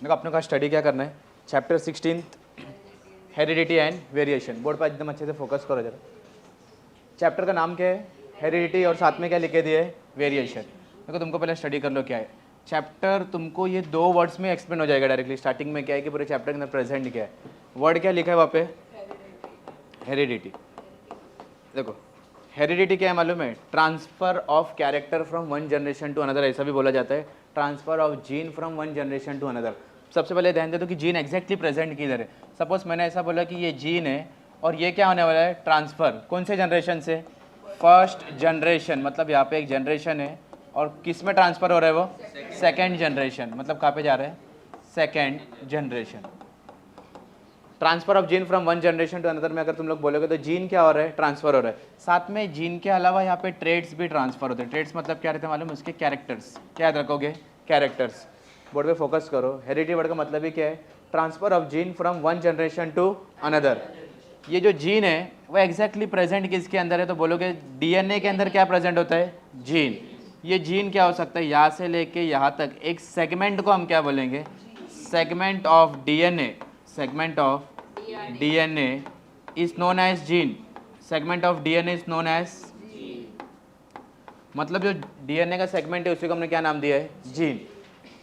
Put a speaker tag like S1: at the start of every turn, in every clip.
S1: देखो अपने का स्टडी क्या करना है, chapter 16 heredity and variation. Board पर एकदम अच्छे से फोकस करो जरा। चैप्टर का नाम क्या है, हेरिडिटी, और साथ में क्या लिखे दिए है, वेरिएशन। देखो तुमको पहले स्टडी कर लो क्या है चैप्टर, तुमको ये 2 वर्ड्स में एक्सप्लेन हो जाएगा डायरेक्टली। स्टार्टिंग में क्या है कि पूरे चैप्टर के अंदर प्रेजेंट क्या है, वर्ड क्या लिखा है वहाँ पे, हेरिडिटी। देखो हेरिडिटी क्या है मालूम है, transfer of character from one generation to another, ऐसा भी बोला जाता है, transfer of gene from one generation to another. सबसे पहले ध्यान दे दो कि जीन एग्जैक्टली प्रेजेंट किधर है। सपोज मैंने ऐसा बोला कि ये जीन है और ये क्या होने वाला है, ट्रांसफर कौन से जनरेशन से, फर्स्ट जनरेशन, मतलब यहाँ पे एक जनरेशन है और किस में ट्रांसफर हो रहा है वो, सेकेंड जनरेशन, मतलब कहाँ पे जा रहा है, second generation. Transfer of gene from one generation to another में अगर तुम लोग बोलोगे तो जीन क्या हो रहा है, ट्रांसफर हो रहा है। साथ में जीन के अलावा यहाँ पे ट्रेड्स भी ट्रांसफर होते हैं। ट्रेड्स मतलब क्या रहते हैं मालूम है, उसके कैरेक्टर्स, क्या याद रखोगे, कैरेक्टर्स। बोर्ड पे फोकस करो। हेरिडिटी वर्ड का मतलब ही क्या है, transfer of gene from one generation to another. ये जो जीन है वो एग्जैक्टली प्रेजेंट किसके अंदर है, तो बोलोगे डीएनए के अंदर क्या प्रेजेंट होता है, जीन। ये जीन क्या हो सकता है, यहाँ से लेके यहाँ तक एक सेगमेंट को हम क्या बोलेंगे, segment of DNA, segment of DNA is known as gene, segment of DNA is known as, मतलब जो DNA का सेगमेंट है उसी को हमने क्या नाम दिया है, जीन।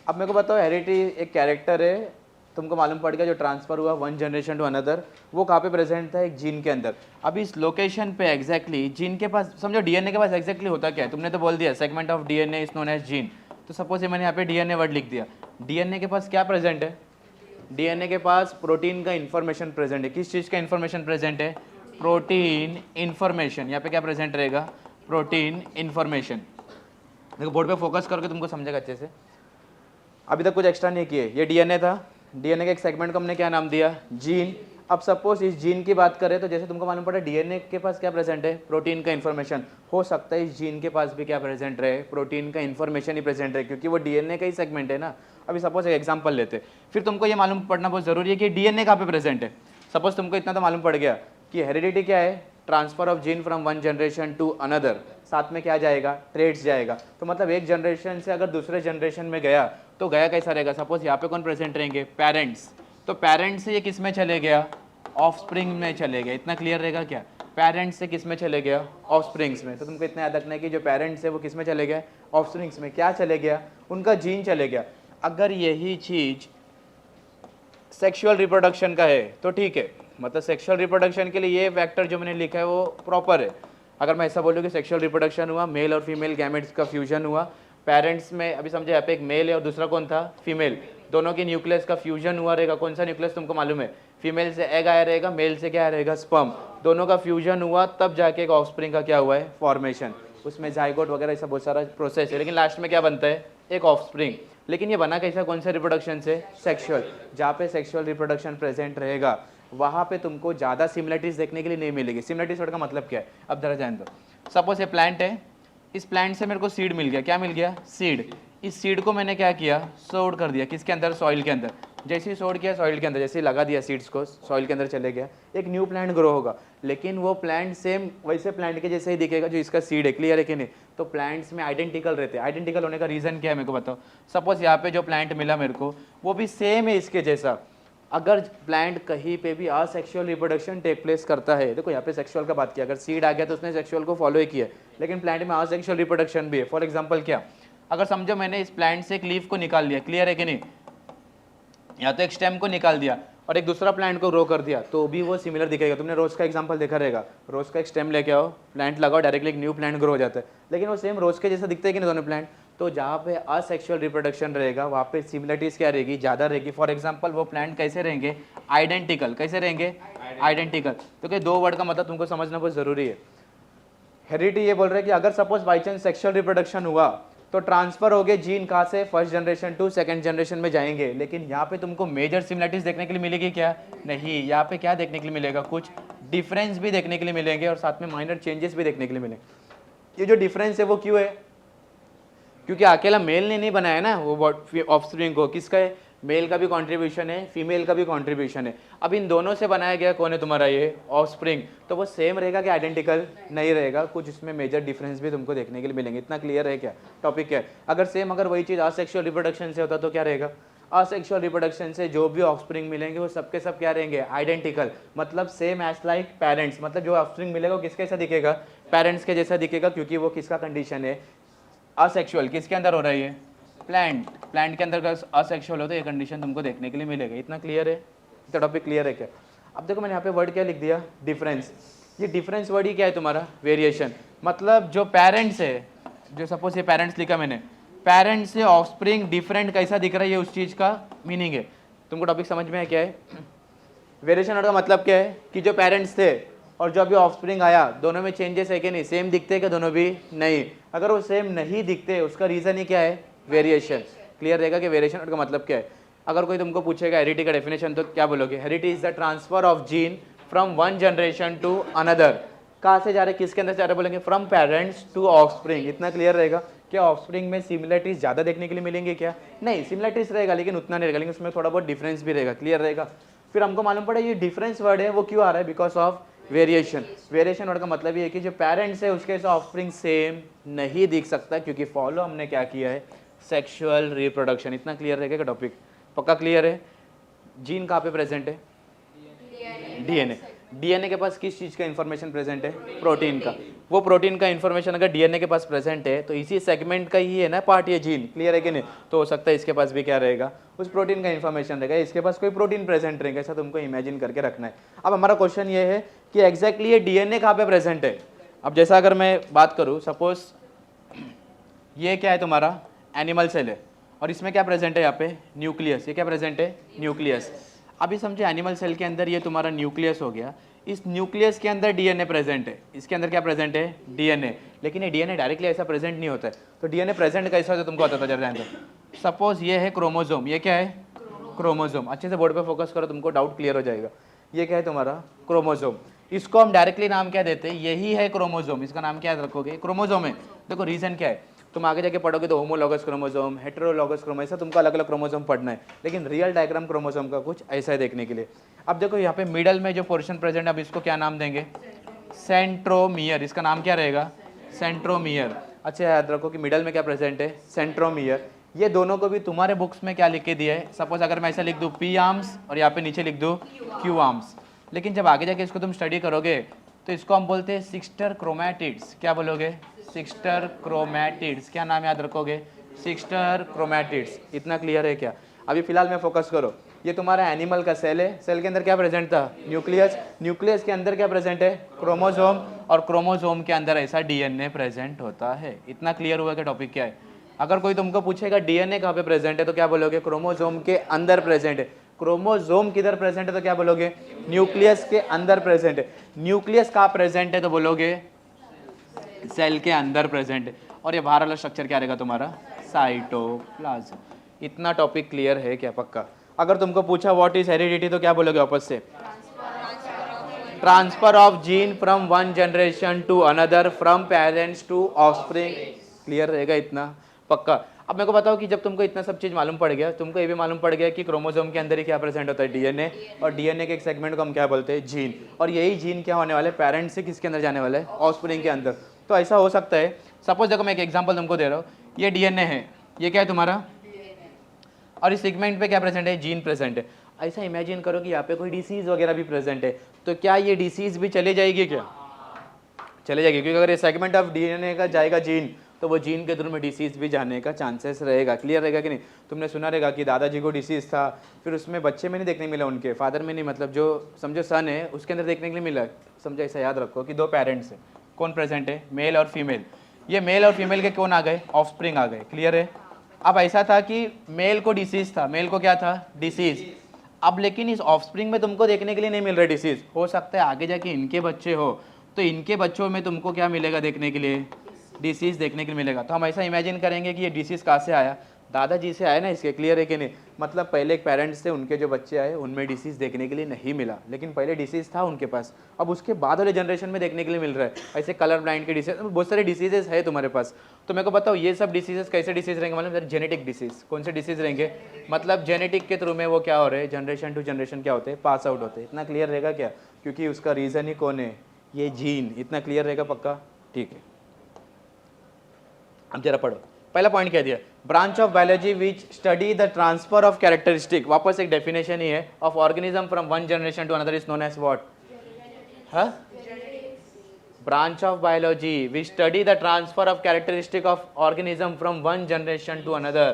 S1: अब मेरे को बताओ हेरिडिटी एक कैरेक्टर है, तुमको मालूम पड़ गया जो ट्रांसफर हुआ वन जनरेशन टू अनदर, वो कहाँ पे प्रेजेंट था, एक जीन के अंदर। अब इस लोकेशन पे एग्जैक्टली जीन के पास, समझो डीएनए के पास एग्जैक्टली होता क्या है, तुमने तो बोल दिया segment of DNA is known as gene. तो सपोज मैंने यहाँ पे डीएनए वर्ड लिख दिया, डीएनए के पास क्या प्रेजेंट है, डीएनए के पास प्रोटीन का इंफॉर्मेशन प्रेजेंट है। किस चीज़ का इंफॉर्मेशन प्रेजेंट है, प्रोटीन इंफॉर्मेशन। यहाँ पे क्या प्रेजेंट रहेगा, प्रोटीन इंफॉर्मेशन। देखो बोर्ड पे फोकस करके तुमको समझेगा अच्छे से। अभी तक कुछ एक्स्ट्रा नहीं किए, ये डीएनए था, डीएनए के एक सेगमेंट को हमने क्या नाम दिया, जीन। अब सपोज इस जीन की बात करें तो जैसे तुमको मालूम पड़ा डीएनए के पास क्या प्रेजेंट है, प्रोटीन का इन्फॉर्मेशन। हो सकता है इस जीन के पास भी क्या प्रेजेंट रहे, प्रोटीन का इन्फॉर्मेशन ही प्रेजेंट रहे, क्योंकि वो डीएनए का ही सेगमेंट है ना। अभी सपोज एक एग्जांपल लेते, फिर तुमको ये मालूम पड़ना बहुत जरूरी है कि डीएनए कहाँ पे प्रेजेंट है। सपोज तुमको इतना तो मालूम पड़ गया कि हेरिडिटी क्या है, transfer of gene from one generation to another, साथ में क्या जाएगा, ट्रेड्स जाएगा। तो मतलब एक जनरेशन से अगर दूसरे जनरेशन में गया तो गया कैसा रहेगा, सपोज यहाँ पे कौन प्रेजेंट रहेंगे, पेरेंट्स। तो पेरेंट्स से ये किस में चले गया, ऑफस्प्रिंग में चले गया। इतना क्लियर रहेगा क्या, पेरेंट्स से किस में चले गया, ऑफस्प्रिंग्स में। तो तुमको इतना याद रखना है कि जो पेरेंट्स है वो किस में चले गया, ऑफस्प्रिंग्स में। क्या चले गया, उनका जीन चले गया। अगर यही चीज सेक्सुअल रिप्रोडक्शन का है तो ठीक है, मतलब सेक्सुअल रिप्रोडक्शन के लिए ये फैक्टर जो मैंने लिखा है वो प्रॉपर है। अगर मैं ऐसा बोलूँ कि सेक्सुअल रिप्रोडक्शन हुआ, मेल और फीमेल गैमेट्स का फ्यूजन हुआ, पेरेंट्स में अभी समझे यहाँ पे एक मेल है और दूसरा कौन था, फीमेल, दोनों के न्यूक्लियस का फ्यूजन हुआ रहेगा। कौन सा न्यूक्लियस तुमको मालूम है, फीमेल से एग आया रहेगा, मेल से क्या रहेगा, स्पर्म। दोनों का फ्यूजन हुआ तब जाके एक ऑफस्प्रिंग का क्या हुआ है, फॉर्मेशन। उसमें जाइगोट वगैरह ऐसा बहुत सारा प्रोसेस है, लेकिन लास्ट में क्या बनता है, एक ऑफस्प्रिंग। लेकिन ये बना कैसा, कौन सा रिप्रोडक्शन से, सेक्सुअल। जहाँ पे सेक्सुअल रिप्रोडक्शन प्रेजेंट रहेगा वहाँ पे तुमको ज़्यादा सिमिलरिटीज देखने के लिए नहीं मिलेगी। सिमिलरिटीज वर्ड का मतलब क्या है, अब जरा जान दो। सपोज ये प्लांट है, इस प्लांट से मेरे को सीड मिल गया, क्या मिल गया, सीड। इस सीड को मैंने क्या किया, सोड कर दिया, किसके अंदर, सॉइल के अंदर। जैसे ही सोड किया सॉइल के अंदर, जैसे ही लगा दिया सीड्स को, सॉइल के अंदर चले गया, एक न्यू प्लांट ग्रो होगा। लेकिन वो प्लांट सेम वैसे प्लांट के जैसे ही दिखेगा जो इसका सीड है। क्लियर है कि नहीं। तो प्लांट्स में आइडेंटिकल रहते हैं। आइडेंटिकल होने का रीज़न क्या है मेरे को बताओ। सपोज यहाँ पे जो प्लांट मिला मेरे को वो भी सेम है इसके जैसा। अगर प्लांट कहीं पे भी असेक्सुअल रिप्रोडक्शन टेक प्लेस करता है, देखो यहाँ पे सेक्सुअल का बात किया, अगर सीड आ गया तो उसने सेक्सुअल को फॉलो ही किया, लेकिन प्लांट में असेक्सुअल रिप्रोडक्शन भी है। फॉर एग्जांपल क्या, अगर समझो मैंने इस प्लांट से एक लीफ को निकाल लिया, क्लियर है कि नहीं, या तो एक स्टेम को निकाल दिया और एक दूसरा प्लांट को ग्रो कर दिया, तो भी वो सिमिलर दिखेगा। तुमने रोज का एग्जांपल देखा रहेगा, रोज का एक स्टेम लेके आओ, प्लांट लगाओ, डायरेक्टली एक न्यू प्लांट ग्रो हो जाता है, लेकिन वो सेम रोज के जैसा दिखते हैं कि नहीं दोनों प्लांट। तो जहाँ पे असेक्सुअल रिप्रोडक्शन रहेगा वहाँ पे सिमिलरिटीज क्या रहेगी, ज़्यादा रहेगी। फॉर एग्जांपल वो प्लांट कैसे रहेंगे, आइडेंटिकल। कैसे रहेंगे, आइडेंटिकल। तो क्या, दो वर्ड का मतलब तुमको समझना बहुत जरूरी है। हेरिडिटी ये बोल रहे हैं कि अगर suppose by chance sexual reproduction हुआ तो ट्रांसफर हो गए जीन, कहाँ से, first generation to second generation में जाएंगे। लेकिन यहाँ पे तुमको मेजर सिमिलरिटीज देखने के लिए मिलेगी क्या, नहीं। यहाँ पे क्या देखने के लिए मिलेगा, कुछ डिफरेंस भी देखने के लिए मिलेंगे और साथ में माइनर चेंजेस भी देखने के लिए मिलेंगे। ये जो डिफरेंस है वो क्यों है, क्योंकि अकेला मेल ने नहीं बनाया ना वो ऑफस्प्रिंग को, किसका है, मेल का भी कंट्रीब्यूशन है, फीमेल का भी कंट्रीब्यूशन है। अब इन दोनों से बनाया गया कौन है तुम्हारा, ये ऑफस्प्रिंग। तो वो सेम रहेगा कि आइडेंटिकल नहीं रहेगा, कुछ इसमें मेजर डिफरेंस भी तुमको देखने के लिए मिलेंगे। इतना क्लियर है क्या, टॉपिक क्या है। अगर सेम, अगर वही चीज़ असेक्सुअल रिप्रोडक्शन से होता तो क्या रहेगा, असेक्सुअल रिप्रोडक्शन से जो भी ऑफस्प्रिंग मिलेंगे वो सबके सब क्या रहेंगे, आइडेंटिकल, मतलब सेम एज लाइक पेरेंट्स, मतलब जो ऑफस्प्रिंग मिलेगा वो किसके जैसा दिखेगा, पेरेंट्स के जैसा दिखेगा, क्योंकि वो किसका कंडीशन है, असेक्सुअल। किसके अंदर हो रही है, प्लांट के अंदर असेक्सुअल हो तो ये कंडीशन तुमको देखने के लिए मिलेगा। इतना क्लियर है, इतना टॉपिक क्लियर है क्या? अब देखो मैंने यहाँ पे वर्ड क्या लिख दिया, डिफरेंस। ये डिफरेंस वर्ड ही क्या है तुम्हारा, वेरिएशन। मतलब जो पेरेंट्स है, जो सपोज ये पेरेंट्स लिखा मैंने, पेरेंट्स से ऑफस्प्रिंग डिफरेंट कैसा दिख रहा है, ये उस चीज़ का मीनिंग है। तुमको टॉपिक समझ में है क्या है? वेरिएशन वर्ड का मतलब क्या है कि जो पेरेंट्स थे और जो अभी ऑफस्प्रिंग आया, दोनों में चेंजेस है कि नहीं, सेम दिखते हैं क्या दोनों भी? नहीं। अगर वो सेम नहीं दिखते उसका रीज़न ही क्या है, वेरिएशन। क्लियर रहेगा कि वेरिएशन वर्ड का मतलब क्या है? अगर कोई तुमको पूछेगा हेरिडिटी का डेफिनेशन तो क्या बोलोगे? Heredity is the transfer of gene from one generation to another. कहाँ से जा रहे, किसके अंदर जा रहे बोलेंगे? From parents to offspring. इतना क्लियर रहेगा? क्या ऑफस्प्रिंग में सिमिलरिटीज ज़्यादा देखने के लिए मिलेंगे क्या? नहीं, सिमिलरिटीज रहेगा लेकिन उतना नहीं रहेगा, लेकिन उसमें थोड़ा बहुत डिफरेंस भी रहेगा। क्लियर रहेगा? फिर हमको मालूम पड़ा ये डिफरेंस वर्ड है वो क्यों आ रहा है, because of variation. Variation word का मतलब ये है कि जो पेरेंट्स है उसके ऑफस्प्रिंग सेम नहीं दिख सकता, क्योंकि फॉलो हमने क्या किया है, सेक्सुअल रिप्रोडक्शन। इतना क्लियर रहेगा टॉपिक? पक्का क्लियर है? जीन कहाँ पे प्रेजेंट है? डीएनए। डीएनए के पास किस चीज़ का इंफॉर्मेशन प्रेजेंट है? प्रोटीन का। वो प्रोटीन का इंफॉर्मेशन अगर डीएनए के पास प्रेजेंट है तो इसी सेगमेंट का ही है ना पार्ट ये जीन। क्लियर है कि नहीं? तो हो सकता है इसके पास भी क्या रहेगा, उस प्रोटीन का इंफॉर्मेशन रहेगा, इसके पास कोई प्रोटीन प्रेजेंट रहेगा। ऐसा तुमको इमेजिन करके रखना है। अब हमारा क्वेश्चन ये है कि एग्जैक्टली ये डीएनए कहाँ पे प्रेजेंट है। अब जैसा अगर मैं बात करूँ, सपोज ये क्या है तुम्हारा, एनिमल सेल है और इसमें क्या प्रेजेंट है यहाँ पे, न्यूक्लियस। ये क्या प्रेजेंट है, न्यूक्लियस। अभी समझे एनिमल सेल के अंदर ये तुम्हारा न्यूक्लियस हो गया, इस न्यूक्लियस के अंदर डीएनए प्रेजेंट है, इसके अंदर क्या प्रेजेंट है, डीएनए। लेकिन ये डीएनए डायरेक्टली ऐसा प्रेजेंट नहीं होता है। तो डीएनए प्रेजेंट कैसा होता है तुमको बताता जरा ध्यान दो। सपोज ये है क्रोमोजोम, ये क्या है, क्रोमोजोम। अच्छे से बोर्ड पे फोकस करो, तुमको डाउट क्लियर हो जाएगा। ये क्या है तुम्हारा, क्रोमोजोम। इसको हम डायरेक्टली नाम क्या देते हैं, यही है क्रोमोजोम। इसका नाम क्या रखोगे, क्रोमोजोम है। देखो रीजन क्या है, तुम आगे जाके पढ़ोगे तो होमोलॉगस क्रोमोजोम, हेटेरोलॉगस क्रोमोजोम, ऐसा तुमको अलग अलग क्रोमोजोम पढ़ना है। लेकिन रियल डायग्राम क्रोमोजोम का कुछ ऐसा है देखने के लिए। अब देखो यहाँ पे मिडल में जो पोर्शन प्रेजेंट है, अब इसको क्या नाम देंगे, सेंट्रोमियर। इसका नाम क्या रहेगा, सेंट्रोमियर। अच्छा याद रखो कि मिडल में क्या प्रेजेंट है, सेंट्रोमियर। ये दोनों को भी तुम्हारे बुक्स में क्या लिख के दिया है, सपोज अगर मैं ऐसा लिख दूँ पी आर्म्स और यहाँ पे नीचे लिख दूँ क्यू आर्म्स। लेकिन जब आगे जाके इसको तुम स्टडी करोगे तो इसको हम बोलते हैं सिस्टर क्रोमैटिड्स। क्या बोलोगे, सिस्टर क्रोमैटिड्स। क्या नाम याद रखोगे, सिस्टर क्रोमैटिड्स। इतना क्लियर है क्या? अभी फिलहाल में फोकस करो, ये तुम्हारा एनिमल का सेल है, सेल के अंदर क्या प्रेजेंट था, न्यूक्लियस। न्यूक्लियस के अंदर क्या प्रेजेंट है, क्रोमोजोम, और क्रोमोजोम के अंदर ऐसा डीएनए प्रेजेंट होता है। इतना क्लियर हुआ कि टॉपिक क्या है? अगर कोई तुमको पूछेगा डीएनए कहाँ पे प्रेजेंट है तो क्या बोलोगे, क्रोमोजोम के अंदर प्रेजेंट है। क्रोमोजोम किधर प्रेजेंट है तो क्या बोलोगे, न्यूक्लियस के अंदर प्रेजेंट है। न्यूक्लियस कहाँ प्रेजेंट है तो बोलोगे सेल के अंदर प्रेजेंट है। और ये बाहर वाला स्ट्रक्चर क्या रहेगा तुम्हारा, साइटोप्लाज्म। इतना टॉपिक क्लियर है क्या? पक्का। अगर तुमको पूछा व्हाट इज हेरिडिटी तो क्या बोलोगे वापस से, transfer of gene from one generation to another, from parents to offspring. Clear रहेगा इतना? पक्का। अब मेरे को बताओ कि जब तुमको इतना सब चीज़ मालूम पड़ गया, तुमको ये भी मालूम पड़ गया कि क्रोमोसोम के अंदर ही क्या प्रेजेंट होता है, डीएनए, और डीएनए के एक सेगमेंट को हम क्या बोलते हैं, जीन। और यही जीन क्या होने वाले, पेरेंट्स से किसके अंदर जाने वाला है, ऑफस्प्रिंग के अंदर। तो ऐसा हो सकता है, सपोज देखो मैं एक एग्जांपल तुमको दे रहा हूँ, ये डीएनए है, ये क्या है तुम्हारा, और इस सेगमेंट पे क्या प्रेजेंट है, जीन प्रेजेंट है। ऐसा इमेजिन करो कि यहाँ पे कोई डिसीज वगैरह भी प्रेजेंट है, तो क्या ये डिसीज भी चली जाएगी क्या, चले जाएगी, क्योंकि अगर ये सेगमेंट ऑफ डीएनए का जाएगा जीन तो वो जीन के थ्रू में डिसीज भी जाने का चांसेस रहेगा। क्लियर रहेगा कि नहीं? तुमने सुना रहेगा कि दादाजी को डिसीज था, फिर उसमें बच्चे में नहीं देखने मिला, उनके फादर में नहीं, मतलब जो समझो सन है उसके अंदर देखने के लिए मिला। समझो ऐसा याद रखो कि दो पेरेंट्स है, कौन प्रेजेंट है, मेल और फीमेल। ये मेल और फीमेल के कौन आ गए, ऑफस्प्रिंग आ गए। क्लियर है? अब ऐसा था कि मेल को डिसीज था, मेल को क्या था, डिसीज। अब लेकिन इस ऑफस्प्रिंग में तुमको देखने के लिए नहीं मिल रहा डिसीज। हो सकता है आगे जाके इनके बच्चे हो तो इनके बच्चों में तुमको क्या मिलेगा देखने के लिए, डिसीज देखने के लिए मिलेगा। तो हम ऐसा इमेजिन करेंगे कि ये डिसीज कहाँ से आया, दादाजी से आया ना इसके। क्लियर है कि नहीं? मतलब पहले एक पेरेंट्स थे, उनके जो बच्चे आए उनमें डिसीज देखने के लिए नहीं मिला, लेकिन पहले डिसीज था उनके पास, अब उसके बाद वाले जनरेशन में देखने के लिए मिल रहा है। ऐसे कलर ब्लाइंड के डिसीज, बहुत सारे डिसीजेस है तुम्हारे पास। तो मेरे को बताओ ये सब डिसीजेस कैसे डिसीज रहेंगे, मतलब जेनेटिक डिसीज। कौन से डिसीज रहेंगे, मतलब जेनेटिक के थ्रू में वो क्या हो रहे हैं, जनरेशन टू जनरेशन क्या होते हैं, पास आउट होते हैं। इतना क्लियर रहेगा क्या? क्योंकि उसका रीज़न ही कौन है, ये जीन। इतना क्लियर रहेगा? पक्का, ठीक है। अब जरा पढ़ो, पहला पॉइंट क्या दिया, branch of biology which study the transfer of characteristic, वापस एक डेफिनेशन ही है, of organism from one generation to another is known as what? हाँ, branch of biology we study the transfer of characteristic of organism from one generation to another,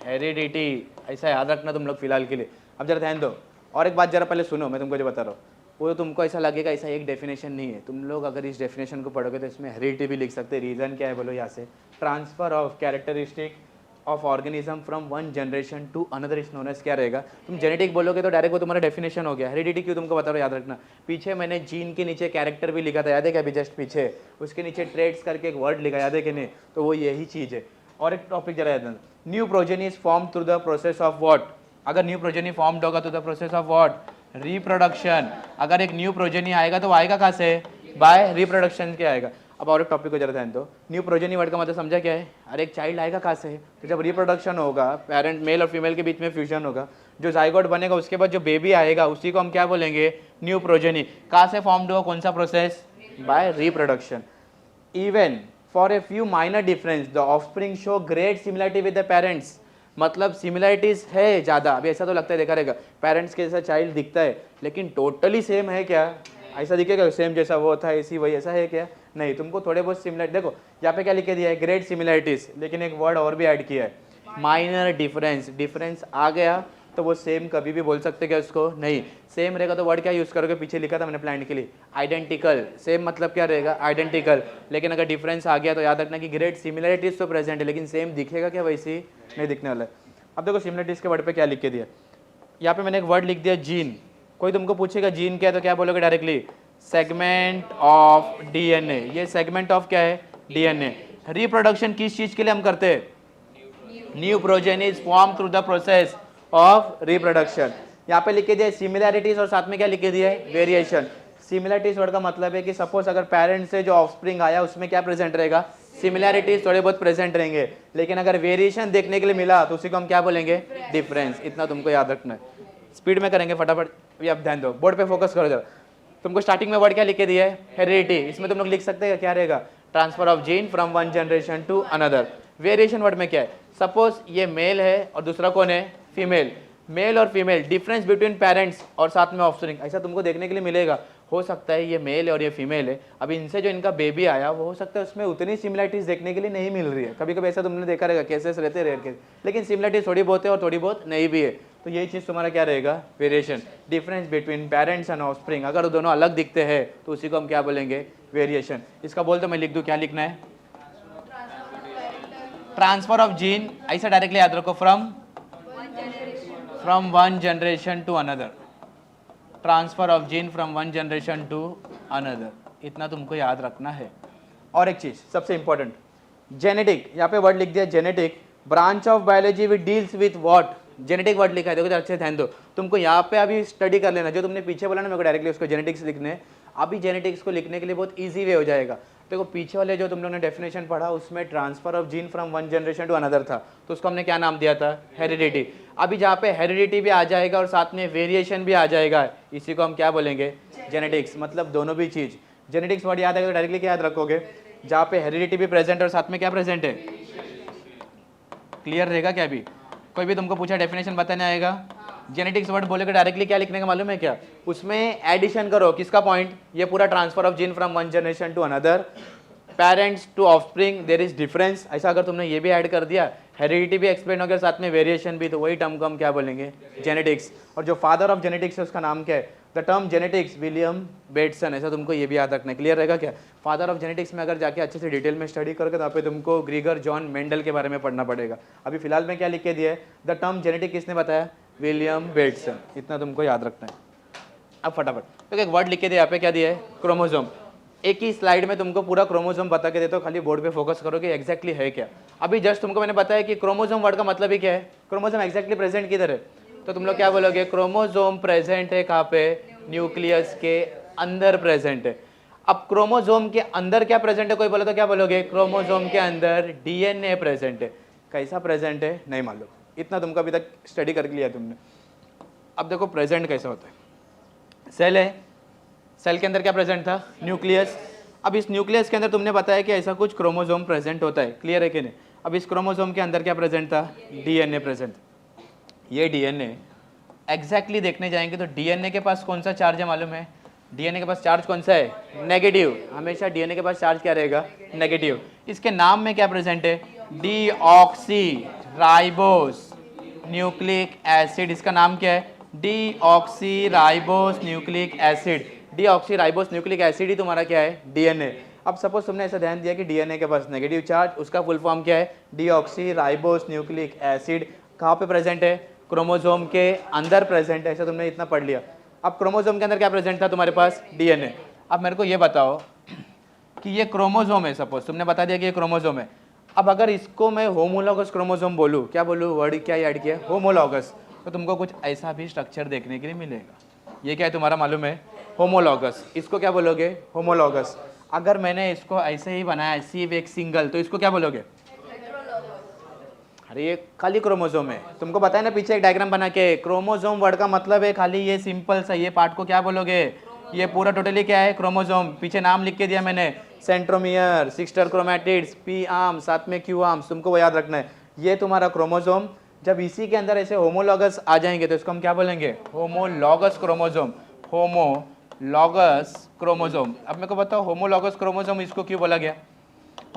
S1: heredity. ऐसा याद रखना तुम लोग फिलहाल के लिए। अब जरा ध्यान दो, और एक बात जरा पहले सुनो, मैं तुमको जो बता रहा हूँ वो तुमको ऐसा लगेगा ऐसा एक डेफिनेशन नहीं है। तुम लोग अगर इस डेफिनेशन को पढ़ोगे तो इसमें हेरिडिटी भी लिख सकते हैं। रीज़न क्या है बोलो, यहाँ से transfer of characteristic of organism from one generation to another is known as क्या रहेगा? तुम जेनेटिक बोलोगे तो डायरेक्ट वो तुम्हारा डेफिनेशन हो गया। हेरिडिटी क्यों तुमको बता रहा हूँ, याद रखना। पीछे मैंने जीन के नीचे कैरेक्टर भी लिखा था, याद है क्या? अभी जस्ट पीछे उसके नीचे ट्रेड्स करके एक वर्ड लिखा, याद है कि नहीं? तो वो यही चीज़ है। और एक टॉपिक जरा याद रखना, new progeny is form through the process of what? अगर न्यू प्रोजेनी फॉर्म्ड होगा तो the process of what? Reproduction. अगर एक न्यू प्रोजेनी आएगा तो आएगा कहाँ से? बाय रिप्रोडक्शन के आएगा। अब और एक टॉपिक को जरा ध्यान दो, न्यू प्रोजेनी वर्ड का मतलब समझा क्या है? अरे एक चाइल्ड आएगा कहाँ से? तो जब रिप्रोडक्शन होगा, पेरेंट मेल और फीमेल के बीच में फ्यूजन होगा, जो जाइगोट बनेगा उसके बाद जो बेबी आएगा उसी को हम क्या बोलेंगे? New progeny. कहाँ से फॉर्म्ड हुआ, कौन सा process? By reproduction. Even for a few minor difference the offspring show great similarity with the parents. मतलब सिमिलरिटीज है ज़्यादा। अभी ऐसा तो लगता है, देखा रहेगा पेरेंट्स के जैसा चाइल्ड दिखता है, लेकिन टोटली सेम है क्या? ऐसा दिखेगा सेम जैसा वो था ऐसी वही, ऐसा है क्या? नहीं, तुमको थोड़े बहुत सिमिलर, देखो यहाँ पे क्या लिख के दिया है? ग्रेट सिमिलरिटीज, लेकिन एक वर्ड और भी ऐड किया है, माइनर डिफरेंस। डिफरेंस आ गया तो वो सेम कभी भी बोल सकते क्या उसको? नहीं। सेम रहेगा तो वर्ड क्या यूज़ करोगे? पीछे लिखा था मैंने प्लान के लिए, आइडेंटिकल। सेम मतलब क्या रहेगा? आइडेंटिकल। लेकिन अगर डिफरेंस आ गया तो याद रखना कि ग्रेट सिमिलरिटीज तो प्रेजेंट है, लेकिन सेम दिखेगा क्या? वैसी नहीं दिखने वाला है। अब देखो सिमिलरिटीज के वर्ड पे क्या लिख के दिया, यहाँ पे मैंने एक वर्ड लिख दिया जीन। कोई तुमको पूछेगा जीन क्या है तो क्या बोलोगे डायरेक्टली? Segment of DNA. ये सेगमेंट ऑफ क्या है? डीएनए। रिप्रोडक्शन किस चीज के लिए हम करते हैं? New progeny is form through the process of reproduction. यहाँ पे लिख के दिया सिमिलैरिटीज और साथ में क्या लिख के दिया है? वेरिएशन। सिमिलैरिटीज वर्ड का मतलब है कि सपोज अगर पेरेंट्स से जो ऑफस्प्रिंग आया उसमें क्या प्रेजेंट रहेगा? सिमिलैरिटीज थोड़े बहुत प्रेजेंट रहेंगे, लेकिन अगर वेरिएशन देखने के लिए मिला तो उसी को हम क्या बोलेंगे? डिफरेंस। इतना तुमको याद रखना है। स्पीड में करेंगे फटाफट। अभी आप ध्यान दो, बोर्ड पे फोकस करो जरा। तुमको स्टार्टिंग में वर्ड क्या लिख के दिया है? हेरिडिटी। इसमें तुम लोग लिख सकते हैं क्या रहेगा? Transfer of gene from one generation to another. Variation word में क्या है? सपोज ये मेल है और दूसरा कौन है? फीमेल। मेल और फीमेल, डिफरेंस बिटवीन पेरेंट्स और साथ में ऑफस्प्रिंग, ऐसा तुमको देखने के लिए मिलेगा। हो सकता है ये मेल है और ये फीमेल है, अभी इनसे जो इनका बेबी आया वो हो सकता है उसमें उतनी सिमिलरिटीज देखने के लिए नहीं मिल रही है। कभी कभी ऐसा तुमने देखा रहेगा, केसेस रहते रेयर केस, लेकिन सिमिलरिटीज थोड़ी बहुत है और थोड़ी बहुत नहीं भी है। तो यही चीज़ तुम्हारा क्या रहेगा? Variation. Difference between parents and offspring, अगर वो दोनों अलग दिखते हैं तो उसी को हम क्या बोलेंगे? वेरिएशन। इसका बोल तो मैं लिख दूँ, क्या लिखना है? Transfer of gene. ऐसा डायरेक्टली याद रखो, from one generation to another. Transfer of gene from one generation to another, इतना तुमको याद रखना है। और एक चीज सबसे इंपॉर्टेंट, जेनेटिक। यहाँ पे वर्ड लिख दिया genetic, branch of biology which deals with what? Genetic word लिखा है, देखो अच्छे ध्यान दो। तुमको यहाँ पे अभी स्टडी कर लेना, जो तुमने पीछे बोला ना मेरे को डायरेक्टली उसको जेनेटिक्स लिखने, अभी जेनेटिक्स को लिखने के लिए बहुत ईजी वे हो जाएगा। देखो पीछे वाले जो तुम लोगों ने डेफिनेशन पढ़ा उसमें transfer of gene from one generation to another था, तो उसको हमने क्या नाम दिया था? हेरिडिटी। अभी जहाँ पे हेरिडिटी भी आ जाएगा और साथ में वेरिएशन भी आ जाएगा, इसी को हम क्या बोलेंगे? जेनेटिक्स। मतलब दोनों भी चीज। जेनेटिक्स वर्ड याद आएगा तो डायरेक्टली क्या याद रखोगे? जहाँ पे हेरिडिटी भी प्रेजेंट और साथ में क्या प्रेजेंट है? क्लियर रहेगा क्या? अभी कोई भी तुमको पूछा डेफिनेशन बताने आएगा, जेनेटिक्स वर्ड बोलेगा डायरेक्टली क्या लिखने का मालूम है क्या? उसमें एडिशन करो, किसका पॉइंट? ये पूरा transfer of gene from one generation to another, parents to offspring, there is difference. ऐसा अगर तुमने ये भी ऐड कर दिया, हेरिडिटी भी एक्सप्लेन हो गया, साथ में वेरिएशन भी, तो वही टर्म को हम क्या बोलेंगे? जेनेटिक्स। और जो फादर ऑफ जेनेटिक्स है उसका नाम क्या है? The term genetics William Bateson. ऐसा तुमको ये भी याद रखना है। क्लियर रहेगा क्या? फादर ऑफ जेनेटिक्स में अगर जाके अच्छे से डिटेल में स्टडी करोगे तो यहाँ पे तुमको ग्रीगर जॉन मेंडल के बारे में पढ़ना पड़ेगा। अभी फिलहाल में क्या लिख के दिया है? द टर्म जेनेटिक किसने बताया? William Bateson. इतना तुमको याद रखना है। अब फटाफट तो एक वर्ड लिख के दिया, यहाँ पे क्या दिया है? क्रोमोसोम। एक ही स्लाइड में तुमको पूरा क्रोमोसोम बता के देता हूँ, खाली बोर्ड पे फोकस करो कि एग्जैक्टली है क्या। अभी जस्ट तुमको मैंने बताया कि क्रोमोसोम वर्ड का मतलब ही क्या है? क्रोमोसोम एग्जैक्टली प्रेजेंट किधर है? तो तुम लोग क्या बोलोगे? क्रोमोसोम प्रेजेंट है कहाँ पे? न्यूक्लियस के अंदर प्रेजेंट है। अब क्रोमोसोम के अंदर क्या प्रेजेंट है? कोई बोला तो क्या बोलोगे? क्रोमोसोम के अंदर डीएनए प्रेजेंट है। कैसा प्रेजेंट है? नहीं मालूम। इतना तुमको अभी तक स्टडी कर लिया तुमने। अब देखो प्रेजेंट कैसा होता है। सेल है, सेल के अंदर क्या प्रेजेंट था? न्यूक्लियस। अब इस न्यूक्लियस के अंदर तुमने बताया कि ऐसा कुछ क्रोमोसोम प्रेजेंट होता है, क्लियर है कि नहीं। अब इस क्रोमोसोम के अंदर क्या प्रेजेंट था, डीएनए प्रेजेंट। ये डीएनए एग्जैक्टली देखने जाएंगे तो डीएनए के पास कौन सा चार्ज है मालूम है, डीएनए के पास चार्ज कौन सा है, नेगेटिव। हमेशा डीएनए के पास चार्ज क्या रहेगा, नेगेटिव। इसके नाम में क्या प्रेजेंट है, डीऑक्सी राइबोस न्यूक्लिक एसिड। इसका नाम क्या है, deoxy ribose nucleic acid. Deoxy ribose nucleic acid ही तुम्हारा क्या है, डीएनए। अब सपोज तुमने ऐसा ध्यान दिया कि डीएनए के पास नेगेटिव चार्ज, उसका फुल फॉर्म क्या है, डीऑक्सी राइबोस न्यूक्लिक एसिड। कहाँ पे प्रेजेंट है, क्रोमोसोम के अंदर प्रेजेंट है, ऐसा तुमने इतना पढ़ लिया। अब क्रोमोसोम के अंदर क्या प्रेजेंट था तुम्हारे पास, डीएनए। अब मेरे को ये बताओ कि ये क्रोमोसोम है, सपोज तुमने बता दिया कि ये क्रोमोसोम है। अब अगर इसको मैं होमोलॉगस क्रोमोसोम बोलूँ, क्या बोलूँ, वर्ड क्या ऐड किया, होमोलॉगस, तो तुमको कुछ ऐसा भी स्ट्रक्चर देखने के लिए मिलेगा। ये क्या है तुम्हारा मालूम है, होमोलॉगस। इसको क्या बोलोगे, होमोलॉगस। अगर मैंने इसको ऐसे ही बनाया सिर्फ एक सिंगल, तो इसको क्या बोलोगे, अरे ये खाली क्रोमोसोम है। तुमको पता है ना पीछे एक डायग्राम बना के, क्रोमोसोम वर्ड का मतलब है खाली ये सिंपल सा, ये पार्ट को क्या बोलोगे, ये पूरा टोटली क्या है, क्रोमोसोम। पीछे नाम लिख के दिया मैंने, centromere, sister chromatids, P arm, साथ में क्यू आर्म्स, तुमको वो याद रखना है। ये तुम्हारा क्रोमोसोम। जब इसी के अंदर ऐसे होमोलॉगस आ जाएंगे तो इसको हम क्या बोलेंगे, होमोलॉगस क्रोमोसोम, होमोलॉगस क्रोमोसोम। अब मेरे को बताओ होमोलॉगस क्रोमोसोम इसको क्यों बोला गया,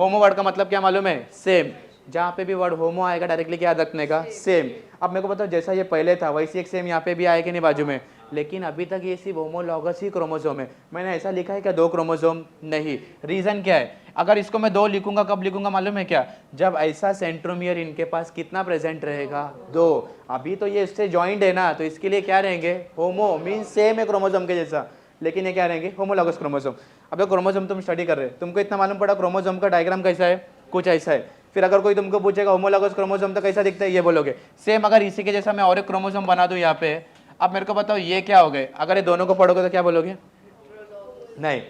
S1: होमो वर्ड का मतलब क्या मालूम है, सेम। जहाँ पे भी वर्ड होमो आएगा डायरेक्टली क्या याद रखने का, सेम। अब मेरे को बताओ जैसा ये पहले था वैसे एक सेम यहाँ पे भी आएगा नहीं बाजू में, लेकिन अभी तक ये सिर्फ होमोलॉगस ही क्रोमोसोम है। मैंने ऐसा लिखा है क्या, दो क्रोमोसोम नहीं। रीजन क्या है, अगर इसको मैं दो लिखूंगा, कब लिखूंगा मालूम है क्या, जब ऐसा सेंट्रोमियर इनके पास कितना प्रेजेंट रहेगा, दो। अभी तो ये इससे ज्वाइंट है ना, तो इसके लिए क्या रहेंगे, होमो मीन सेम है क्रोमोसोम के जैसा, लेकिन ये क्या रहेंगे, होमोलॉगस क्रोमोसोम। अब ये क्रोमोसोम तुम स्टडी कर रहे हो, तुमको इतना मालूम पड़ा क्रोमोसोम का डायग्राम कैसा है, कुछ ऐसा है। फिर अगर कोई तुमको पूछेगा होमोलॉगस क्रोमोसोम तो कैसा दिखता है, ये बोलोगे सेम। अगर इसी के जैसा मैं और एक क्रोमोसोम बना दूं यहाँ पे, अब मेरे को बताओ ये क्या हो गए, अगर ये दोनों को पढ़ोगे तो क्या बोलोगे, नहीं,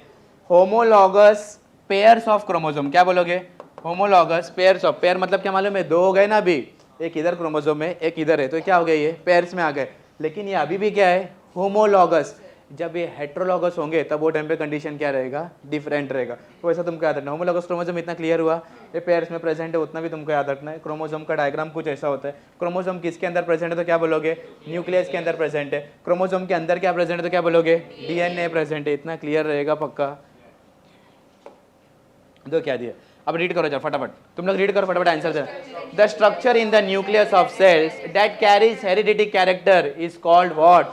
S1: होमोलॉगस पेयर्स ऑफ क्रोमोसोम। क्या बोलोगे, होमोलॉगस पेयर्स ऑफ। पेयर मतलब क्या मालूम है, दो हो गए ना अभी, एक इधर क्रोमोसोम है एक इधर है, तो क्या हो गए, ये पेयर्स में आ गए। लेकिन ये अभी भी क्या है, होमोलॉगस। जब ये हेट्रोलॉगस होंगे तब वो टाइम पे कंडीशन क्या रहेगा, डिफरेंट रहेगा। तो ऐसा तुमको याद रखना। होमोलॉगस क्रोमोसोम इतना क्लियर हुआ, ये पेयर्स में प्रेजेंट है, उतना भी तुमको याद रखना है। क्रोमोसोम का डायग्राम कुछ ऐसा होता है। क्रोमोसोम किसके अंदर प्रेजेंट है तो क्या बोलोगे, न्यूक्लियस के अंदर प्रेजेंट है। क्रोमोसोम के अंदर क्या प्रेजेंट है तो क्या बोलोगे, डीएनए प्रेजेंट है। इतना क्लियर रहेगा पक्का। दो क्या दिया, अब रीड करो जरा फटाफट, तुम लोग रीड करो फटाफट आंसर दे। The structure in the nucleus of cells that carries heredity character is called what,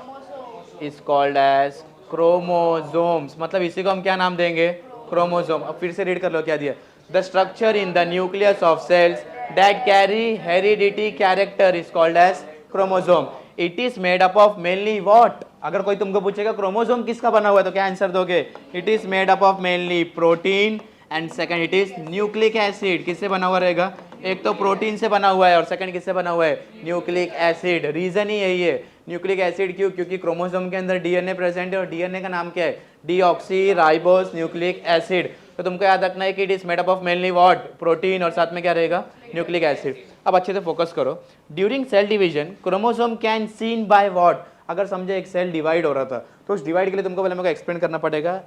S1: is called as chromosomes. मतलब इसी को हम क्या नाम देंगे, क्रोमोसोम। अब फिर से रीड कर लो क्या दिया, the structure in the nucleus of cells that carry heredity character is called as chromosome. It is made up of mainly what. अगर कोई तुमको पूछेगा क्रोमोसोम किसका बना हुआ है तो क्या आंसर दोगे, it is made up of mainly protein and second it is nucleic acid. किससे बना हुआ रहेगा, एक तो प्रोटीन से बना हुआ है और सेकंड किससे बना हुआ है, न्यूक्लिक एसिड। रीजन ही यही है, न्यूक्लिक एसिड क्यों, क्योंकि क्रोमोसोम के अंदर डीएनए प्रेजेंट है और डीएनए का नाम क्या है, डीऑक्सी राइबोस न्यूक्लिक एसिड। तो तुमको याद रखना है कि it is made up of mainly what, protein और साथ में क्या रहेगा, न्यूक्लिक एसिड। अब अच्छे से फोकस करो। During cell division chromosome can seen by what. अगर समझे एक सेल डिवाइड हो रहा था तो उस डिवाइड के लिए तुमको पहले मेरे को एक्सप्लेन करना पड़ेगा।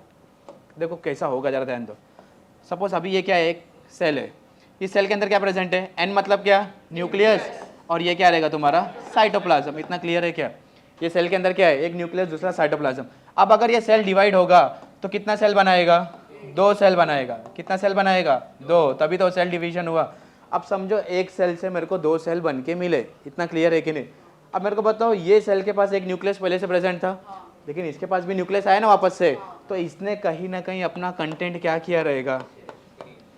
S1: देखो कैसा होगा जरा ध्यान दो। सपोज अभी ये क्या है, एक सेल है, इस सेल के अंदर क्या प्रेजेंट है, एन मतलब क्या, न्यूक्लियस, और ये क्या रहेगा तुम्हारा साइटोप्लाज्म। इतना क्लियर है क्या, ये सेल के अंदर क्या है, एक न्यूक्लियस दूसरा साइटोप्लाज्म। अब अगर ये सेल डिवाइड होगा तो कितना सेल बनाएगा, दो सेल बनाएगा। कितना सेल बनाएगा, दो, तभी तो सेल डिवीजन हुआ। अब समझो एक सेल से मेरे को दो सेल बन के मिले। इतना क्लियर है कि नहीं। अब मेरे को बताओ ये सेल के पास एक न्यूक्लियस पहले से प्रेजेंट था, लेकिन इसके पास भी न्यूक्लियस आया ना वापस से, तो इसने कहीं ना कहीं अपना कंटेंट क्या किया रहेगा,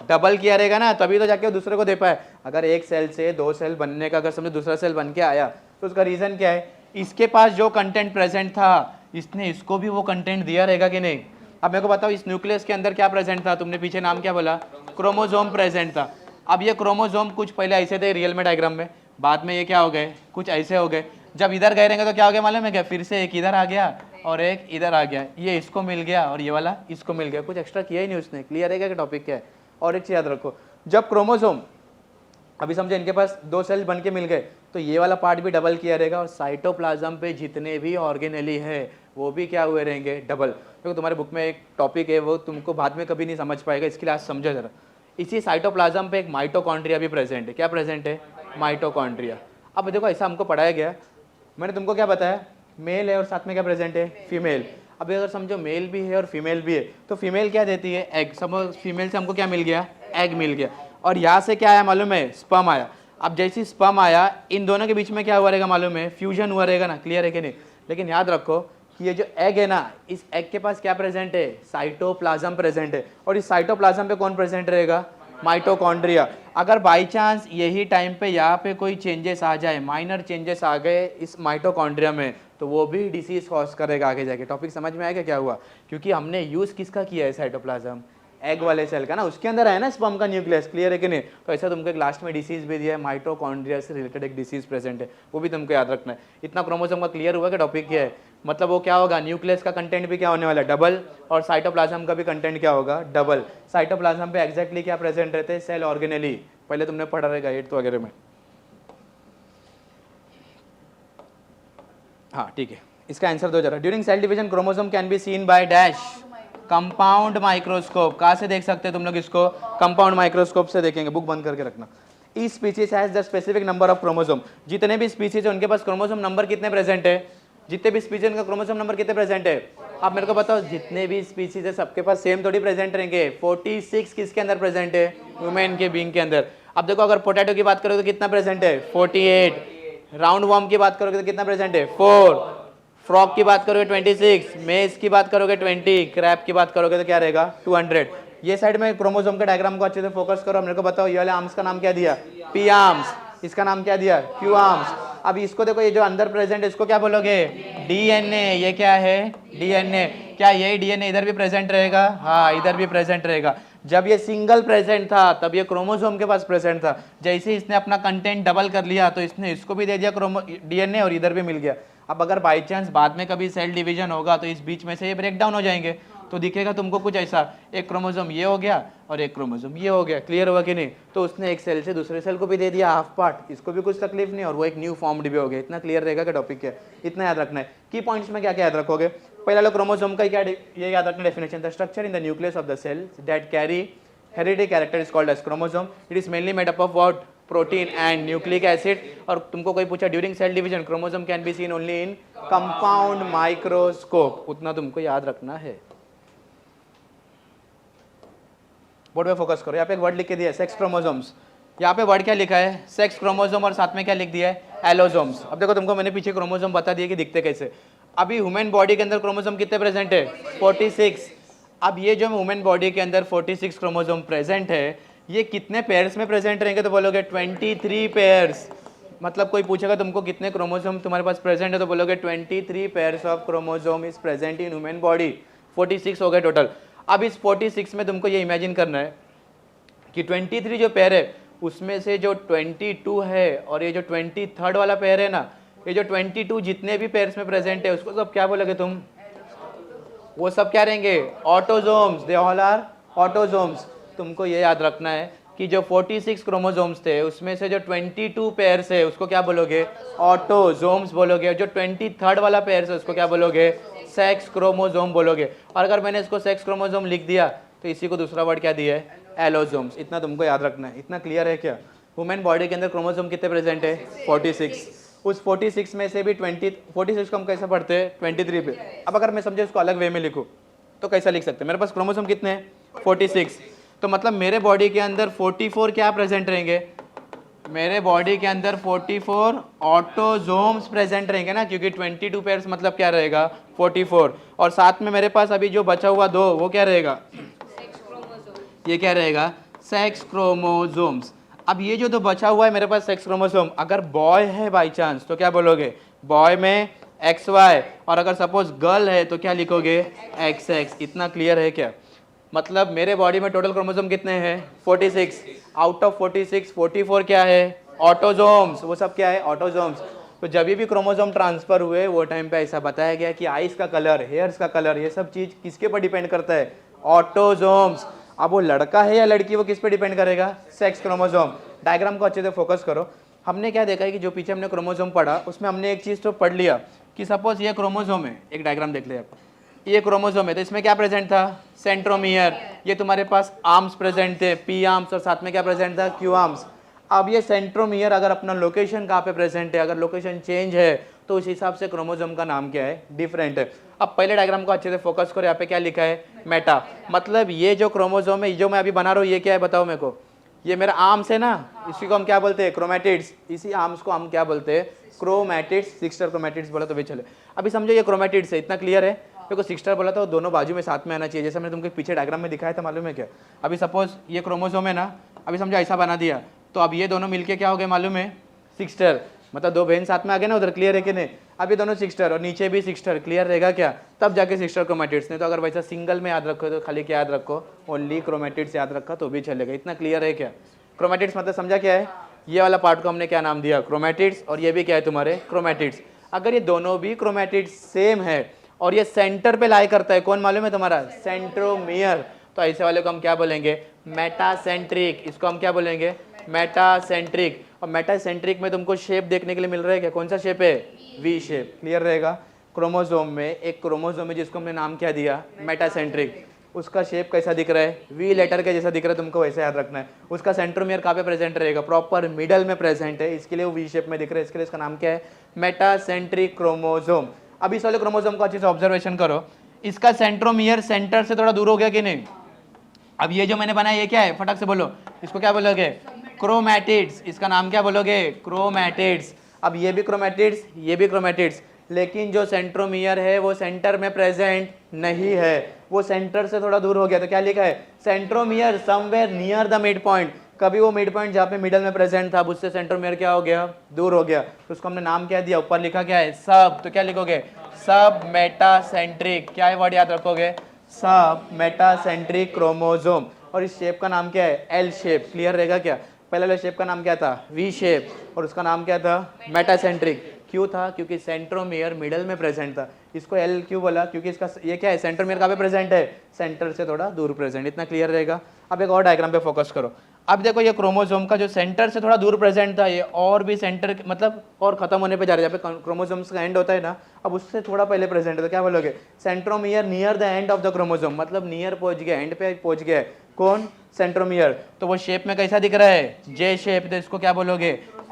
S1: डबल किया रहेगा ना, तभी तो जाके वो दूसरे को दे पाए। अगर एक सेल से दो सेल बनने का अगर समझो दूसरा सेल बन के आया तो उसका रीजन क्या है, इसके पास जो कंटेंट प्रेजेंट था इसने इसको भी वो कंटेंट दिया रहेगा कि नहीं। अब मेरे को बताओ इस न्यूक्लियस के अंदर क्या प्रेजेंट था, तुमने पीछे नाम क्या बोला, क्रोमोसोम प्रेजेंट था। अब ये क्रोमोसोम कुछ पहले ऐसे थे रियल में डायग्राम में, बाद में ये क्या हो गए, कुछ ऐसे हो गए। जब इधर गए रहेंगे तो क्या हो गया मालूम है क्या, फिर से एक इधर आ गया और एक इधर आ गया, ये इसको मिल गया और ये वाला इसको मिल गया। कुछ एक्स्ट्रा किया ही नहीं उसने। क्लियर है क्या टॉपिक क्या है। और एक चीज याद रखो, जब क्रोमोसोम अभी समझो इनके पास 2 सेल बन के मिल गए, तो ये वाला पार्ट भी डबल किया रहेगा और साइटोप्लाज्म पे जितने भी ऑर्गेनेली है वो भी क्या हुए रहेंगे, डबल। क्योंकि तुम्हारे बुक में एक टॉपिक है वो तुमको बाद में कभी नहीं समझ पाएगा, इसके लिए आज समझो जरा। इसी साइटोप्लाज्म पे एक माइटोकॉन्ड्रिया भी प्रेजेंट है। क्या प्रेजेंट है? माइटोकॉन्ड्रिया। अब देखो ऐसा हमको पढ़ाया गया, मैंने तुमको क्या बताया, मेल है और साथ में क्या प्रेजेंट है, फीमेल। अब अगर समझो मेल भी है और फीमेल भी है, तो फीमेल क्या देती है, एग। समझो फीमेल से हमको क्या मिल गया, एग मिल गया, और यहाँ से क्या आया मालूम है, स्पर्म आया। अब जैसे स्पर्म आया, इन दोनों के बीच में क्या हुआ रहेगा मालूम है, फ्यूजन हुआ रहेगा ना, क्लियर है कि नहीं। लेकिन याद रखो कि ये जो एग है ना, इस एग के पास क्या प्रेजेंट है, साइटोप्लाज्म प्रेजेंट है, और इस साइटोप्लाज्म पे कौन प्रेजेंट रहेगा, माइटोकॉन्ड्रिया। अगर बाई चांस यही टाइम पे यहाँ पे कोई चेंजेस आ जाए, माइनर चेंजेस आ गए इस माइटोकॉन्ड्रिया में, तो वो भी डिसीज कॉज करेगा आगे जाके। टॉपिक समझ में आएगा क्या हुआ, क्योंकि हमने यूज किसका किया है, साइटोप्लाज्म, एग वाले सेल का ना, उसके अंदर है ना स्पर्म का न्यूक्लियस, क्लियर है कि नहीं। तो ऐसा तुमको एक लास्ट में डिसीज भी दिया है, माइटोकॉन्ड्रिया से रिलेटेड एक डिसीज प्रेजेंट है, वो भी तुमको याद रखना है। इतना क्रोमोसोम का क्लियर हुआ कि टॉपिक क्या है, मतलब वो क्या होगा, न्यूक्लियस का कंटेंट भी क्या होने वाला है, डबल, और साइटोप्लाज्म का भी कंटेंट क्या होगा, डबल। साइटोप्लाज्म पे एग्जैक्टली क्या प्रेजेंट रहते हैं, सेल ऑर्गेनेली, पहले तुमने पढ़ा रहेगा 8th वगैरह में। हाँ ठीक है, इसका आंसर दो जरा। During cell division chromosome can be seen by dash, compound microscope. कहाँ से देख सकते हैं तुम लोग इसको, कंपाउंड माइक्रोस्कोप से देखेंगे। बुक बंद करके रखना। Each species has the specific number of chromosome. जितने भी स्पीसीज है उनके पास क्रोमोसोम नंबर कितने प्रेजेंट है, जितने भी स्पीसीज का क्रोमोसोम नंबर कितने प्रेजेंट है। आप मेरे को बताओ, जितने भी स्पीसीज है सबके पास सेम थोड़ी प्रेजेंट रहेंगे। 46 किसके अंदर प्रेजेंट है, वुमेन के बीइंग के अंदर। अब देखो अगर पोटैटो की बात करोगे तो कितना प्रेजेंट है, 48। राउंड वर्म की बात करोगे तो कितना प्रेजेंट है, 4। फ्रॉग की बात करोगे 26, मेज की बात करोगे 20, क्रैप की बात करोगे तो क्या रहेगा, 200। ये साइड में क्रोमोसोम के डायग्राम को अच्छे से फोकस करो। मेरे को बताओ ये वाले आर्म्स का नाम क्या दिया, पी आर्म्स, इसका नाम क्या दिया, क्यू आर्म्स। अब इसको देखो, ये जो अंदर प्रेजेंट है इसको क्या बोलोगे, डीएनए। ये क्या है, डीएनए। क्या यही डीएनए इधर भी प्रेजेंट रहेगा, हाँ इधर भी प्रेजेंट रहेगा। जब ये सिंगल प्रेजेंट था तब ये क्रोमोसोम के पास प्रेजेंट था। जैसे ही इसने अपना कंटेंट डबल कर लिया तो इसने इसको भी दे दिया डीएनए, और इधर भी मिल गया। अब अगर बाई चांस बाद में कभी सेल डिवीजन होगा तो इस बीच में से ये ब्रेक डाउन हो जाएंगे, तो दिखेगा तुमको कुछ ऐसा, एक क्रोमोसोम ये हो गया और एक क्रोमोसोम ये हो गया। क्लियर हुआ कि नहीं। तो उसने एक सेल से दूसरे सेल को भी दे दिया हाफ पार्ट, इसको भी कुछ तकलीफ नहीं, और वो एक न्यू फॉर्म्ड भी हो गया। इतना क्लियर रहेगा कि टॉपिक क्या है, इतना याद रखना है। की पॉइंट्स में क्या क्या याद रखोगे, पहला लो क्रोमोसोम का क्या ये याद रखना, definition, the structure in the nucleus of the cell that carry hereditary character is called as chromosome. It is mainly made up of what, protein and nucleic acid. और तुमको कोई पूछा during cell division chromosome can be seen only in compound microscope, उतना तुमको याद रखना है। Board पे फोकस करो। यहाँ पे एक वर्ड लिख के दिया है, सेक्स क्रोमोसोम्स। यहाँ पे वर्ड क्या लिखा है, सेक्स क्रोमोसोम, और साथ में क्या लिख दिया है, एलोसोम्स। अब देखो तुमको मैंने पीछे क्रोमोसोम बता दिए कि दिखते कैसे। अभी ह्यूमन बॉडी के अंदर क्रोमोसोम कितने प्रेजेंट है, 46। अब ये जो ह्यूमन बॉडी के अंदर 46 क्रोमोसोम प्रेजेंट है, ये कितने पेयर्स में प्रेजेंट रहेंगे, तो बोलोगे 23 पेयर्स। मतलब कोई पूछेगा तुमको कितने क्रोमोसोम तुम्हारे पास प्रेजेंट है, तो बोलोगे 23 pairs of chromosome is present in human body. 46 हो गए टोटल। अब इस 46 में तुमको ये इमेजिन करना है कि 23 जो पेयर है उसमें से जो 22 है और ये जो 23rd वाला पेयर है ना, ये जो 22 जितने भी पेयर्स में प्रेजेंट है उसको सब क्या बोलोगे तुम, वो सब क्या रहेंगे, autosomes. They all are autosomes. तुमको ये याद रखना है कि जो 46 क्रोमोसोम्स थे उसमें से जो 22 पेयर्स है उसको क्या बोलोगे, ऑटोजोम्स बोलोगे। जो 23rd वाला पेयर्स है उसको क्या बोलोगे, सेक्स क्रोमोसोम बोलोगे। और अगर मैंने इसको सेक्स क्रोमोसोम लिख दिया तो इसी को दूसरा वर्ड क्या दिया है, एलोसोम्स। इतना तुमको याद रखना है। इतना क्लियर है क्या। ह्यूमन बॉडी के अंदर क्रोमोसोम कितने प्रेजेंट है, 46। उस 46 में से भी 46 को हम कैसे पढ़ते हैं, 23 पे। अब अगर मैं समझे इसको अलग वे में लिखूँ तो कैसा लिख सकते हैं, मेरे पास क्रोमोसोम कितने हैं, 46। तो मतलब मेरे बॉडी के अंदर 44 क्या प्रेजेंट रहेंगे, मेरे बॉडी के अंदर 44 ऑटोजोम्स प्रेजेंट रहेंगे ना, क्योंकि 22 पेयर्स मतलब क्या रहेगा, 44। और साथ में मेरे पास अभी जो बचा हुआ 2 वो क्या रहेगा, ये क्या रहेगा, सेक्स क्रोमोसोम्स। अब ये जो 2 बचा हुआ है मेरे पास सेक्स क्रोमोसोम, अगर बॉय है बाई चांस तो क्या बोलोगे, बॉय में XY, और अगर सपोज गर्ल है तो क्या लिखोगे, XX। इतना क्लियर है क्या। मतलब मेरे बॉडी में टोटल क्रोमोसोम कितने हैं, 46। आउट ऑफ 46 44 क्या है, ऑटोजोम्स। वो सब क्या है, ऑटोजोम्स। तो जब भी क्रोमोसोम ट्रांसफर हुए वो टाइम पे ऐसा बताया गया कि आइज का कलर, हेयर्स का कलर, ये सब चीज किसके पर डिपेंड करता है, ऑटोजोम्स। अब वो लड़का है या लड़की, वो किस पे डिपेंड करेगा, सेक्स क्रोमोसोम। डायग्राम को अच्छे से फोकस करो। हमने क्या देखा है कि जो पीछे हमने क्रोमोसोम पढ़ा उसमें हमने एक चीज़ तो पढ़ लिया कि सपोज ये क्रोमोसोम है, एक डायग्राम देख ले आप, ये क्रोमोसोम है तो इसमें क्या प्रेजेंट था, सेंट्रोमियर। ये तुम्हारे पास आर्म्स प्रेजेंट थे, पी आर्म्स, और साथ में क्या प्रेजेंट था, क्यू आर्म्स। अब ये सेंट्रोमियर अगर अपना लोकेशन कहाँ पे प्रेजेंट है, अगर लोकेशन चेंज है तो उस हिसाब से क्रोमोसोम का नाम क्या है, डिफरेंट है। अब पहले डायग्राम को अच्छे से फोकस करो, यहाँ पे क्या लिखा है, मेटा। मतलब ये जो क्रोमोसोम है जो मैं अभी बना रहा हूँ ये क्या है बताओ मेरे को, ये मेरा आर्म्स है ना, इसी को हम क्या बोलते हैं, क्रोमैटिड्स। इसी आर्म्स को हम क्या बोलते हैं, क्रोमैटिड्स। सिस्टर क्रोमैटिड्स बोला तो भी चले। अभी समझो ये क्रोमैटिड्स है, इतना क्लियर है। देखो सिस्टर बोला तो दोनों बाजू में साथ में आना चाहिए, जैसे मैंने तुमको पीछे डायग्राम में दिखाया था, मालूम है क्या। अभी सपोज ये क्रोमोसोम है ना, अभी समझो ऐसा बना दिया तो अब ये दोनों मिलके क्या हो गए मालूम है, सिस्टर। मतलब दो बहन साथ में आ गए ना उधर, क्लियर है कि नहीं। अब ये दोनों सिस्टर और नीचे भी सिस्टर, क्लियर रहेगा क्या, तब जाके सिस्टर क्रोमैटिड्स। नहीं तो अगर वैसा सिंगल में याद रखो तो खाली क्या याद रखो, ओनली क्रोमैटिड्स याद रखा तो भी चलेगा। इतना क्लियर है क्या। क्रोमैटिड्स मतलब समझा क्या है, ये वाला पार्ट को हमने क्या नाम दिया, क्रोमैटिड्स, और ये भी क्या है तुम्हारे क्रोमैटिड्स। अगर ये दोनों भी क्रोमैटिड्स सेम है और ये सेंटर पे लाई करता है, कौन मालूम है तुम्हारा, सेंट्रोमियर, तो ऐसे वाले को हम क्या बोलेंगे, मेटासेंट्रिक। इसको हम क्या बोलेंगे, मेटासेंट्रिक। और मेटासेंट्रिक में तुमको शेप देखने के लिए मिल रहा है क्या, कौन सा शेप है, वी शेप। क्लियर रहेगा। क्रोमोसोम में एक क्रोमोसोम है जिसको हमने नाम क्या दिया, मेटासेंट्रिक। उसका शेप कैसा दिख रहा है, वी लेटर के जैसा दिख रहा है, तुमको वैसे याद रखना है। उसका सेंट्रोमियर कहाँ पे प्रेजेंट रहेगा, प्रॉपर मिडल में प्रेजेंट है, इसके लिए वो वी शेप में दिख रहा है, इसके लिए इसका नाम क्या है, मेटासेंट्रिक क्रोमोसोम। अब इस वाले क्रोमोसोम को अच्छे से ऑब्जर्वेशन करो, इसका सेंट्रोमियर सेंटर से थोड़ा दूर हो गया कि नहीं। अब ये जो मैंने बनाया ये क्या है, फटाक से बोलो, इसको क्या बोलोगे, क्रोमैटिड्स। इसका नाम क्या बोलोगे, क्रोमैटिड्स। अब ये भी क्रोमैटिड्स, ये भी क्रोमैटिड्स, लेकिन जो सेंट्रोमियर है वो सेंटर में प्रेजेंट नहीं है, वो सेंटर से थोड़ा दूर हो गया। तो क्या लिखा है, centromere somewhere near the mid point. कभी वो मिड पॉइंट जहाँ पे मिडल में प्रेजेंट था, अब उससे सेंट्रोमियर क्या हो गया, दूर हो गया। तो उसको हमने नाम क्या दिया, ऊपर लिखा क्या है, सब। तो क्या लिखोगे, सब मेटासेंट्रिक। क्या है वर्ड याद रखोगे, सब मेटासेंट्रिक क्रोमोसोम। और इस शेप का नाम क्या है, एल शेप। क्लियर रहेगा क्या। पहले वाले शेप का नाम क्या था, वी शेप, और उसका नाम क्या था, मेटासेंट्रिक। क्यों था, क्योंकि सेंट्रोमियर मिडल में प्रेजेंट था। इसको एल क्यों बोला, क्योंकि इसका ये क्या है, सेंट्रोमियर कहाँ पे प्रेजेंट है, सेंटर से थोड़ा दूर प्रेजेंट। इतना क्लियर रहेगा। अब एक और डायग्राम पे फोकस करो। अब देखो ये क्रोमोसोम का जो सेंटर से थोड़ा दूर प्रेजेंट था, ये और भी सेंटर मतलब और खत्म होने पे जा रहा है, जहाँ पे क्रोमोसोम्स का एंड होता है ना, अब उससे थोड़ा पहले प्रेजेंट है। तो क्या बोलोगे, centromere near the end of the chromosome, मतलब नियर पहुंच गया, एंड पे पहुंच गया है, कौन, सेंट्रोमियर। तो वो शेप में कैसा दिख रहा है, जे शेप। तो इसको क्या बोलोगे,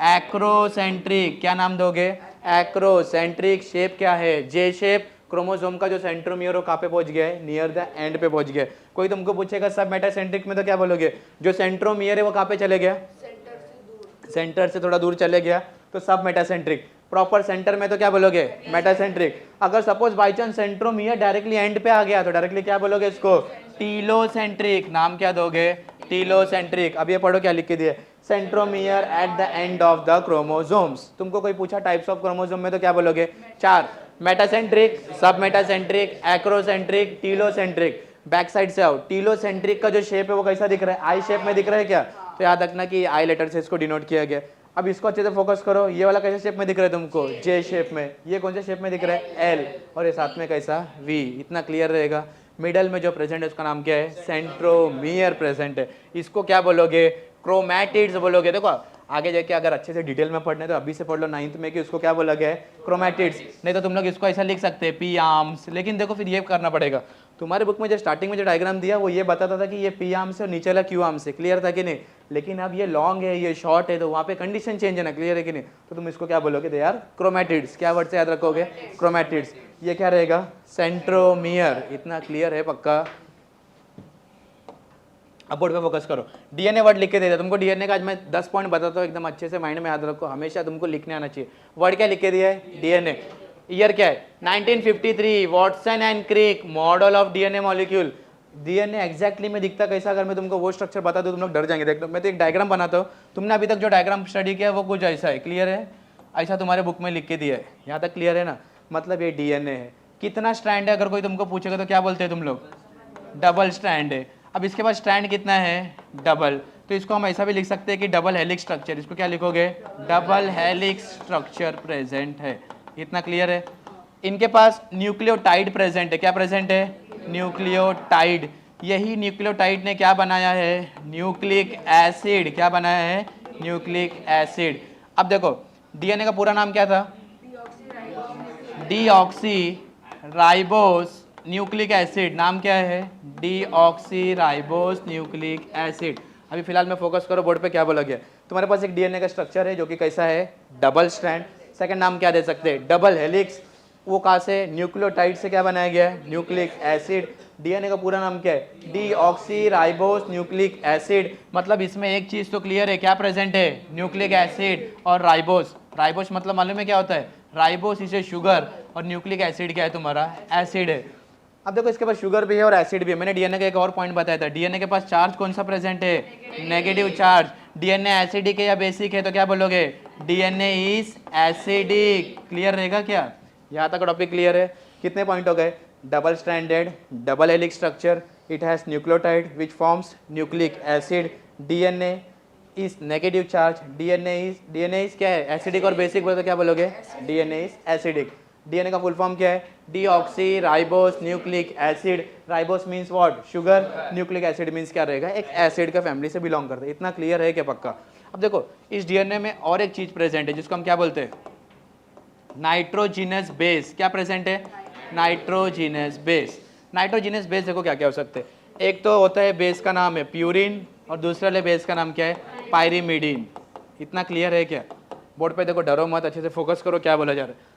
S1: एक्रोसेंट्रिक। क्या नाम दोगे, एक्रोसेंट्रिक। शेप क्या है, जे शेप। क्रोमोसोम का जो सेंट्रोमियर वो कहाँ पे पहुंच गया है, नियर द एंड पे पहुंच गया है। कोई तुमको पूछेगा सब मेटासेंट्रिक में, तो क्या बोलोगे, जो सेंट्रोमियर है वो कहाँ पे चले गया, सेंटर से थोड़ा दूर चले गया, तो सब मेटासेंट्रिक। प्रॉपर सेंटर में तो क्या बोलोगे, मेटासेंट्रिक। अगर suppose by chance centromere directly and पे आ गया तो डायरेक्टली क्या बोलोगे इसको, टीलोसेंट्रिक। नाम क्या दोगे, टीलोसेंट्रिक। अब ये पढ़ो क्या लिख के दिए, centromere at the end of the chromosomes. तुमको कोई पूछा टाइप्स ऑफ क्रोमोसोम में तो क्या बोलोगे, चार, मेटासेंट्रिक, सब metacentric, acrocentric, telocentric. Back side से आओ, टीलोसेंट्रिक का जो शेप है वो कैसा दिख रहा है, आई शेप में दिख रहा है क्या। तो याद रखना कि आई लेटर से इसको डिनोट किया गया। अब इसको अच्छे से फोकस करो, ये वाला कैसे शेप में दिख रहा है तुमको, जे शेप में। ये कौन से शेप में दिख रहा है, एल, और ये साथ में कैसा, वी। इतना क्लियर रहेगा। मिडल में जो प्रेजेंट है उसका नाम क्या है, सेंट्रोमियर प्रेजेंट है। इसको क्या बोलोगे, क्रोमैटिड्स बोलोगे। देखो आगे जाके अगर अच्छे से डिटेल में पढ़ना है तो अभी से पढ़ लो 9th में कि उसको क्या बोला गया है, क्रोमैटिड्स। नहीं तो तुम लोग इसको ऐसा लिख सकते हैं, पी आर्म्स। लेकिन देखो फिर ये करना पड़ेगा, तुम्हारे बुक में जो स्टार्टिंग में जो डायग्राम दिया वो ये बताता था कि ये पी आर्म्स है और नीचे वाला क्यू आर्म्स है। क्लियर था कि नहीं। लेकिन अब ये लॉन्ग है, ये शॉर्ट है, तो वहाँ पे कंडीशन चेंज है ना। क्लियर है कि नहीं। तो तुम इसको क्या बोलोगे, दे यार क्रोमैटिड्स। क्या वर्ड से याद रखोगे, क्रोमैटिड्स। ये क्या रहेगा, सेंट्रोमियर। इतना क्लियर है पक्का। अब बोर्ड पे फोकस करो। डीएनए वर्ड लिख के दे दिया तुमको। डीएनए का आज मैं 10 पॉइंट बताता हूँ, एकदम अच्छे से माइंड में याद रखो, हमेशा तुमको लिखने आना चाहिए। वर्ड क्या लिख के दिया है, डीएनए। ईयर क्या है, 1953, Watson and Crick, model of DNA molecule. DNA exactly में दिखता कैसा, अगर मैं तुमको वो स्ट्रक्चर बता दूं तुम लोग डर जाएंगे। देखो मैं तो एक डायग्राम बनाता हूँ, तुमने अभी तक जो डायग्राम स्टडी किया है वो कुछ ऐसा है। क्लियर है, ऐसा तुम्हारे बुक में लिख के दिया है। यहाँ तक क्लियर है ना। मतलब ये डीएनए है। कितना स्ट्रैंड है, अगर कोई तुमको पूछेगा तो क्या बोलते हैं तुम लोग, डबल स्ट्रैंड है। अब इसके बाद स्ट्रैंड कितना है, डबल। तो इसको हम ऐसा भी लिख सकते हैं कि डबल हेलिक्स स्ट्रक्चर। इसको क्या लिखोगे, डबल हेलिक्स स्ट्रक्चर प्रेजेंट है। इतना क्लियर है। इनके पास न्यूक्लियोटाइड प्रेजेंट है। क्या प्रेजेंट है, न्यूक्लियोटाइड। यही न्यूक्लियोटाइड ने क्या बनाया है, न्यूक्लिक एसिड। क्या बनाया है, न्यूक्लिक एसिड। अब देखो डीएनए का पूरा नाम क्या था? Deoxy ribose nucleic acid. नाम क्या है? Deoxy ribose nucleic acid. अभी फिलहाल मैं फोकस करो बोर्ड पे क्या बोला गया। तुम्हारे पास एक डीएनए का स्ट्रक्चर है जो कि कैसा है? Double strand. सेकंड नाम क्या दे सकते हैं? Double helix. वो कहाँ से? न्यूक्लियोटाइड से क्या बनाया गया है? Nucleic acid. डीएनए का पूरा नाम क्या है? Deoxy ribose nucleic acid. मतलब इसमें एक चीज तो क्लियर है, क्या प्रेजेंट है? न्यूक्लिक एसिड और राइबोस। राइबोस मतलब मालूम है क्या होता है? राइबोस इसे शुगर और न्यूक्लिक एसिड क्या है तुम्हारा? एसिड है। अब देखो इसके पास शुगर भी है और एसिड भी है। मैंने डीएनए का एक और पॉइंट बताया था, डीएनए के पास चार्ज कौन सा प्रेजेंट है? Negative charge. डीएनए एसिडिक है या बेसिक है तो क्या बोलोगे? DNA is acidic. क्लियर रहेगा क्या? यहाँ तक टॉपिक क्लियर है? कितने पॉइंट हो गए? Double stranded, double helix structure, it has nucleotide which forms nucleic acid, DNA is negative charge, DNA is क्या है? एसिडिक और बेसिक बोले तो क्या बोलोगे? DNA is acidic. डीएनए का फुल फॉर्म क्या है? Deoxy ribose nucleic acid. Ribose means what? Sugar. Nucleic acid means क्या रहेगा? एक एसिड का फैमिली से बिलोंग करता है। इतना क्लियर है क्या पक्का? अब देखो इस डीएनए में और एक चीज प्रेजेंट है जिसको हम क्या बोलते हैं? Nitrogenous base. क्या प्रेजेंट है? Nitrogenous base. नाइट्रोजिनस बेस देखो क्या क्या हो सकते हैं। एक तो होता है बेस का नाम है प्यूरिन और दूसरे वाले बेस का नाम क्या है? पायरिमिडीन। इतना क्लियर है क्या? बोर्ड पे देखो, डरो मत, अच्छे से फोकस करो क्या बोला जा रहा है।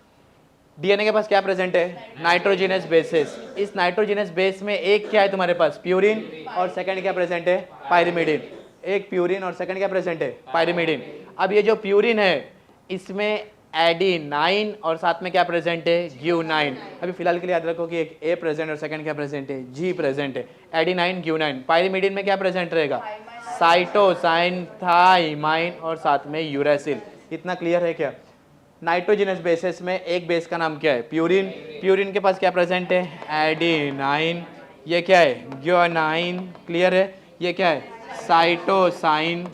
S1: डीएनए के पास क्या प्रेजेंट है? Nitrogenous bases. इस नाइट्रोजिनस बेस में एक क्या है तुम्हारे पास? प्यूरिन और सेकंड क्या प्रेजेंट है? पायरिमिडीन। एक प्यूरिन और सेकंड क्या प्रेजेंट है? पायरिमिडीन। अब ये जो प्यूरिन है इसमें एडिनाइन और साथ में क्या प्रेजेंट है? ग्यूनाइन। अभी फिलहाल के लिए याद रखो कि एक ए प्रेजेंट और सेकंड क्या प्रेजेंट है? जी प्रेजेंट है। Adenine guanine. पायरिमिडीन में क्या प्रेजेंट रहेगा? साइटोसाइन, थाइमाइन और साथ में यूरेसिल। इतना क्लियर है क्या? नाइट्रोजिनस बेसिस में एक बेस का नाम क्या है? प्यूरिन। प्यूरिन के पास क्या प्रेजेंट है? एडिनाइन। ये क्या है? ग्यूनाइन। क्लियर है? ये क्या है? साइटोसाइन,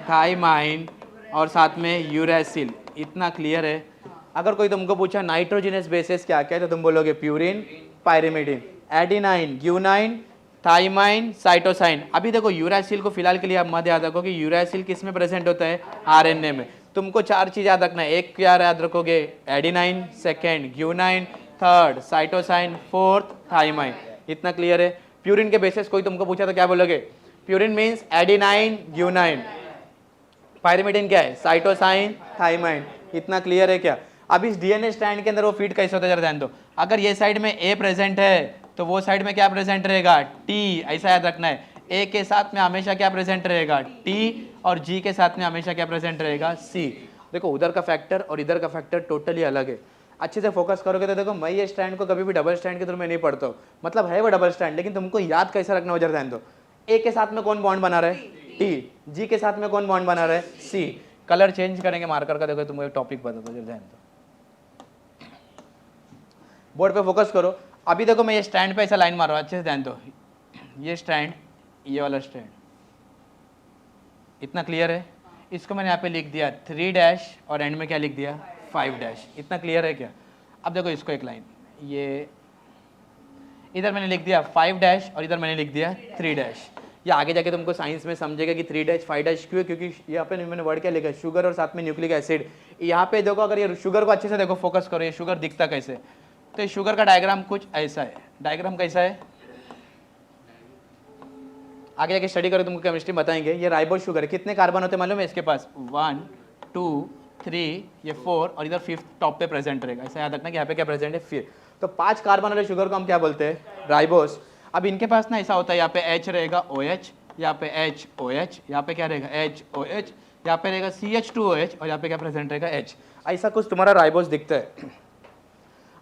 S1: थाइमाइन और साथ में यूरेसिल। इतना क्लियर है? अगर कोई तुमको पूछा नाइट्रोजिनस बेसिस क्या क्या है तो तुम बोलोगे purine, pyrimidine, adenine, guanine, thymine, cytosine. अभी देखो यूरेसिल को फिलहाल के लिए आप मत याद रखो कि यूरेसिल किस में प्रेजेंट होता है? आरएनए में। तुमको चार चीज याद रखना है। एक क्या याद रखोगे? Adenine, second guanine, third cytosine, fourth thymine. इतना क्लियर है? प्यूरिन के बेसिस कोई तुमको पूछा तो क्या बोलोगे? Purine means adenine, guanine. Pyrimidine क्या है? Cytosine, thymine. इतना क्लियर है क्या? अब इस डीएनए स्ट्रैंड के अंदर वो फिट कैसे होता है जरा ध्यान दो। अगर ये साइड में ए प्रेजेंट है तो वो साइड में क्या प्रेजेंट रहेगा? टी। ऐसा याद रखना है। ए के साथ में हमेशा क्या प्रेजेंट रहेगा? टी और जी के साथ में हमेशा क्या प्रेजेंट रहेगा? सी। देखो उधर का फैक्टर और इधर का फैक्टर टोटली अलग है। अच्छे से फोकस करोगे तो देखो मैं ये स्टैंड को कभी भी डबल स्टैंड के थ्रू में नहीं पढ़ता हूँ। मतलब है वो डबल स्टैंड लेकिन तुमको याद कैसा रखना हो जरा ध्यान दो। ए के साथ में कौन बॉन्ड बना रहा है? टी। जी के साथ में कौन बॉन्ड बना रहा है? सी। कलर चेंज करेंगे मार्कर का। देखो तुमको एक टॉपिक बता दो जरा ध्यान दो। बोर्ड पे फोकस करो। अभी देखो मैं ये स्टैंड पे ऐसा लाइन मार रहा हूँ, अच्छे से ध्यान दो। ये स्टैंड, ये वाला स्टैंड। इतना क्लियर है? इसको मैंने यहाँ पे लिख दिया 3 डैश और एंड में क्या लिख दिया? 5 डैश। इतना क्लियर है क्या? अब देखो इसको एक लाइन, ये इधर मैंने लिख दिया 5 डैश और इधर मैंने लिख दिया 3 डैश। ये आगे जाके तुमको साइंस में समझेगा कि 3 डैश 5 डैश क्यों है, क्योंकि यहाँ पे मैंने वर्ड क्या लिखा है? शुगर और साथ में न्यूक्लिक एसिड। यहाँ पे देखो, अगर ये शुगर को अच्छे से देखो, फोकस करो, ये शुगर दिखता कैसे? तो ये शुगर का डायग्राम कुछ ऐसा है। डायग्राम कैसा है? आगे जाके स्टडी करो, तुमको केमिस्ट्री बताएंगे। ये राइबोस शुगर है। कितने कार्बन होते हैं मालूम है इसके पास? 1 2 3, ये 4 और इधर 5th टॉप पे प्रेजेंट रहेगा। ऐसा याद रखना कि यहाँ पे क्या प्रेजेंट है? 5। तो 5 कार्बन वाले शुगर को हम क्या बोलते हैं? राइबोस। अब इनके पास ना ऐसा होता है, यहाँ पे H रहेगा OH, यहाँ पे HOH, यहाँ पे क्या रहेगा? HOH, यहाँ पे रहेगा CH2OH और यहाँ पे क्या प्रेजेंट रहेगा? H। ऐसा कुछ तुम्हारा राइबोस दिखता है।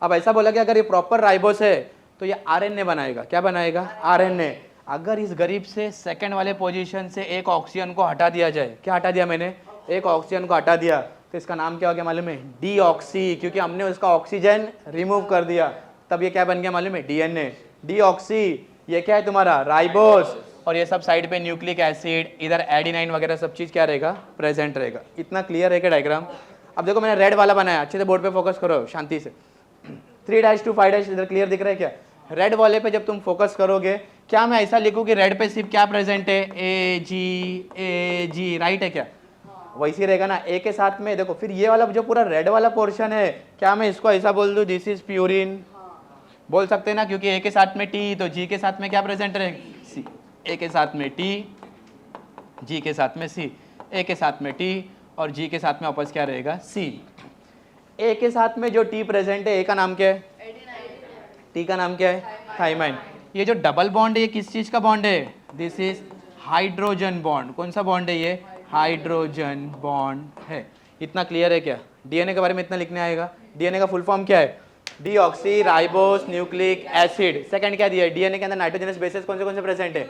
S1: अब ऐसा बोला कि अगर ये प्रॉपर राइबोस है तो ये आरएनए बनाएगा। क्या बनाएगा? आरएनए। अगर इस गरीब से सेकंड वाले पोजीशन से एक ऑक्सीजन को हटा दिया जाए, क्या हटा दिया मैंने? एक ऑक्सीजन को हटा दिया, तो इसका नाम क्या हो गया मालूम है? डीऑक्सी। क्योंकि हमने उसका ऑक्सीजन रिमूव कर दिया, तब ये क्या बन गया मालूम है? डीएनए। डीऑक्सी। ये क्या है तुम्हारा? राइबोस। और ये सब साइड पे न्यूक्लिक एसिड, इधर एडिनाइन वगैरह सब चीज क्या रहेगा? प्रेजेंट रहेगा। इतना क्लियर है क्या डायग्राम? अब देखो मैंने रेड वाला बनाया, अच्छे से बोर्ड पे फोकस करो शांति से। 3 डैश टू 5 डैश इधर क्लियर दिख रहा है क्या? रेड वाले पे जब तुम फोकस करोगे, क्या मैं ऐसा लिखूं कि रेड पे सिर्फ क्या प्रेजेंट है, ए जी, राइट है क्या? वैसे रहेगा ना, ए के साथ में देखो, फिर ये वाला जो पूरा रेड वाला पोर्शन है, क्या मैं इसको ऐसा बोल दूं दिस इज प्यूरिन? बोल सकते हैं ना, क्योंकि ए के साथ में टी, तो जी के साथ में क्या प्रेजेंट रहेगा, सी। ए के साथ में टी, जी के साथ में सी, ए के साथ में टी और जी के साथ में वापस क्या रहेगा, सी। ए के साथ में जो टी प्रेजेंट है, ए का नाम क्या है, टी का नाम क्या है, थाइमाइन। ये जो डबल बॉन्ड है ये किस चीज का बॉन्ड है, दिस इज हाइड्रोजन बॉन्ड। कौन सा बॉन्ड है ये, हाइड्रोजन बॉन्ड है। इतना क्लियर है क्या? डीएनए के बारे में इतना लिखने आएगा। डीएनए का फुल फॉर्म क्या है, deoxy ribose nucleic acid. Second क्या दिया है, डीएनए के अंदर नाइट्रोजनस बेसेस कौन से प्रेजेंट है,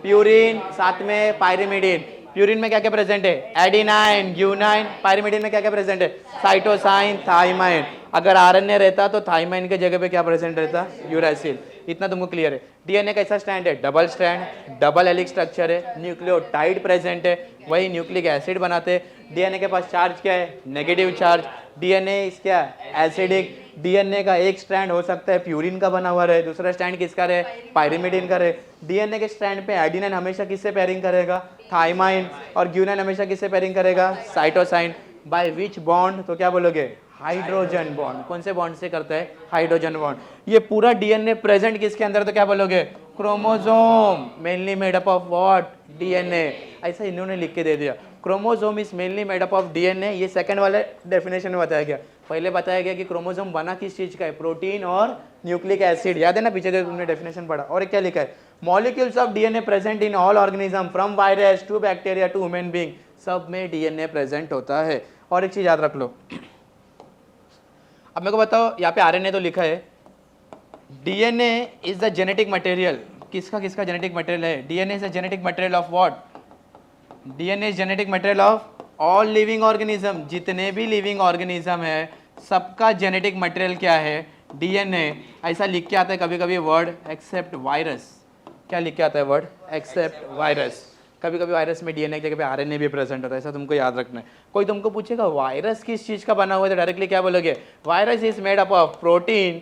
S1: प्यूरिन, साथ में पायरिमिडिन। प्यूरिन में क्या क्या प्रेजेंट है, एडिनाइन, ग्यूनाइन। पायरिमिडिन में क्या क्या प्रेजेंट है, साइटोसाइन, थाइमाइन। अगर आरएनए रहता तो थाइमाइन के जगह पे क्या प्रेजेंट रहता, यूरासिल। इतना तुमको क्लियर है। डीएनए कैसा स्टैंड है, double stand, double helix structure है, न्यूक्लियोटाइड प्रेजेंट है, वही न्यूक्लिक एसिड बनाते। डीएनए के पास चार्ज क्या है, नेगेटिव चार्ज। डीएनए इस क्या एसिडिक। डीएनए का एक स्ट्रैंड हो सकता है प्यूरिन का बना हुआ रहे, दूसरा स्ट्रैंड किसका रहे, पायरिमिडिन का रहे। डीएनए के स्ट्रैंड पे एडिनाइन हमेशा किससे पेयरिंग करेगा, थाइमाइन, और ग्यूनाइन हमेशा किससे पेयरिंग करेगा, साइटोसाइन। बाय विच बॉन्ड, तो क्या बोलोगे, हाइड्रोजन बॉन्ड। कौन से बॉन्ड से करता है, हाइड्रोजन बॉन्ड। ये पूरा डीएनए प्रेजेंट किसके अंदर, तो क्या बोलोगे, chromosome. Mainly made up of what, DNA. ऐसा इन्होंने लिख के दे दिया, chromosome is mainly made up of DNA. ये सेकंड वाले डेफिनेशन में बताया गया। पहले बताया गया कि क्रोमोसोम बना किस चीज का है, प्रोटीन और न्यूक्लिक एसिड। याद है ना, पीछे जो तुमने डेफिनेशन पढ़ा। और क्या लिखा है, molecules of DNA present in all organism from virus to bacteria to human being. सब में डीएनए प्रेजेंट होता है। और एक चीज याद रख लो, अब मेरे को बताओ, यहाँ पे आरएनए तो लिखा है, DNA is the genetic material. किसका किसका जेनेटिक मटेरियल है, DNA is the genetic material of what, DNA is genetic material of all living organism. जितने भी लिविंग ऑर्गेनिज्म है सबका जेनेटिक मटेरियल क्या है, डीएनए। ऐसा लिख के आता है कभी कभी वर्ड, एक्सेप्ट वायरस। क्या लिख के आता है वर्ड, एक्सेप्ट वायरस। कभी कभी वायरस में डीएनए की जगह पे आरएनए भी प्रेजेंट होता है, ऐसा तुमको याद रखना है। कोई तुमको पूछेगा वायरस किस चीज का बना हुआ है, तो डायरेक्टली क्या बोलोगे, virus is made up of protein,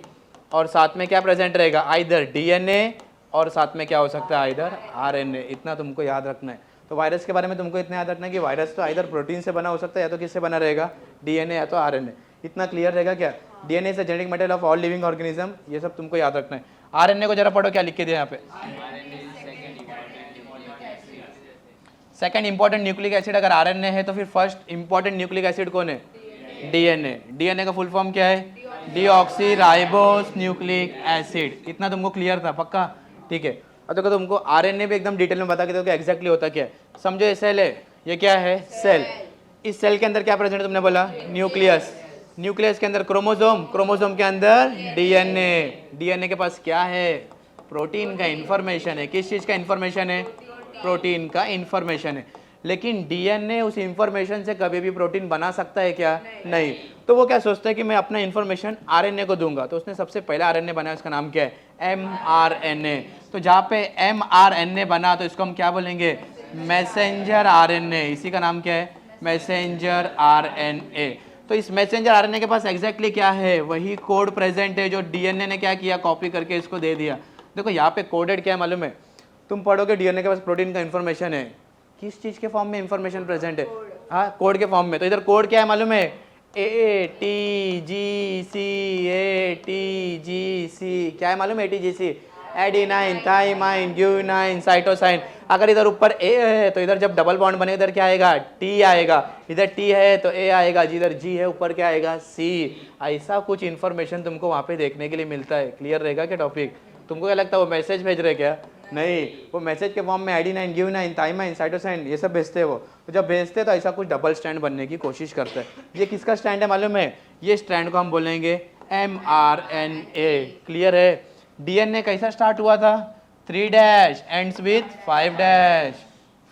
S1: और साथ में क्या प्रेजेंट रहेगा, आइदर डीएनए, और साथ में क्या हो सकता है, आइदर आरएनए। इतना तुमको याद रखना है। तो वायरस के बारे में तुमको इतना याद रखना है कि वायरस तो आइदर प्रोटीन से बना हो सकता है, या तो किससे बना रहेगा, डीएनए या तो आरएनए। इतना क्लियर रहेगा क्या, DNA is the genetic material of all living organism. ये सब तुमको याद रखना है। आरएनए को जरा पढ़ो, क्या लिख के दिया यहाँ पे, सेकंड इंपॉर्टेंट न्यूक्लिक एसिड। अगर आरएनए है तो फिर फर्स्ट इंपॉर्टेंट न्यूक्लिक एसिड कौन है, डीएनए। डीएनए का फुल फॉर्म क्या है, डीऑक्सी राइबोस न्यूक्लिक एसिड। इतना तुमको क्लियर था, पक्का, ठीक है। और देखो तुमको आरएनए भी एकदम डिटेल में बता के दो कि एग्जैक्टली होता क्या है। समझो ये सेल है, ये क्या है, सेल। इस सेल के अंदर क्या प्रेजेंट है, तुमने बोला न्यूक्लियस। न्यूक्लियस के अंदर क्रोमोसोम, क्रोमोसोम के अंदर डीएनए। डीएनए के पास क्या है, प्रोटीन का इंफॉर्मेशन है। किस चीज का इंफॉर्मेशन है, प्रोटीन का इंफॉर्मेशन है। लेकिन डीएनए उस इंफॉर्मेशन से कभी भी प्रोटीन बना सकता है क्या, नहीं। तो वो क्या सोचता है कि मैं अपना इंफॉर्मेशन आरएनए को दूंगा। तो उसने सबसे पहला आरएनए बनाया, उसका नाम क्या है, एमआरएनए। तो जहाँ पे एमआरएनए बना तो इसको हम क्या बोलेंगे, मैसेंजर आरएनए। इसी का नाम क्या है, मैसेंजर आरएनए। तो इस मैसेंजर आरएनए के पास एग्जैक्टली क्या है, वही कोड प्रेजेंट है जो डीएनए ने क्या किया, कॉपी करके इसको दे दिया। देखो यहाँ पे कोडेड क्या है मालूम है, तुम पढ़ोगे डीएनए के पास प्रोटीन का इंफॉर्मेशन है, किस चीज के फॉर्म में इंफॉर्मेशन प्रेजेंट है, हाँ, कोड के फॉर्म में। तो इधर कोड क्या है मालूम है, ATGC। क्या है मालूम है, ATGC, adenine, thymine, guanine, cytosine. अगर इधर ऊपर ए है तो इधर जब डबल बॉन्ड बने इधर क्या आएगा, टी आएगा। इधर टी है तो ए आएगा, जिधर जी है ऊपर क्या आएगा, सी। ऐसा कुछ इन्फॉर्मेशन तुमको वहाँ पे देखने के लिए मिलता है। क्लियर रहेगा क्या टॉपिक? तुमको क्या लगता है वो मैसेज भेज रहे क्या, नहीं, वो मैसेज के फॉर्म में एडिनाइन, ग्यूनाइन, थाइमाइन, साइटोसाइन ये सब भेजते हैं वो। तो जब भेजते हैं तो ऐसा कुछ डबल स्टैंड बनने की कोशिश करता है। ये किसका स्टैंड है मालूम है, ये स्टैंड को हम बोलेंगे एमआरएनए। क्लियर है? डीएनए कैसा स्टार्ट हुआ था, 3 dash ends with 5 dash,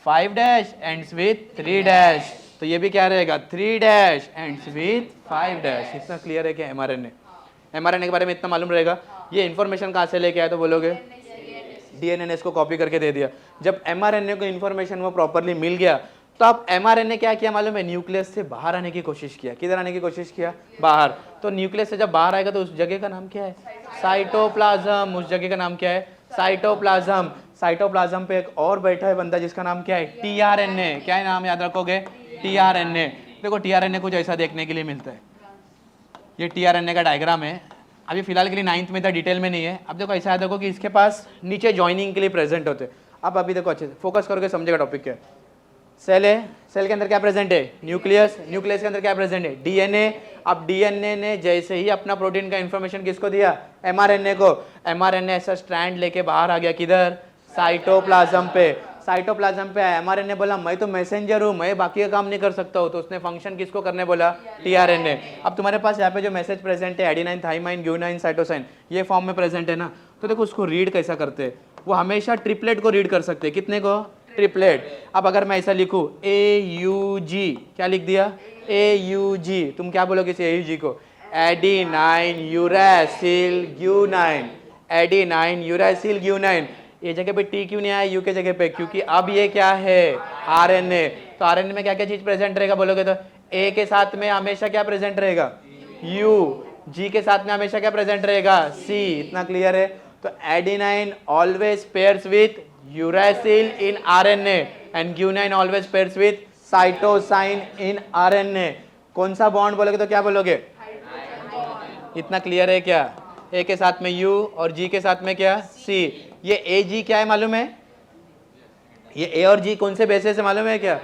S1: 5 dash ends with 3 dash. तो ये भी क्या रहेगा, 3 डैश एंड्स विथ 5 डैश। इतना क्लियर है क्या एमआरएनए? एमआरएनए के बारे में इतना मालूम रहेगा। ये इन्फॉर्मेशन कहाँ से लेके आए तो बोलोगे, डीएनए ने इसको कॉपी करके दे दिया। जब एमआरएनए को इन्फॉर्मेशन वो प्रॉपरली मिल गया तो अब mRNA क्या किया मालूम है, न्यूक्लियस से बाहर आने की कोशिश किया। किधर आने की कोशिश किया, बाहर। तो न्यूक्लियस से जब बाहर आएगा तो उस जगह का नाम क्या है, साइटोप्लाज्म। उस जगह का नाम क्या है, साइटोप्लाज्म। साइटोप्लाज्म पे एक और बैठा है बंदा जिसका नाम क्या है, टीआरएनए। क्या है नाम, याद रखोगे, टीआरएनए। देखो टीआरएनए कुछ ऐसा देखने के लिए मिलता है। ये टीआरएनए का डायग्राम है। अभी फिलहाल के लिए 9th में था, डिटेल में नहीं है। अब देखो ऐसा है, देखो कि इसके पास नीचे ज्वाइनिंग के लिए प्रेजेंट होते हैं। अब अभी देखो अच्छे से फोकस करोगे समझेगा टॉपिक क्या है। सेल है, सेल के अंदर क्या प्रेजेंट है, न्यूक्लियस। न्यूक्लियस के अंदर क्या प्रेजेंट है, डीएनए। अब डीएनए ने जैसे ही अपना प्रोटीन का इंफॉर्मेशन किसको दिया, एमआरएनए को। एमआरएनए ऐसा स्ट्रैंड लेके बाहर आ गया, किधर, साइटोप्लाज्म पे। साइटोप्लाज्म पे एमआरएनए बोला मैं तो मैसेंजर हूँ, मैं बाकी का काम नहीं कर सकता हूँ, तो उसने फंक्शन किसको करने बोला, टीआरएनए। अब तुम्हारे पास यहाँ पे जो मैसेज प्रेजेंट है, एडेनाइन, थाइमाइन, ग्यूनाइन, साइटोसाइन, ये फॉर्म में प्रेजेंट है ना। तो देखो उसको रीड कैसा करते हैं, वो हमेशा ट्रिपलेट को रीड कर सकते हैं। कितने को, ट्रिपलेट। अब अगर मैं ऐसा लिखूं AUG, क्या लिख दिया, AUG, तुम क्या बोलोगे इस AUG को, adenine uracil guanine. Adenine uracil guanine. ये जगह पे T क्यों नहीं आया यू के जगह पे, क्योंकि अब ये क्या है, RNA। तो RNA में क्या क्या चीज प्रेजेंट रहेगा बोलोगे तो, A के साथ में हमेशा क्या प्रेजेंट रहेगा, U। G के साथ में हमेशा क्या प्रेजेंट रहेगा, C। इतना क्लियर है। तो adenine always pairs with uracil in RNA and guanine always pairs with cytosine in RNA। कौन सा बॉन्ड बोलोगे तो क्या बोलोगे, इतना क्लियर है क्या, A के साथ में U और G के साथ में क्या, C। ये AG क्या है मालूम है, ये A और G कौन से बेसेस है मालूम है क्या,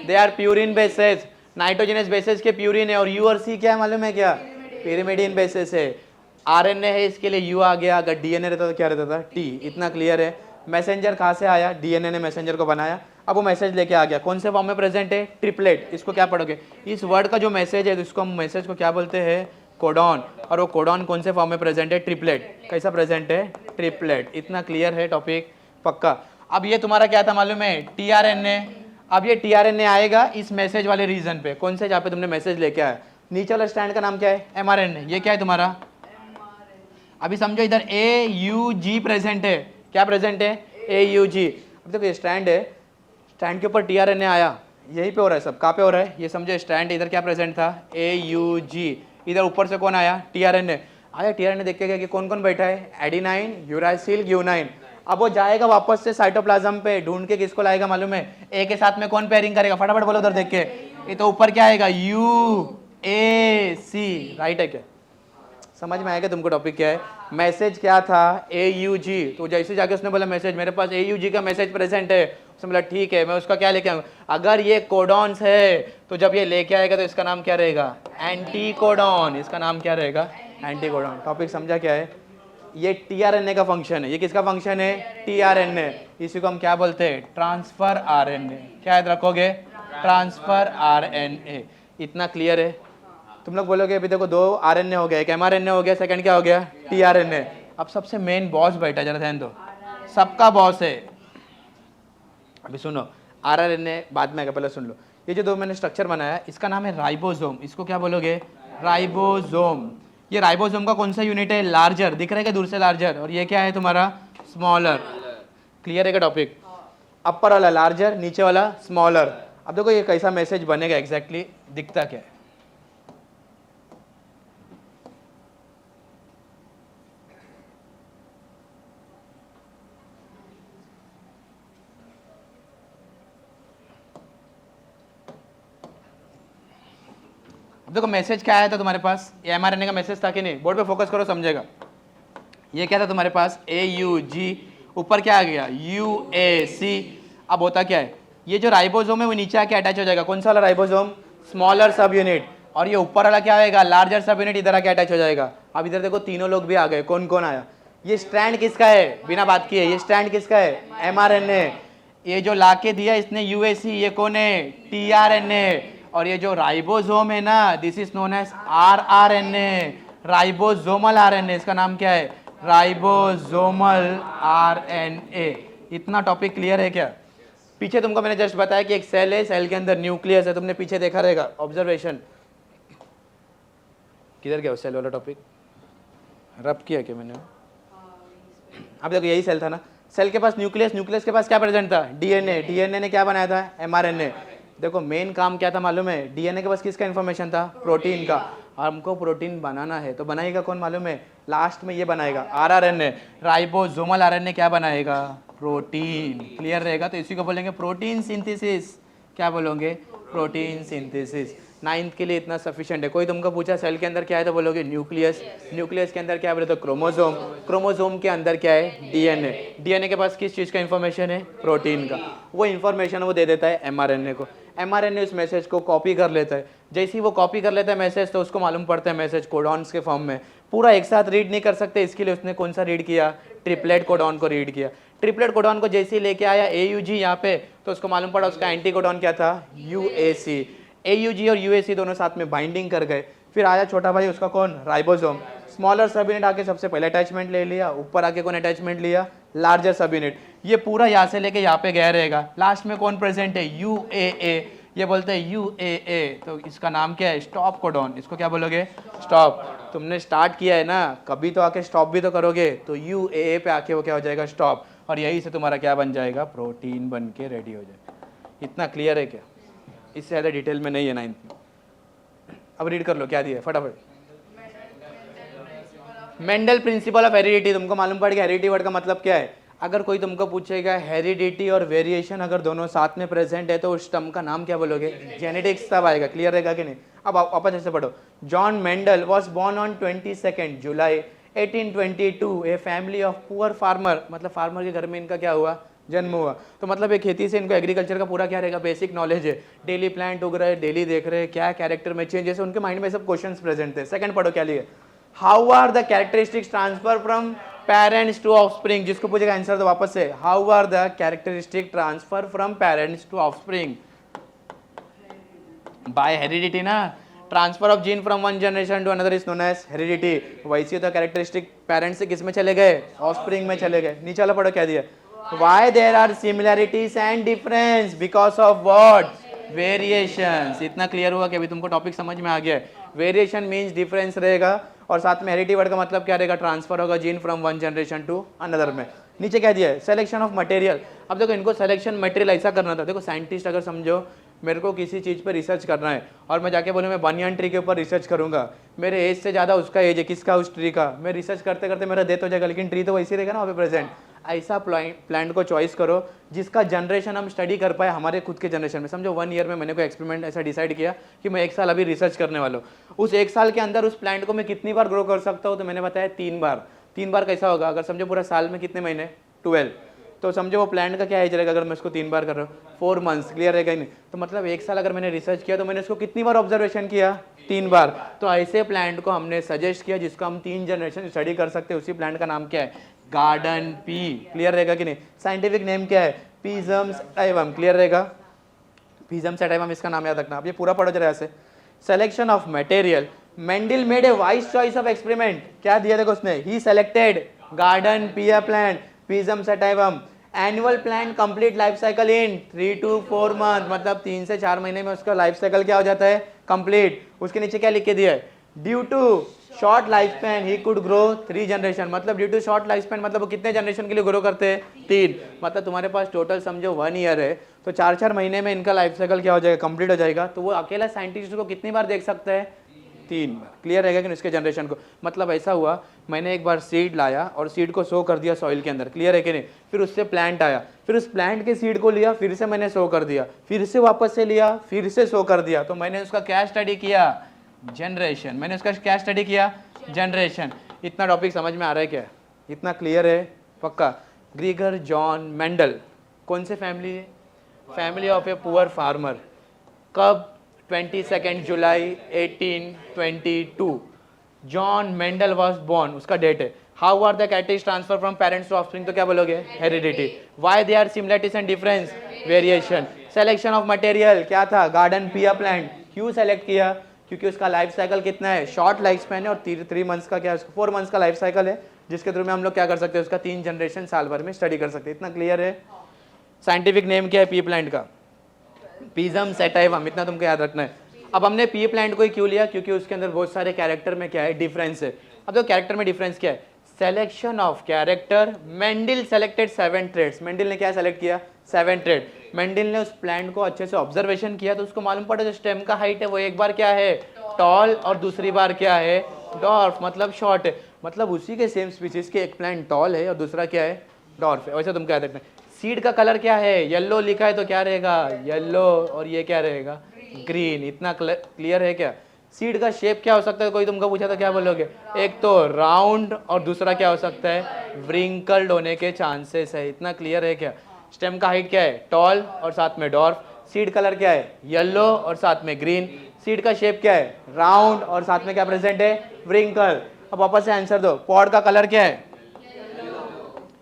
S1: they are purine bases. Nitrogenous bases के प्यूरिन है। और U और C क्या है मालूम है क्या, पिरिमिडिन बेसिस है। आरएनए है, इसके लिए यू आ गया। अगर डीएनए रहता तो क्या रहता था, टी। इतना क्लियर है। मैसेंजर कहाँ से आया, डीएनए ने मैसेंजर को बनाया। अब वो मैसेज लेके आ गया, कौन से फॉर्म में प्रेजेंट है, ट्रिपलेट। इसको क्या पढ़ोगे, इस वर्ड का जो मैसेज है इसको हम मैसेज को क्या बोलते हैं, कोडॉन। और वो कोडॉन कौन से फॉर्म में प्रेजेंट है, ट्रिपलेट। कैसा प्रेजेंट है, ट्रिपलेट। इतना क्लियर है टॉपिक, पक्का। अब ये तुम्हारा क्या था मालूम है, टीआरएनए। अब ये टीआरएनए आएगा इस मैसेज वाले रीजन पे, कौन से, जहाँ पे तुमने मैसेज लेके आया। नीचे वाला स्टैंड का नाम क्या है, एमआरएनए। ये क्या है तुम्हारा, अभी समझो इधर AUG प्रेजेंट है। क्या प्रेजेंट है, AUG। अब देखो ये स्टैंड है, स्टैंड के ऊपर टीआरएनए आया, यही पे हो रहा है सब। कहाँ पे हो रहा है, ये समझो स्टैंड, इधर क्या प्रेजेंट था, AUG। इधर ऊपर से कौन आया, टीआरएनए आया। टीआरएनए देख के गया कि कौन कौन बैठा है, एडेनाइन यूरासिल ग्यूनाइन। अब वो जाएगा वापस से साइटोप्लाज्म पे, ढूंढ के किसको लाएगा मालूम है, A के साथ में कौन पेयरिंग करेगा, फटाफट बोलो उधर देख के। ये तो ऊपर क्या आएगा, UAC। राइट है क्या, समझ में आएगा तुमको टॉपिक क्या है। मैसेज क्या था, AUG। तो जैसे जाके उसने बोला मैसेज, मेरे पास AUG का मैसेज प्रेजेंट है। उसने बोला ठीक है, मैं उसका क्या लेके आऊँगा। अगर ये कोडॉन्स है तो जब ये लेके आएगा तो इसका नाम क्या रहेगा, एंटी कोडॉन। इसका नाम क्या रहेगा, एंटी कोडॉन। टॉपिक समझा क्या है, ये टीआरएनए का फंक्शन है। ये किसका फंक्शन है, टीआरएनए। इसी को हम क्या बोलते हैं, ट्रांसफर आरएनए। क्या याद रखोगे, ट्रांसफर आरएनए। इतना क्लियर है। तुम लोग बोलोगे अभी देखो 2 आरएनए हो गया, एक एमआरएनए हो गया, सेकंड क्या हो गया, टीआरएनए। अब सबसे मेन बॉस बैठा, जरा ध्यान दो, सबका बॉस है। अभी सुनो, आरएनए बाद में आएगा, पहले सुन लो। ये जो 2 मैंने स्ट्रक्चर बनाया, इसका नाम है राइबोसोम। इसको क्या बोलोगे, राइबोसोम। ये राइबोसोम का कौन सा यूनिट है, लार्जर। दिख रहा है क्या दूर से, लार्जर। और ये क्या है तुम्हारा, स्मॉलर। क्लियर है क्या टॉपिक, अपर वाला लार्जर, नीचे वाला स्मॉलर। अब देखो ये कैसा मैसेज बनेगा, एग्जैक्टली दिखता क्या है। देखो मैसेज क्या आया था तुम्हारे पास, ये एमआरएनए का मैसेज था कि नहीं, बोर्ड पे फोकस करो समझेगा। ये क्या था तुम्हारे पास, AUG, ऊपर क्या आ गया, UAC। अब होता क्या है, ये जो राइबोसोम है वो नीचे आके अटैच हो जाएगा। कौन सा वाला राइबोसोम, स्मॉलर सब यूनिट। और ये ऊपर वाला क्या होगा, लार्जर सब यूनिट, इधर आके अटैच हो जाएगा। अब इधर देखो तीनों लोग भी आ गए, कौन कौन आया। ये स्ट्रैंड किसका है, बिना बात किए, ये स्ट्रैंड किसका है, एमआरएनए। ये जो लाके दिया इसने UAC, ये कौन है, टीआरएनए। और ये जो राइबोसोम है ना, this is known as RRNA, ribosomal RNA। इसका नाम क्या है, राइबोसोमल RNA। इतना टॉपिक क्लियर है क्या। पीछे तुमको मैंने जस्ट बताया कि एक सेल है, सेल के अंदर न्यूक्लियस है, तुमने पीछे देखा रहेगा ऑब्जर्वेशन। किधर गया सेल वाला टॉपिक, रब किया क्या मैंने। अब देखो यही सेल था ना, सेल के पास न्यूक्लियस, न्यूक्लियस के पास क्या प्रेजेंट था, DNA। DNA ने क्या बनाया था, mRNA। देखो मेन काम क्या था मालूम है, डीएनए के पास किसका इन्फॉर्मेशन था, प्रोटीन का। हमको प्रोटीन बनाना है तो बनाएगा कौन मालूम है, लास्ट में ये बनाएगा आरआरएनए, राइबोसोमल आरएनए क्या बनाएगा, प्रोटीन। क्लियर रहेगा, तो इसी को बोलेंगे प्रोटीन सिंथेसिस। क्या बोलोगे, प्रोटीन सिंथेसिस। 9th के लिए इतना सफिशिएंट है। कोई तुमको पूछा सेल के अंदर क्या है तो बोलोगे न्यूक्लियस, न्यूक्लियस के अंदर क्या है बोले तो क्रोमोसोम, क्रोमोसोम के अंदर क्या है, डीएनए, डीएनए के पास किस चीज़ का इन्फॉर्मेशन है, प्रोटीन का। वो इन्फॉर्मेशन वो दे देता है एमआरएनए को, एमआरएनए उस मैसेज को कॉपी कर लेता है। जैसे ही वो कॉपी कर लेता है मैसेज तो उसको मालूम पड़ता है मैसेज कोडॉन्स के फॉर्म में। पूरा एक साथ रीड नहीं कर सकते, इसके लिए उसने कौन सा रीड किया, ट्रिपलेट कोडॉन को रीड किया। ट्रिपलेट कोडॉन को जैसे ही लेके आया एयूजी यहाँ पे, तो उसको मालूम पड़ा उसका एंटी कोडॉन क्या था, यूएसी। एयूजी और यूएसी दोनों साथ में बाइंडिंग कर गए। फिर आया छोटा भाई उसका कौन, राइबोसोम। स्मॉलर सब यूनिट आके सबसे पहले अटैचमेंट ले लिया, ऊपर आके कौन अटैचमेंट लिया, लार्जर सब यूनिट। ये पूरा यहाँ से लेके यहाँ पे गया रहेगा। लास्ट में कौन प्रेजेंट है, यूएए। ये बोलते हैं यूएए, तो इसका नाम क्या है, स्टॉप कोडॉन। इसको क्या बोलोगे, स्टॉप। तुमने स्टार्ट किया है ना, कभी तो आके स्टॉप भी तो करोगे, तो यूएए पे आके वो क्या हो जाएगा, स्टॉप। और यही से तुम्हारा क्या बन जाएगा, प्रोटीन बन के रेडी हो जाएगा। इतना क्लियर है क्या, इससे ज़्यादा डिटेल में नहीं है 9th में। अब रीड कर लो क्या दिया है फटाफट। Mendel principle of heredity. तुमको मालूम पड़ गया हेरिडिटी वर्ड का मतलब क्या है। अगर कोई तुमको पूछेगा हेरिडिटी और वेरिएशन अगर दोनों साथ में प्रेजेंट है तो उस टर्म का नाम क्या बोलोगे, जेनेटिक्स तब आएगा। क्लियर रहेगा कि नहीं। अब वापस ऐसे पढ़ो। John Mendel was born on 22 July 1822 a family of poor farmer. मतलब फार्मर के घर में इनका क्या हुआ, जन्म हुआ। तो मतलब ये खेती से इनको एग्रीकल्चर का पूरा क्या रहेगा, बेसिक नॉलेज है। डेली प्लांट उग रहे, डेली देख रहे क्या कैरेक्टर में चेंज, जैसे उनके माइंड में सब क्वेश्चंस प्रेजेंट थे। सेकंड पढ़ो क्या लिए, how are the characteristics transfer from parents to offspring. जिसको पूछेगा आंसर तो वापस से, how are the characteristic transfer from parents to offspring, by heredity ना। Transfer of gene from one generation to another is known as heredity. वैसे तो characteristic parents से किस में चले गए, ऑफस्प्रिंग में चले गए। नीचे वाला पढ़ो क्या दिया, why there are similarities and difference because of what, variations। इतना क्लियर हुआ कि अभी तुमको टॉपिक समझ में आ गया है। वेरिएशन मीन्स डिफरेंस रहेगा, और साथ में हेरिडिटी वर्ड का मतलब क्या रहेगा, ट्रांसफर होगा gene from one generation to another में। नीचे क्या दिया है, सिलेक्शन ऑफ मटेरियल। अब देखो इनको सिलेक्शन मटेरियल ऐसा करना था। देखो साइंटिस्ट अगर समझो मेरे को किसी चीज़ पर रिसर्च करना है और मैं जाके बोलूँ मैं बनियान ट्री के ऊपर रिसर्च करूंगा, मेरे एज से ज़्यादा उसका एज है, किसका, उस ट्री का। मैं रिसर्च करते करते मेरा डेथ हो जाएगा, लेकिन ट्री तो वैसे रहेगा ना वहाँ पे प्रेजेंट। ऐसा प्लांट को चॉइस करो जिसका जनरेशन हम स्टडी कर पाए हमारे खुद के जनरेशन में। समझो 1 ईयर में मैंने कोई एक्सपेरिमेंट ऐसा डिसाइड किया कि मैं 1 साल अभी रिसर्च करने वाला हूँ। उस 1 साल के अंदर उस प्लांट को मैं कितनी बार ग्रो कर सकता हूँ, तो मैंने बताया 3 बार। 3 बार कैसा होगा, अगर समझो पूरा साल में कितने महीने, 12, तो समझो वो प्लांट का क्या एज रहेगा अगर मैं इसको 3 बार कर रहा हूँ, 4 मंथ्स। क्लियर रहेगा ही नहीं। तो मतलब 1 साल अगर मैंने रिसर्च किया तो मैंने इसको कितनी बार ऑब्जर्वेशन किया, 3 बार। तो ऐसे प्लांट को हमने सजेस्ट किया जिसको हम 3 जनरेशन स्टडी कर सकते हैं। उसी प्लांट का नाम क्या है, गार्डन पी। क्लियर रहेगा कि नहीं। साइंटिफिक नेम क्या है, पिजम सटाइवम। क्लियर रहेगा, पिजम सटाइवम इसका नाम याद रखना। अब ये पूरा पढ़ो जरा ऐसे। Selection of material, Mendel made a wise choice of experiment. क्या दिया देखो उसने, he selected garden pea plant pisum sativum. Annual plant complete life cycle in 3 to 4 month. मतलब 3 से 4 महीने में उसका लाइफ साइकिल क्या हो जाता है, कंप्लीट। उसके नीचे क्या लिख के दिया है, due to short life span he could grow 3 generation. मतलब due to short life span मतलब वो कितने जनरेशन के लिए ग्रो करते हैं, 3। मतलब तुम्हारे पास टोटल समझो 1 ईयर है, तो 4-4 महीने में इनका लाइफ साइकिल क्या हो जाएगा, कंप्लीट हो जाएगा। तो वो अकेला साइंटिस्ट को कितनी बार देख सकता है, 3 बार। क्लियर रहेगा कि इसके जनरेशन को। मतलब ऐसा हुआ मैंने एक बार सीड लाया और सीड को सो कर दिया सॉइल के अंदर। क्लियर है कि नहीं। फिर उससे प्लांट आया, फिर उस प्लांट के सीड को लिया, फिर से मैंने सो कर दिया, फिर से वापस से लिया, फिर से सो कर दिया। तो मैंने उसका क्या स्टडी किया, जनरेशन। मैंने उसका क्या स्टडी किया, जनरेशन। इतना टॉपिक समझ में आ रहा है क्या, इतना क्लियर है पक्का। ग्रीगर जॉन मेंडल कौन से फैमिली है, family of a poor farmer. कब, 22 July 1822 John Mendel was born, उसका डेट है। How are the characteristics transfer from parents to offspring, तो क्या बोलोगे, heredity. Why they are similarities and difference, variation. Selection of material क्या था, garden pea plant. क्यों select किया, क्योंकि उसका लाइफ साइकिल कितना है, शॉर्ट लाइफ स्पैन है, और 3 मंथ्स का क्या, 4 मंथ्स का लाइफ साइकिल है, जिसके थ्रू में हम लोग क्या कर सकते हैं, उसका 3 जनरेशन साल भर में स्टडी कर सकते हैं। इतना क्लियर है। साइंटिफिक नेम क्या है पी प्लांट का, पिजम सटाइवम। इतना तुमको याद रखना है। अब हमने पी प्लांट को ही क्यों लिया, क्योंकि उसके अंदर बहुत सारे कैरेक्टर में क्या है, डिफरेंस है। अब तो कैरेक्टर में डिफरेंस क्या है, selection of character, Mendel selected 7 traits. Mendel ने क्या सेलेक्ट किया? 7 ट्रेड। मेंडल ने उस प्लांट को अच्छे से ऑब्जर्वेशन किया तो उसको मालूम पड़ा जो स्टेम का हाइट है वो एक बार क्या है? टॉल, और दूसरी बार क्या है? डॉर्फ, मतलब शॉर्ट है। मतलब उसी के सेम स्पीसीज के एक प्लांट टॉल है और दूसरा क्या है? डॉर्फ है। वैसे तुम क्या देखते हैं, सीड का कलर क्या है? येलो लिखा है तो क्या रहेगा? येलो, और ये क्या रहेगा? ग्रीन। इतना क्लियर है क्या? सीड का शेप क्या हो सकता है? कोई तुमको पूछा तो क्या बोलोगे? एक तो राउंड और दूसरा क्या हो सकता है? व्रिंकल्ड होने के चांसेस है। इतना क्लियर है क्या? स्टेम का हाइट क्या है? टॉल और साथ में डॉर्फ। सीड कलर क्या है? येलो और साथ में ग्रीन। सीड का शेप क्या है? राउंड और साथ में क्या प्रेजेंट है? व्रिंकल। अब वापस से आंसर दो, पॉड का कलर क्या है?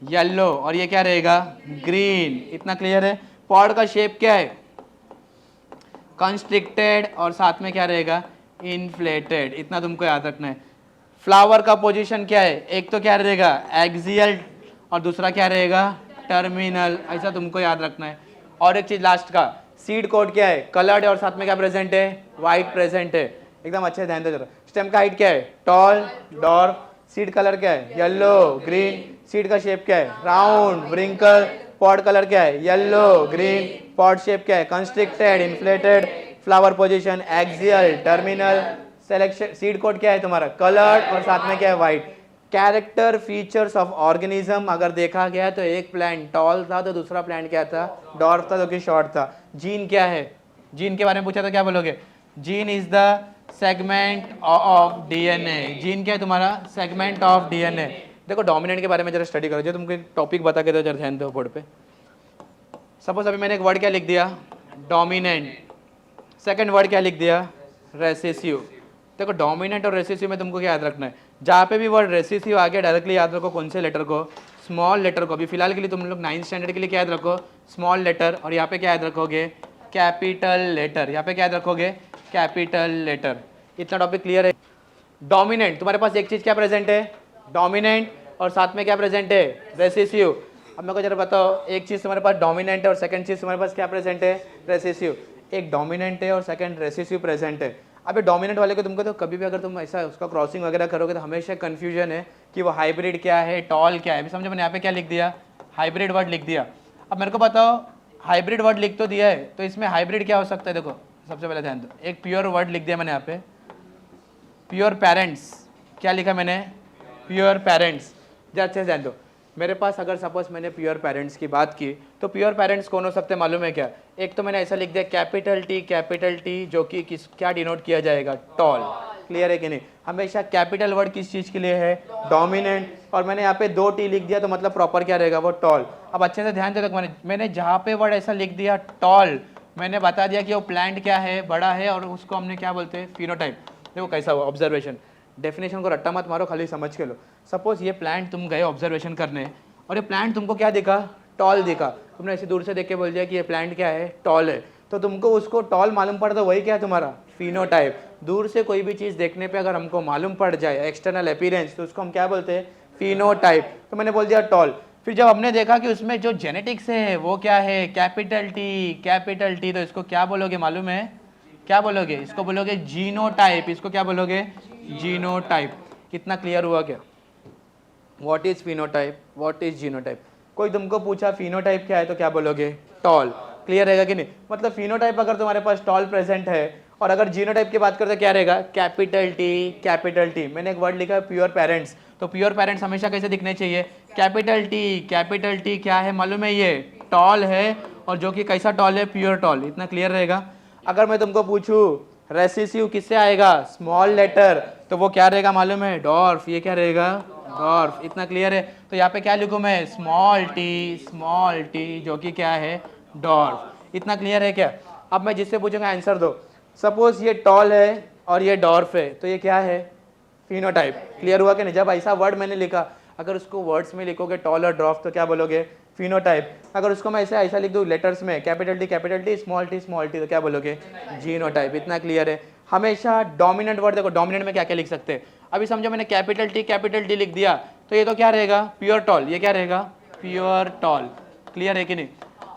S1: येलो, और ये क्या रहेगा? ग्रीन। इतना क्लियर है? पॉड का शेप क्या है? कंस्ट्रिक्टेड और साथ में क्या रहेगा? इन्फ्लेटेड। इतना तुमको याद रखना है। फ्लावर का पोजीशन क्या है? एक तो क्या रहेगा? एक्सियल, और दूसरा क्या रहेगा? टर्मिनल। ऐसा तुमको याद रखना है। और एक चीज लास्ट का, सीड कोड क्या है? कलर्ड है और साथ में क्या प्रेजेंट है? व्हाइट प्रेजेंट है। एकदम अच्छे ध्यान दो जरा। स्टेम का हाइट क्या है? Toll, dwarf. सीड कलर क्या है? Yellow, green. सीड का शेप क्या है? Round, wrinkle. पॉड कलर क्या है? Yellow, green. पॉड शेप क्या है? Constricted, inflated. Flower position axial, terminal. Selection, seed code क्या है तुम्हारा? कलर्ड, और साथ में क्या है? White. Character features of organism अगर देखा गया तो एक प्लांट टॉल था तो दूसरा प्लांट क्या था? डॉर्फ था, जो कि शॉर्ट था। जीन क्या है? जीन के बारे में पूछा तो क्या बोलोगे? Gene is the segment of DNA. Gene क्या है तुम्हारा? Segment of DNA. देखो डोमिनेंट के बारे में जरा स्टडी करो, जो तुमको एक टॉपिक बता के दो, जरा ध्यान दो बोर्ड पे। सपोज अभी मैंने एक वर्ड क्या लिख दिया? डोमिनेंट। सेकंड वर्ड क्या लिख दिया? रेसेसिव। देखो डोमिनेंट और रेसेसिव में तुमको क्या याद रखना है? जहाँ पे भी वर्ड रेसेसिव आ गया डायरेक्टली याद रखो कौन से लेटर को? स्मॉल लेटर को। अभी फिलहाल के लिए तुम लोग 9th स्टैंडर्ड के लिए क्या याद रखो? Small letter. और यहाँ पे क्या याद रखोगे? Capital letter. यहाँ पे क्या याद रखोगे? Capital letter. इतना टॉपिक क्लियर है? डोमिनेंट, तुम्हारे पास एक चीज क्या प्रेजेंट है? डोमिनेंट, और साथ में क्या प्रेजेंट है? रेसेसिव। अब मेरे को जरा बताओ, एक चीज तुम्हारे पास डोमिनेंट है और सेकंड चीज तुम्हारे पास क्या प्रेजेंट है? रेसेसिव। एक डोमिनेंट है और सेकंड रेसेसिव प्रेजेंट है। अब ये डोमिनेंट वाले को तुमको तो कभी भी अगर तुम ऐसा उसका क्रॉसिंग वगैरह करोगे तो हमेशा कंफ्यूजन है कि वो हाइब्रिड क्या है, टॉल क्या है। अभी समझो मैंने यहाँ पे क्या लिख दिया? हाइब्रिड वर्ड लिख दिया। अब मेरे को बताओ, हाइब्रिड वर्ड लिख तो दिया है तो इसमें हाइब्रिड क्या हो सकता है? देखो सबसे पहले ध्यान दो, एक प्योर वर्ड लिख दिया मैंने यहाँ पे, प्योर पेरेंट्स। क्या लिखा मैंने? Pure parents. जरा अच्छे से ध्यान दो, मेरे पास अगर सपोज मैंने प्योर पेरेंट्स की बात की तो प्योर पेरेंट्स कौन हो सकते हैं मालूम है क्या? एक तो मैंने ऐसा लिख दिया कैपिटल टी, जो कि किस क्या डिनोट किया जाएगा? टॉल। क्लियर है कि नहीं? हमेशा कैपिटल वर्ड किस चीज के लिए है? डोमिनेंट। और मैंने यहाँ पे 2 टी लिख दिया तो मतलब प्रॉपर क्या रहेगा? वो टॉल। अब अच्छे से ध्यान दे, मैंने जहाँ पे वर्ड ऐसा लिख दिया टॉल, मैंने बता दिया कि वो प्लांट क्या है? बड़ा है, और उसको हमने क्या बोलते हैं? फिनोटाइप। देखो कैसा हुआ ऑब्जर्वेशन। डेफिनेशन को रट्टा मत मारो, खाली समझ के लो। सपोज ये प्लांट तुम गए ऑब्जर्वेशन करने और ये प्लांट तुमको क्या दिखा? टॉल दिखा। तुमने ऐसे दूर से देख के बोल दिया कि ये प्लांट क्या है? टॉल है। तो तुमको उसको टॉल मालूम पड़ा तो वही क्या है तुम्हारा? फिनोटाइप। दूर से कोई भी चीज़ देखने पे अगर हमको मालूम पड़ जाए एक्सटर्नल अपीयरेंस तो उसको हम क्या बोलते हैं? फिनोटाइप। तो मैंने बोल दिया टॉल। फिर जब हमने देखा कि उसमें जो जेनेटिक्स है वो क्या है? कैपिटल टी, तो इसको क्या बोलोगे मालूम है? क्या बोलोगे? इसको बोलोगे जीनोटाइप। इसको क्या बोलोगे? जीनोटाइप। कितना क्लियर हुआ क्या? What is phenotype, what is genotype? कोई तुमको पूछा फिनोटाइप क्या है तो क्या बोलोगे? टॉल। क्लियर रहेगा कि नहीं? मतलब फिनोटाइप अगर तुम्हारे पास टॉल प्रेजेंट है, और अगर जीनोटाइप की बात करते क्या रहेगा? Capital T. मैंने एक वर्ड लिखा है प्योर पेरेंट्स, तो प्योर पेरेंट्स हमेशा कैसे दिखने चाहिए? कैपिटल टी क्या है मालूम है? ये टॉल है, और जो कि कैसा टॉल है? Pure tall. इतना क्लियर रहेगा? अगर मैं तुमको पूछूं रेसेसिव किससे आएगा? स्मॉल लेटर, तो वो क्या रहेगा मालूम है? डॉर्फ। ये क्या रहेगा? डॉर्फ। इतना क्लियर है? तो यहाँ पे क्या लिखूं मैं? स्मॉल टी, जो कि क्या है? डॉर्फ। इतना क्लियर है क्या? अब मैं जिससे पूछूंगा आंसर दो। सपोज ये टॉल है और ये डॉर्फ है, तो ये क्या है? फिनोटाइप। क्लियर हुआ कि नहीं? जब ऐसा वर्ड मैंने लिखा, अगर उसको वर्ड्स में लिखोगे टॉल और डॉर्फ तो क्या बोलोगे? फिनोटाइप। अगर उसको मैं ऐसा लिख दूँ लेटर्स में, कैपिटल टी, स्मॉल टी, तो क्या बोलोगे? जीनोटाइप। इतना क्लियर है? हमेशा डोमिनेंट वर्ड, देखो डोमिनेंट में क्या क्या लिख सकते हैं। अभी समझो मैंने कैपिटल टी लिख दिया तो ये तो क्या रहेगा? Pure tall. ये क्या रहेगा? Pure tall. क्लियर है कि नहीं?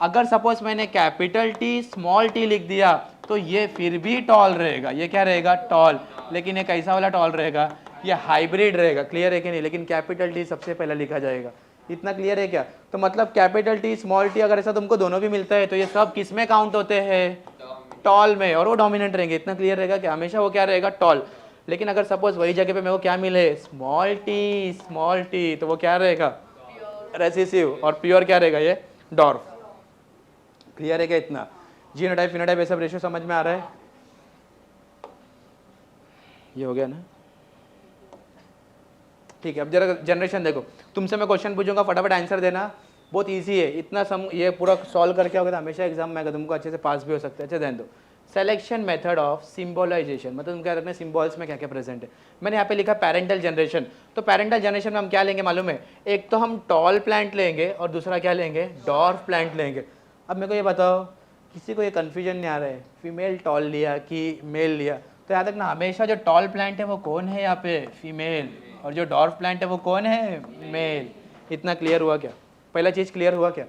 S1: अगर सपोज मैंने कैपिटल टी स्मॉल टी लिख दिया तो ये फिर भी टॉल रहेगा। ये क्या रहेगा? टॉल। लेकिन ये कैसा वाला टॉल रहेगा? ये हाइब्रिड रहेगा, क्लियर है कि नहीं, लेकिन कैपिटल टी सबसे पहले लिखा जाएगा, इतना क्लियर है क्या? तो मतलब कैपिटल टी स्मॉल टी अगर ऐसा तुमको दोनों भी मिलता है तो ये सब किस में काउंट होते हैं? टॉल में, और वो डोमिनेंट रहेंगे, इतना क्लियर रहेगा कि हमेशा वो क्या रहेगा? टॉल। लेकिन अगर सपोज वही जगह पे मेरे को क्या मिले? स्मॉल टी, तो वो क्या रहेगा? रेसिसिव। और प्योर क्या रहेगा? ये डॉर्फ। क्लियर है क्या इतना? जीनोटाइप फिनोटाइप ये सब रेशियो समझ में आ रहा है? ये हो गया ना? ठीक है, अब जरा जनरेशन देखो, तुमसे मैं क्वेश्चन पूछूंगा, फटाफट आंसर देना, बहुत इजी है, इतना ये पूरा सॉल्व करके आओगे तो हमेशा एग्जाम में तुमको अच्छे से पास भी हो सकते हैं। अच्छा ध्यान दो, सिलेक्शन मेथड ऑफ सिंबोलाइजेशन, मतलब तुम क्या रखना है, सिंबल्स में क्या क्या प्रेजेंट है। मैंने यहाँ पे लिखा पैरेंटल जनरेशन, तो पैरेंटल जनरेशन में हम क्या लेंगे मालूम है? एक तो हम टॉल प्लांट लेंगे और दूसरा क्या लेंगे? डॉर्फ प्लांट लेंगे। अब मेरे को ये बताओ, किसी को ये कन्फ्यूजन नहीं आ रहा है फीमेल टॉल लिया कि मेल लिया? तो याद रखना, हमेशा जो टॉल प्लांट है वो कौन है यहाँ पे? फीमेल। और जो डॉर्फ प्लांट है वो कौन है? मेल। इतना क्लियर हुआ क्या? पहला चीज क्लियर हुआ क्या?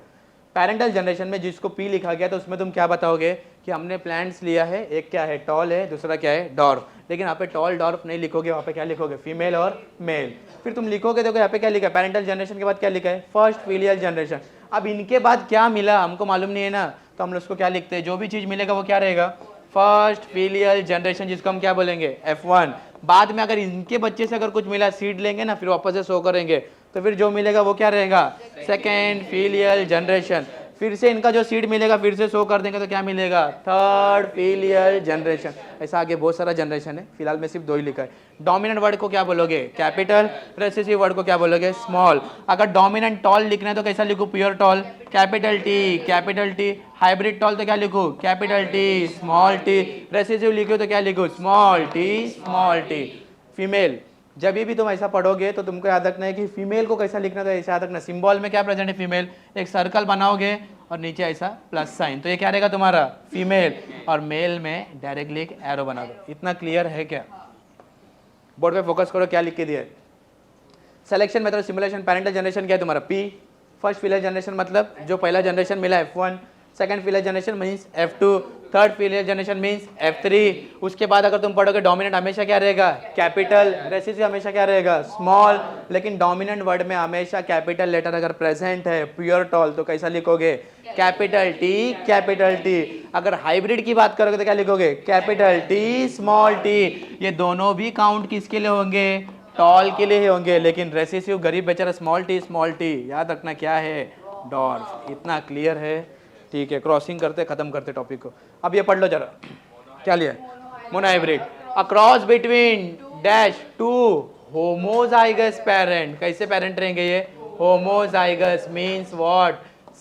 S1: पैरेंटल जनरेशन में जिसको पी लिखा गया तो उसमें तुम क्या बताओगे कि हमने प्लांट्स लिया है, एक क्या है? टॉल है, दूसरा क्या है? डॉर्फ। लेकिन यहाँ पे टॉल डॉर्फ नहीं लिखोगे, वहाँ पे क्या लिखोगे? फीमेल और मेल। फिर तुम लिखोगे, देखो यहाँ पे क्या लिखा है? पैरेंटल जनरेशन के बाद क्या लिखा है? First filial generation. अब इनके बाद क्या मिला हमको मालूम नहीं है ना, तो हम उसको क्या लिखते हैं? जो भी चीज मिलेगा वो क्या रहेगा? फर्स्ट फिलियल जनरेशन, जिसको हम क्या बोलेंगे? F1। बाद में अगर इनके बच्चे से अगर कुछ मिला, सीड लेंगे ना, फिर वापस से शो करेंगे, तो फिर जो मिलेगा वो क्या रहेगा? Second filial generation. फिर से इनका जो सीड मिलेगा फिर से शो कर देंगे तो क्या मिलेगा? Third filial generation. ऐसा आगे बहुत सारा जनरेशन है, फिलहाल में सिर्फ दो ही लिखा है। डोमिनेंट वर्ड को क्या बोलोगे? कैपिटल। रेसेसिव वर्ड को क्या बोलोगे? स्मॉल। अगर डोमिनेंट टॉल लिखना है तो कैसा लिखूं? Pure tall, capital T. Hybrid tall तो क्या लिखूं? Capital T, small T. Recessive लिखो तो क्या लिखूं? Small T. फीमेल, जब भी तुम ऐसा पढ़ोगे तो तुमको याद रखना है कि फीमेल को कैसा लिखना, तो ऐसा याद रखना, सिंबल में क्या प्रेजेंट है? फीमेल। एक सर्कल बनाओगे और नीचे ऐसा प्लस साइन, तो ये क्या रहेगा तुम्हारा? फीमेल। और मेल में डायरेक्टली एक एरो बना दो। इतना क्लियर है क्या? बोर्ड पे फोकस करो, क्या लिख के दिया है? Selection method simulation, parental generation क्या है तुम्हारा? पी। फर्स्ट फिलियल जनरेशन मतलब जो पहला जनरेशन मिला F1, second filial generation means F2, third filial generation means F3। उसके बाद अगर तुम पढ़ोगे डोमिनेंट हमेशा क्या रहेगा? कैपिटल। रेसिसिव हमेशा क्या रहेगा? स्मॉल। लेकिन डोमिनेंट वर्ड में हमेशा कैपिटल लेटर अगर प्रेजेंट है, प्योर टॉल, तो कैसा लिखोगे? Capital T. अगर हाइब्रिड की बात करोगे तो क्या लिखोगे? Capital T, small T. ये दोनों भी काउंट किसके लिए होंगे? टॉल के लिए ही होंगे। लेकिन रेसिसिव गरीब बेचारा स्मॉल टी, याद रखना क्या है? डॉर्फ। इतना क्लियर है? ठीक है, क्रॉसिंग करते खत्म करते टॉपिक को। अब ये पढ़ लो जरा, क्या लिया? Monohybrid, a cross between dash two homozygous parent. कैसे पेरेंट रहेंगे ये? Homozygous means what?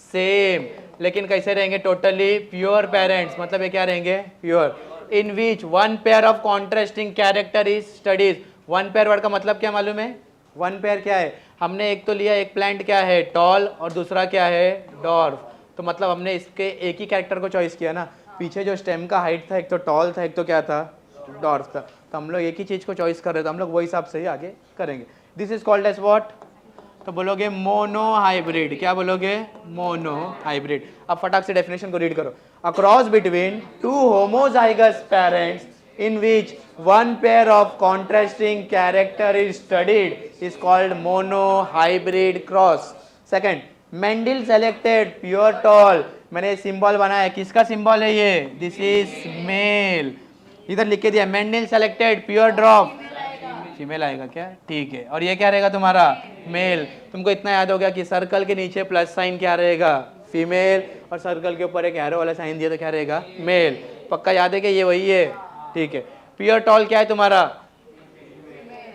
S1: सेम। लेकिन कैसे रहेंगे? टोटली प्योर पेरेंट्स, मतलब ये क्या रहेंगे? Pure. In which one pair of contrasting character is studies. One pair word का मतलब क्या मालूम है? वन पेयर क्या है? हमने एक तो लिया, एक प्लांट क्या है? टॉल, और दूसरा क्या है? डॉर्फ। तो मतलब हमने इसके एक ही कैरेक्टर को चॉइस किया ना। पीछे जो स्टेम का हाइट था, एक तो टॉल था, एक तो क्या था? डॉर्फ था। तो हम लोग एक ही चीज को चॉइस कर रहे थे, हम लोग वही हिसाब से ही आगे करेंगे। This is called as what? तो बोलोगे मोनो हाइब्रिड। क्या बोलोगे? Monohybrid. अब फटाक से डेफिनेशन को रीड करो। A cross between two homozygous parents in which one pair of contrasting character is studied is called monohybrid cross. Second, Mendel selected pure tall. मैंने सिंबल बनाया, किसका सिंबल है ये? This is male. इधर लिख के दिया Mendel selected pure drop, female आएगा क्या? ठीक है। और ये क्या रहेगा तुम्हारा? मेल। तुमको इतना याद हो गया कि सर्कल के नीचे प्लस साइन क्या रहेगा? फीमेल। और सर्कल के ऊपर एक एरो वाला साइन दिया तो क्या रहेगा? मेल। पक्का याद है कि ये वही है? ठीक है। प्योर टॉल क्या है तुम्हारा?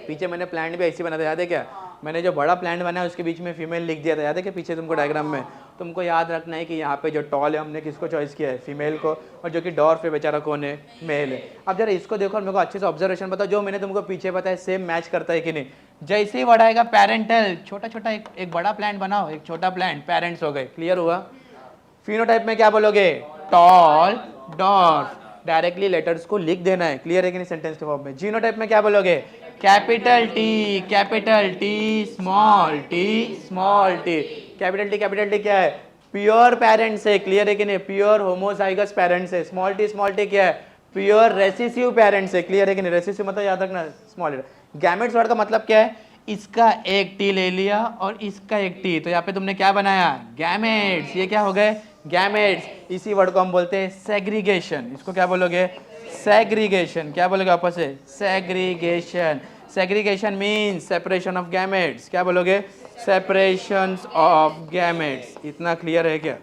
S1: पीछे मैंने प्लांट भी ऐसे बना था, याद है क्या? मैंने जो बड़ा प्लांट बनाया उसके बीच में फीमेल लिख दिया था, याद है कि पीछे तुमको डायग्राम में? तुमको याद रखना है कि यहाँ पे जो टॉल है हमने किसको चॉइस किया है? फीमेल को। और जो कि डॉर्फ है बेचारा कौन है? मेल है। अब जरा इसको देखो और मेरे को अच्छे से ऑब्जर्वेशन बताओ, जो मैंने तुमको पीछे बताया सेम मैच करता है कि नहीं? जैसे ही बढ़ाएगा पैरेंटल, छोटा छोटा एक बड़ा प्लांट बनाओ, एक छोटा प्लांट, पेरेंट्स हो गए। क्लियर हुआ? फिनोटाइप में क्या बोलोगे? Toll, dwarf. डायरेक्टली लेटर्स को लिख देना है। क्लियर है कि नहीं सेंटेंस के फॉर्म में? जीनोटाइप में क्या बोलोगे? Capital T, small T. Capital T क्या है? प्योर पेरेंट्स है। क्लियर है कि नहीं? प्योर होमोजाइगस पेरेंट्स है। स्मॉल टी क्या है? प्योर रेसिसिव पेरेंट्स है। क्लियर है कि नहीं? रेसिसिव मतलब याद रखना स्मॉल लेटर। गैमेट्स वर्ड का मतलब क्या है, इसका एक टी ले लिया और इसका एक टी, तो यहाँ पे तुमने क्या बनाया, गैमेट्स। ये क्या हो गए, गैमेट्स। इसी वर्ड को हम बोलते हैं सेग्रीगेशन। इसको क्या बोलोगे, सेग्रीगेशन। क्या बोलोगे आपस से, segregation. Segregation means separation of gametes. क्या बोलोगे, सेपरेशन ऑफ गैमेट्स। इतना क्लियर है क्या,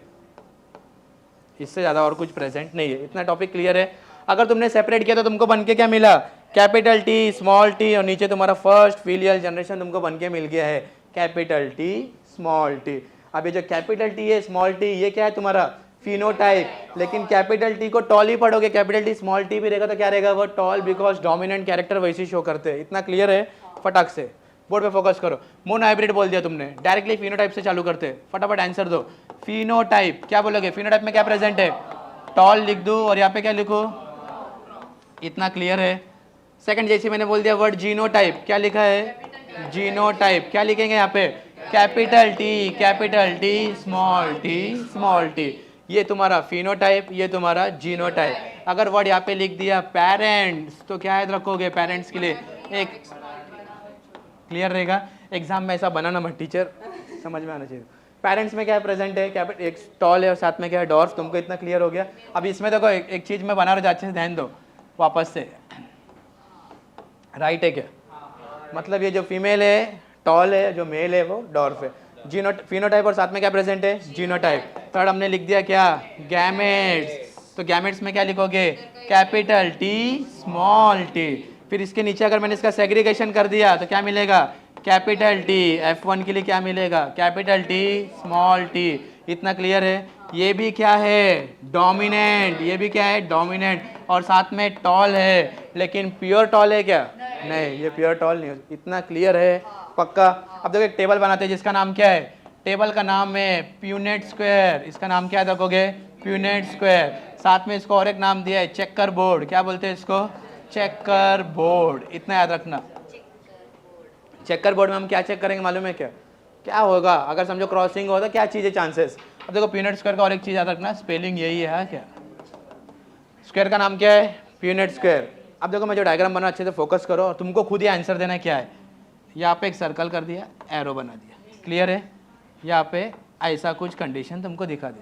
S1: इससे ज़्यादा और कुछ प्रेजेंट नहीं है, इतना टॉपिक क्लियर है। अगर तुमने सेपरेट किया तो तुमको बन के क्या मिला, कैपिटल टी, स्मॉल टी, और नीचे तुम्हारा फर्स्ट फिलियल जनरेशन तुमको बन के मिल गया है, कैपिटल टी, स्मॉल टी। अब ये जो कैपिटल टी है, स्मॉल टी, ये क्या है तुम्हारा फिनोटाइप। लेकिन कैपिटल टी को टॉल ही पढ़ोगे, कैपिटल टी स्मॉल टी भी रहेगा तो क्या रहेगा वो टॉल, बिकॉज डोमिनेंट कैरेक्टर वैसे शो करते हैं। इतना क्लियर है, फटाक से बोर्ड पे फोकस करो। मोनो हाइब्रिड बोल दिया तुमने, डायरेक्टली फिनोटाइप से चालू करते, फटाफट आंसर दो। फिनोटाइप क्या बोलोगे, फिनोटाइप में क्या प्रेजेंट है, टॉल लिख दो और यहाँ पे क्या लिखो, इतना क्लियर है। सेकंड, जैसे मैंने बोल दिया वर्ड जीनोटाइप, क्या लिखा है, जीनोटाइप। क्या लिखेंगे यहाँ पे, capital T, small T, small T. ये तुम्हारा फिनोटाइप, ये तुम्हारा जीनोटाइप। अगर वर्ड यहाँ पे लिख दिया पेरेंट्स, तो क्या याद रखोगे, पेरेंट्स के लिए एक क्लियर रहेगा। एग्जाम में ऐसा बनाना मत टीचर, समझ में आना चाहिए। पेरेंट्स में क्या है प्रेजेंट है, क्या एक टॉल है और साथ में क्या है डॉर्फ। तुमको इतना क्लियर हो गया। अब इसमें देखो एक चीज में बना रहा, अच्छे से ध्यान दो वापस से। राइट है क्या, मतलब ये जो फीमेल है टॉल है, जो मेल है वो डॉर्फ है। फिनोटाइप और साथ में क्या प्रेजेंट है, जीनोटाइप। थर्ड हमने लिख दिया क्या, गैमेट्स। तो गैमेट्स में क्या लिखोगे, कैपिटल टी, स्मॉल टी। फिर इसके नीचे अगर मैंने इसका सेग्रीगेशन कर दिया तो क्या मिलेगा, कैपिटल टी। F1 के लिए क्या मिलेगा, कैपिटल टी, स्मॉल टी। इतना क्लियर है। ये भी क्या है, डोमिनेंट। ये भी क्या है, डोमिनेंट, और साथ में टॉल है। लेकिन प्योर टॉल है क्या, नहीं, ये प्योर टॉल नहीं है। इतना क्लियर है, पक्का। अब देखो एक टेबल बनाते हैं जिसका नाम क्या है, टेबल का नाम है प्यूनेट स्क्वायर। इसका नाम क्या रखोगे, प्यूनेट स्क्वायर। साथ में इसको और एक नाम दिया है चेकर बोर्ड। क्या बोलते हैं इसको, चेकर बोर्ड। इतना याद रखना। चेकर बोर्ड में हम क्या चेक करेंगे मालूम है क्या, क्या होगा अगर समझो क्रॉसिंग हो तो क्या चीज़ है, चांसेस। अब देखो प्यूनेट स्क्वायर का और एक चीज़ याद रखना, स्पेलिंग यही है क्या, स्क्वायर का नाम क्या है, प्यूनेट स्क्वायर। अब देखो मैं जो डायग्राम बना अच्छे से फोकस करो और तुमको खुद ही आंसर देना क्या है। यहाँ पे एक सर्कल कर दिया, एरो बना दिया, क्लियर है। यहाँ पे ऐसा कुछ कंडीशन तुमको दिखा दी।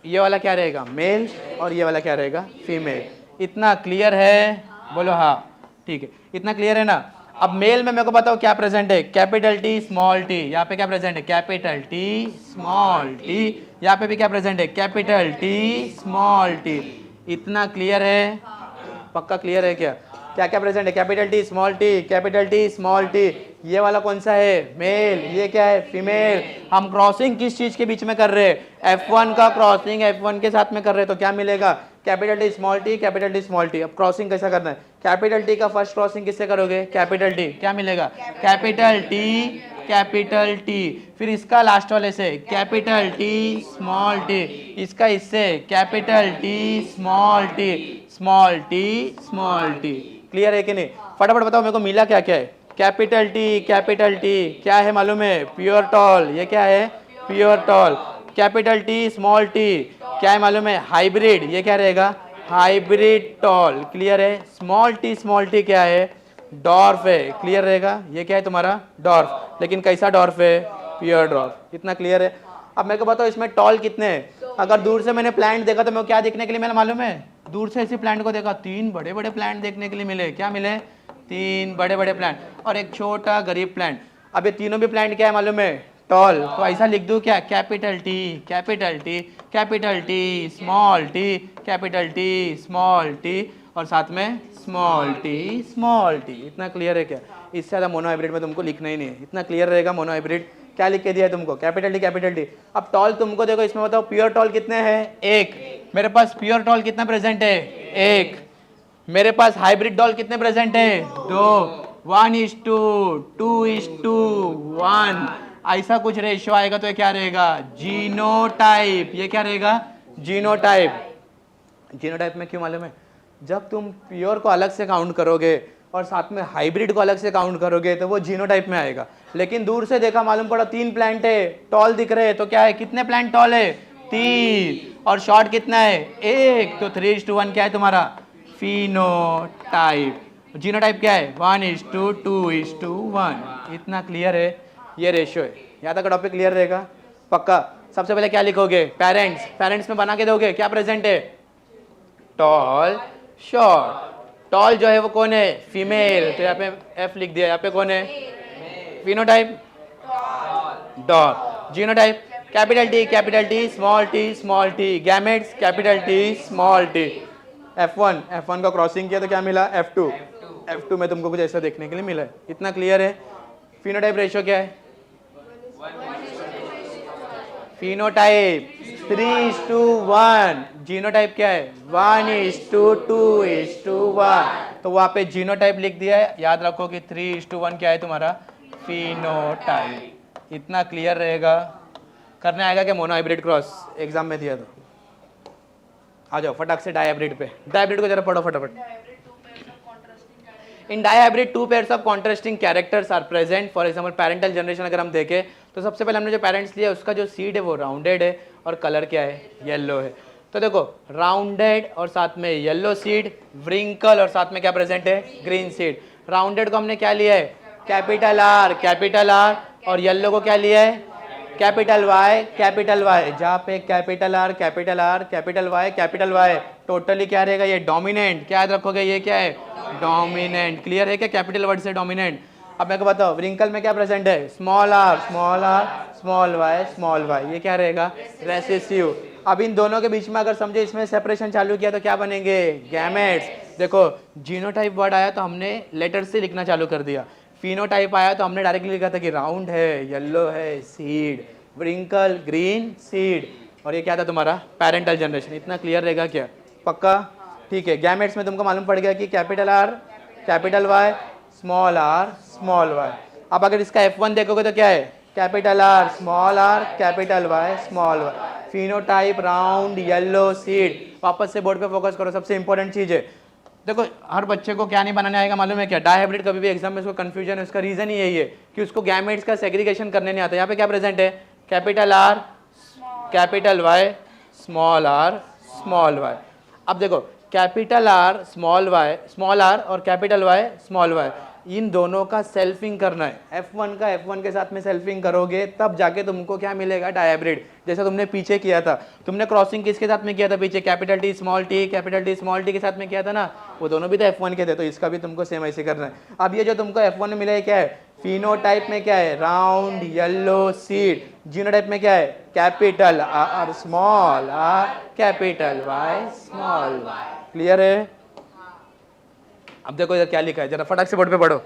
S1: ये वाला क्या रहेगा, मेल, और ये वाला क्या रहेगा, फीमेल। इतना क्लियर है, बोलो हाँ, ठीक है। इतना क्लियर है ना। अब मेल में मेरे को बताओ क्या प्रेजेंट है, कैपिटल टी, स्मॉल टी। यहाँ पे क्या प्रेजेंट है, कैपिटल टी, स्मॉल टी। यहाँ पे भी क्या प्रेजेंट है, कैपिटल टी, स्मॉल टी। इतना क्लियर है, पक्का क्लियर है क्या, क्या क्या प्रेजेंट है, capital T, small T, capital T, small T. ये वाला कौन सा है, मेल, ये क्या है, फीमेल। हम क्रॉसिंग किस चीज के बीच में कर रहे हैं, F1 का क्रॉसिंग F1 के साथ में कर रहे हैं, तो क्या मिलेगा, capital T, small T, capital T, small T. अब क्रॉसिंग कैसा करना है, कैपिटल टी का फर्स्ट क्रॉसिंग किससे करोगे, कैपिटल टी, क्या मिलेगा, कैपिटल टी, कैपिटल टी। फिर इसका लास्ट वाले से कैपिटल टी, स्मॉल टी। इसका इससे capital T, small T, small T, small T. Clear है कि नहीं, फटाफट बताओ मेरे को मिला क्या क्या है, कैपिटल टी, कैपिटल टी क्या है मालूम है, प्योर टॉल। ये क्या है, pure tall. Capital T, small T क्या है मालूम है, हाइब्रिड। ये क्या रहेगा, हाइब्रिड टॉल। क्लियर है। स्मॉल टी क्या है, डॉर्फ है। क्लियर रहेगा। ये क्या है तुम्हारा, डॉर्फ। लेकिन कैसा डॉर्फ है, प्योर डॉर्फ। इतना क्लियर है। अब मेरे को बताओ इसमें टॉल कितने हैं। अगर दूर से मैंने प्लांट देखा तो मेरे को क्या देखने के लिए मिला मालूम है, दूर से इसी प्लांट को देखा, 3 बड़े बड़े प्लांट देखने के लिए मिले। क्या मिले, 3 बड़े बड़े प्लांट और एक छोटा गरीब प्लांट। अब ये तीनों भी प्लांट क्या है मालूम है, टॉल। तो ऐसा लिख दूं क्या, capital T, capital T, capital T, small T, capital T, small T, और साथ में स्मॉल टी, स्मॉल टी। इतना क्लियर है क्या, इससे ज़्यादा मोनो हाइब्रिड में तुमको लिखना ही नहीं है। इतना क्लियर रहेगा। मोनो हाइब्रिड क्या लिख के दिया है तुमको, कैपिटल टी, कैपिटल टी। अब टॉल तुमको देखो, इसमें बताओ प्योर टॉल कितने हैं, 1। मेरे पास प्योर टॉल कितना प्रेजेंट है, 1। मेरे पास हाइब्रिड टॉल कितने प्रेजेंट है, 2। 1:2:1 ऐसा कुछ रेशियो आएगा तो ये क्या रहेगा, जीनोटाइप। ये क्या रहेगा, जीनोटाइप। जीनोटाइप में क्यों मालूम है, जब तुम प्योर को अलग से काउंट करोगे और साथ में हाइब्रिड को अलग से काउंट करोगे तो वो जीनोटाइप में आएगा। लेकिन दूर से देखा मालूम पड़ा 3 प्लांट है, टॉल दिख रहे हैं, तो क्या है, कितने प्लांट टॉल है, 3, और शॉर्ट कितना है, 1। तो 3:1 क्या है तुम्हारा, फिनोटाइप। जीनोटाइप क्या है 1:2:1, इतना क्लियर है, ये रेशियो है। यहाँ तक टॉपिक क्लियर रहेगा पक्का। सबसे पहले क्या लिखोगे, पेरेंट्स, पेरेंट्स में बना के दोगे क्या प्रेजेंट है, टॉल शॉर्ट। टॉल जो है वो कौन है, फीमेल, तो यहाँ पे एफ लिख दिया, यहाँ पे कौन है, phenotype dog. Genotype capital T small T, gametes capital T small T. F1 का क्रॉसिंग किया तो क्या मिला, F2 में तुमको कुछ ऐसा देखने के लिए मिला है, इतना क्लियर है। फिनोटाइप रेशियो क्या है, फिनोटाइप 3:1, जीनोटाइप क्या है 1:2:1, तो वहां पे जीनोटाइप लिख दिया है, याद रखो कि 3:1 क्या है तुम्हारा, फिनोटाइप। इतना क्लियर रहेगा। करने आएगा क्या मोनो हाइब्रिड क्रॉस, एग्जाम में दिया तो आ जाओ फटाक से डायहाइब्रिड पे। डायहाइब्रिड को जरा पढ़ो फटाफट। In dihybrid 2 pairs of contrasting characters are present. For example parental generation अगर हम देखें तो सबसे पहले हमने जो पेरेंट्स लिया उसका जो सीड है वो राउंडेड है और कलर क्या है, येलो है। तो देखो राउंडेड और साथ में येलो सीड, व्रिंकल और साथ में क्या प्रेजेंट है, ग्रीन सीड। राउंडेड को हमने क्या लिया है, कैपिटल आर, और येलो को क्या लिया है, कैपिटल वाई, जहाँ पे capital R, capital Y, totally क्या रहेगा, ये डोमिनेंट। क्या याद रखोगे, ये क्या है, डोमिनेंट। क्लियर है क्या, कैपिटल वर्ड से डोमिनेंट। अब मेरे को बताओ व्रिंकल में क्या प्रेजेंट है, स्मॉल आर, स्मॉल वाई, ये क्या रहेगा, रेसेसिव। अब इन दोनों के बीच में अगर समझो इसमें सेपरेशन चालू किया तो क्या बनेंगे, गैमेट्स। देखो जीनोटाइप वर्ड आया तो हमने लेटर से लिखना चालू कर दिया, फिनोटाइप आया तो हमने डायरेक्टली लिखा था कि राउंड है, येलो है, सीड, व्रिंकल, ग्रीन, सीड, और ये क्या था तुम्हारा पेरेंटल जनरेशन। इतना क्लियर रहेगा क्या, पक्का, ठीक है। गैमेट्स में तुमको मालूम पड़ गया कि capital R, capital Y, small Y. अब अगर इसका F1 देखोगे तो क्या है, capital R, capital Y, small Y. Phenotype round, yellow, seed. वापस से बोर्ड पे फोकस करो, सबसे इंपॉर्टेंट चीज है। देखो हर बच्चे को क्या नहीं बनाने आएगा मालूम है क्या, डायहाइब्रिड कभी भी एग्जाम में उसको कंफ्यूजन है, उसका रीजन ही यही है कि उसको गैमेट्स का सेग्रीगेशन करने नहीं आता। यहाँ पे क्या प्रेजेंट है, capital R, capital Y, small Y. अब देखो कैपिटल आर, स्मॉल आर और कैपिटल वाई, स्मॉल वाई, इन दोनों का सेल्फिंग करना है। F1 का F1 के साथ में सेल्फिंग करोगे तब जाके तुमको क्या मिलेगा, डायहाइब्रिड। जैसा तुमने पीछे किया था, तुमने क्रॉसिंग किसके साथ में किया था पीछे, कैपिटल टी स्मॉल टी के साथ में किया था ना, वो दोनों भी तो F1 के थे, तो इसका भी तुमको सेम ऐसे करना है। अब ये जो तुमको F1 में मिला है क्या है, फिनोटाइप में क्या है, राउंड, येलो, सीड। जीनोटाइप में क्या है, capital R, small R, capital Y, small Y. Clear है। अब देखो इधर क्या लिखा है, जरा फटाक से बोर्ड पे पढ़ो।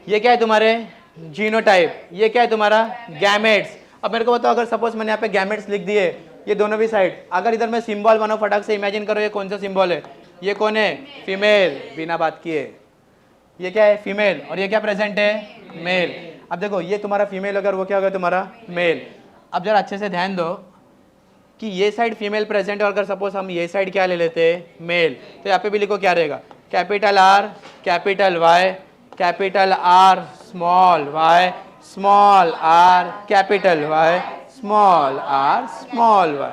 S1: ये क्या है तुम्हारे जीनोटाइप, ये क्या है तुम्हारा गैमेट्स। अब मेरे को बताओ अगर सपोज मैंने यहाँ पे गैमेट्स लिख दिए ये दोनों भी साइड, अगर इधर मैं सिंबल बनाऊं फटाक से इमेजिन करो, ये कौन सा सिंबल है, ये कौन है, फीमेल, बिना बात किए। ये क्या है, फीमेल, और ये क्या प्रेजेंट है, मेल। अब देखो ये तुम्हारा फीमेल अगर वो क्या होगा तुम्हारा मेल। अब जरा अच्छे से ध्यान दो कि ये साइड फीमेल प्रेजेंट है और अगर सपोज हम ये साइड क्या ले लेते हैं, मेल, तो यहाँ पे भी लिखो क्या रहेगा, capital R, capital Y, capital R, small Y, small R, capital Y, small R, small Y.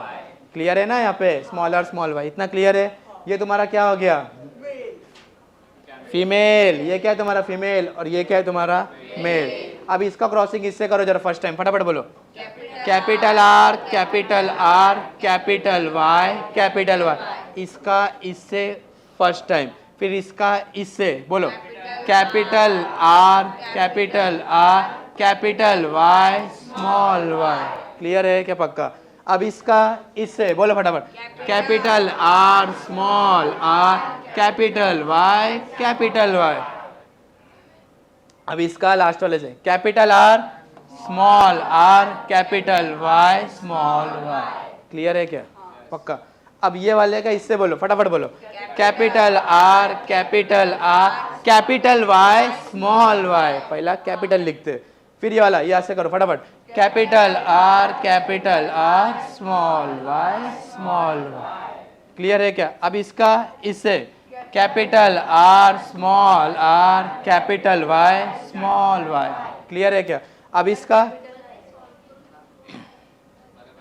S1: Clear है ना, यहाँ पे स्मॉल वाई, इतना क्लियर है। ये तुम्हारा क्या हो गया, फीमेल, ये क्या है तुम्हारा फीमेल, और ये क्या है तुम्हारा मेल। अब इसका क्रॉसिंग इससे करो जरा फर्स्ट टाइम, फटाफट बोलो, कैपिटल आर, कैपिटल वाई, इसका इससे फर्स्ट टाइम, फिर इसका इससे, बोलो capital R, capital Y, small Y. Clear है क्या, पक्का। अब इसका इससे, बोलो फटाफट, capital R, small R, capital Y, अब इसका लास्ट वाले से, capital R, small R, capital Y, small Y. Clear है क्या, पक्का। अब ये वाले का इससे बोलो, फटाफट बोलो, capital R, capital Y, small Y. पहला कैपिटल लिखते, फिर ये वाला, ये ऐसे करो फटाफट, capital R, small Y. Clear है क्या। अब इसका इससे, capital R, small R, capital Y, small Y. Clear है क्या। अब इसका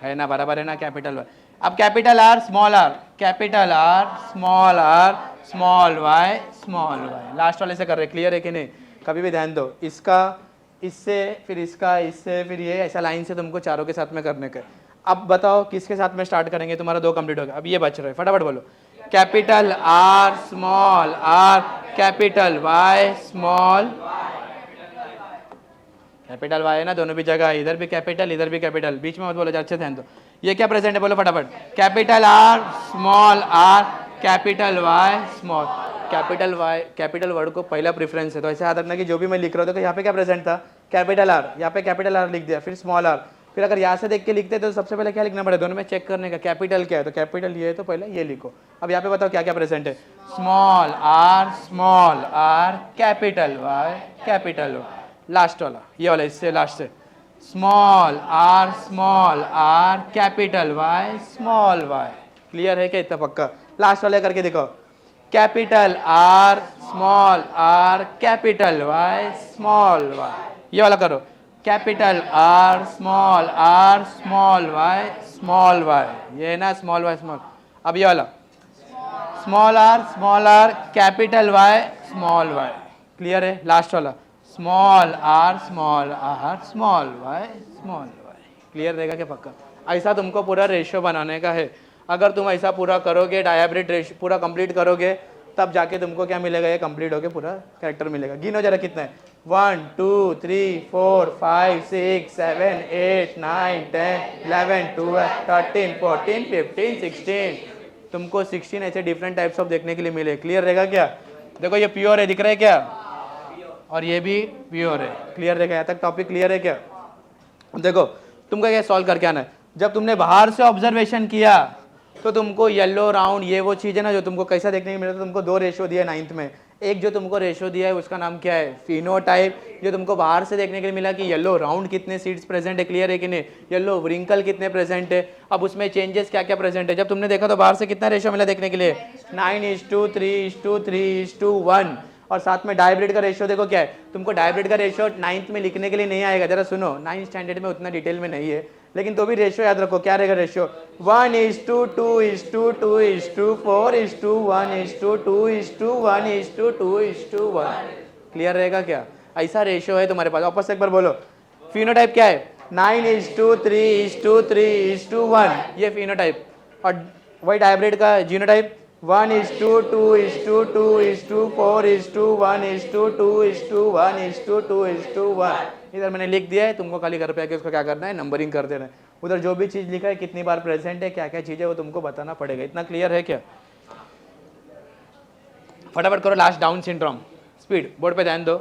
S1: है ना, बराबर है ना, कैपिटल वाई। अब capital R, small R, small Y small Y. Last वाले से कर रहे, क्लियर है कि नहीं? कभी भी ध्यान दो, इसका इससे फिर इसका इससे फिर ये, ऐसा लाइन से तुमको चारों के साथ में करने का। अब बताओ किसके साथ में स्टार्ट करेंगे? तुम्हारा 2 कंप्लीट हो गया, अब ये बच रहा है, फटाफट बोलो। Capital R small R, capital Y small, capital Y है ना दोनों भी जगह, इधर भी कैपिटल इधर भी कैपिटल, बीच में मत बोलो, अच्छे ध्यान दो। ये क्या प्रेजेंट है बोलो फटाफट? Capital R small R, capital Y small. Capital Y, capital word को पहला प्रेफरेंस है, तो ऐसे याद रखना कि जो भी मैं लिख रहा था, तो यहाँ पे क्या प्रेजेंट था? कैपिटल आर, यहाँ पे कैपिटल आर लिख दिया, फिर स्मॉल आर। फिर अगर यहाँ से देख के लिखते तो सबसे पहले क्या लिखना पड़ेगा? दोनों में चेक करने का, कैपिटल क्या है, तो कैपिटल ये है तो पहले ये लिखो। अब यहाँ पे बताओ क्या क्या प्रेजेंट है? Small R capital Y capital Y. Last वाला ये वाला, इससे लास्ट से, small R capital Y small Y. Clear है क्या इतना पक्का? लास्ट वाले करके देखो, capital R small R capital Y small Y. ये वाला करो, capital R small Y small Y, ये ना स्मॉल वाई स्मॉल। अब ये वाला, small R capital Y small Y. Clear है? लास्ट वाला, small R small Y small Y. Clear रहेगा क्या पक्का? ऐसा तुमको पूरा रेशियो बनाने का है। अगर तुम ऐसा पूरा करोगे, डायब्रेट रेशियो पूरा कंप्लीट करोगे, तब जाके तुमको क्या मिलेगा? ये कंप्लीट होके पूरा कैरेक्टर मिलेगा। गिनो जरा कितना है? 1 2 3 4 5 6 7 8 9 10 11 12 13 14 15 16। तुमको 16 ऐसे डिफरेंट टाइप्स ऑफ देखने के लिए मिले। क्लियर रहेगा क्या? देखो ये प्योर है, दिख रहा है क्या? और ये भी प्योर है। क्लियर रहेगा? यहाँ तक टॉपिक क्लियर है क्या? देखो तुमको क्या सॉल्व करके आना है। जब तुमने बाहर से ऑब्जर्वेशन किया तो तुमको येलो राउंड ये वो चीज़ है ना जो तुमको कैसा देखने को मिला, तो तुमको 2 रेशियो दिया 9th में। एक जो तुमको रेशियो दिया है उसका नाम क्या है? फिनोटाइप। जो तुमको बाहर से देखने के लिए मिला कि येलो राउंड कितने सीड्स प्रेजेंट है, क्लियर है कि नहीं? येलो व्रिंकल कितने प्रेजेंट है, अब उसमें चेंजेस क्या क्या प्रेजेंट है। जब तुमने देखा तो बाहर से कितना रेशियो मिला देखने के लिए? 9:3:3:1। और साथ में डायब्रिड का रेशियो देखो क्या है। तुमको डायब्रिड का रेशियो 9th में लिखने के लिए नहीं आएगा, जरा सुनो, 9th स्टैंडर्ड में उतना डिटेल में नहीं है, लेकिन तो भी रेशियो याद रखो। क्या रहेगा रेशियो? 1:2:2:1:1:2:1:1। क्लियर रहेगा क्या? ऐसा रेशियो है तुम्हारे पास। वापस एक बार बोलो, फिनोटाइप क्या है? 9:3:3:1, ये फिनोटाइप। और वही डायब्रिड का जीनोटाइप 1:2:2:2:4:1:2:1:2:1:2:1। इधर मैंने लिख दिया है, तुमको खाली घर पे आके उसको क्या करना है? नंबरिंग कर देना है। उधर जो भी चीज़ लिखा है कितनी बार प्रेजेंट है, क्या क्या चीज़ है, वो तुमको बताना पड़ेगा। इतना क्लियर है क्या? फटाफट करो। Last, down syndrome, speed, board पे ध्यान दो।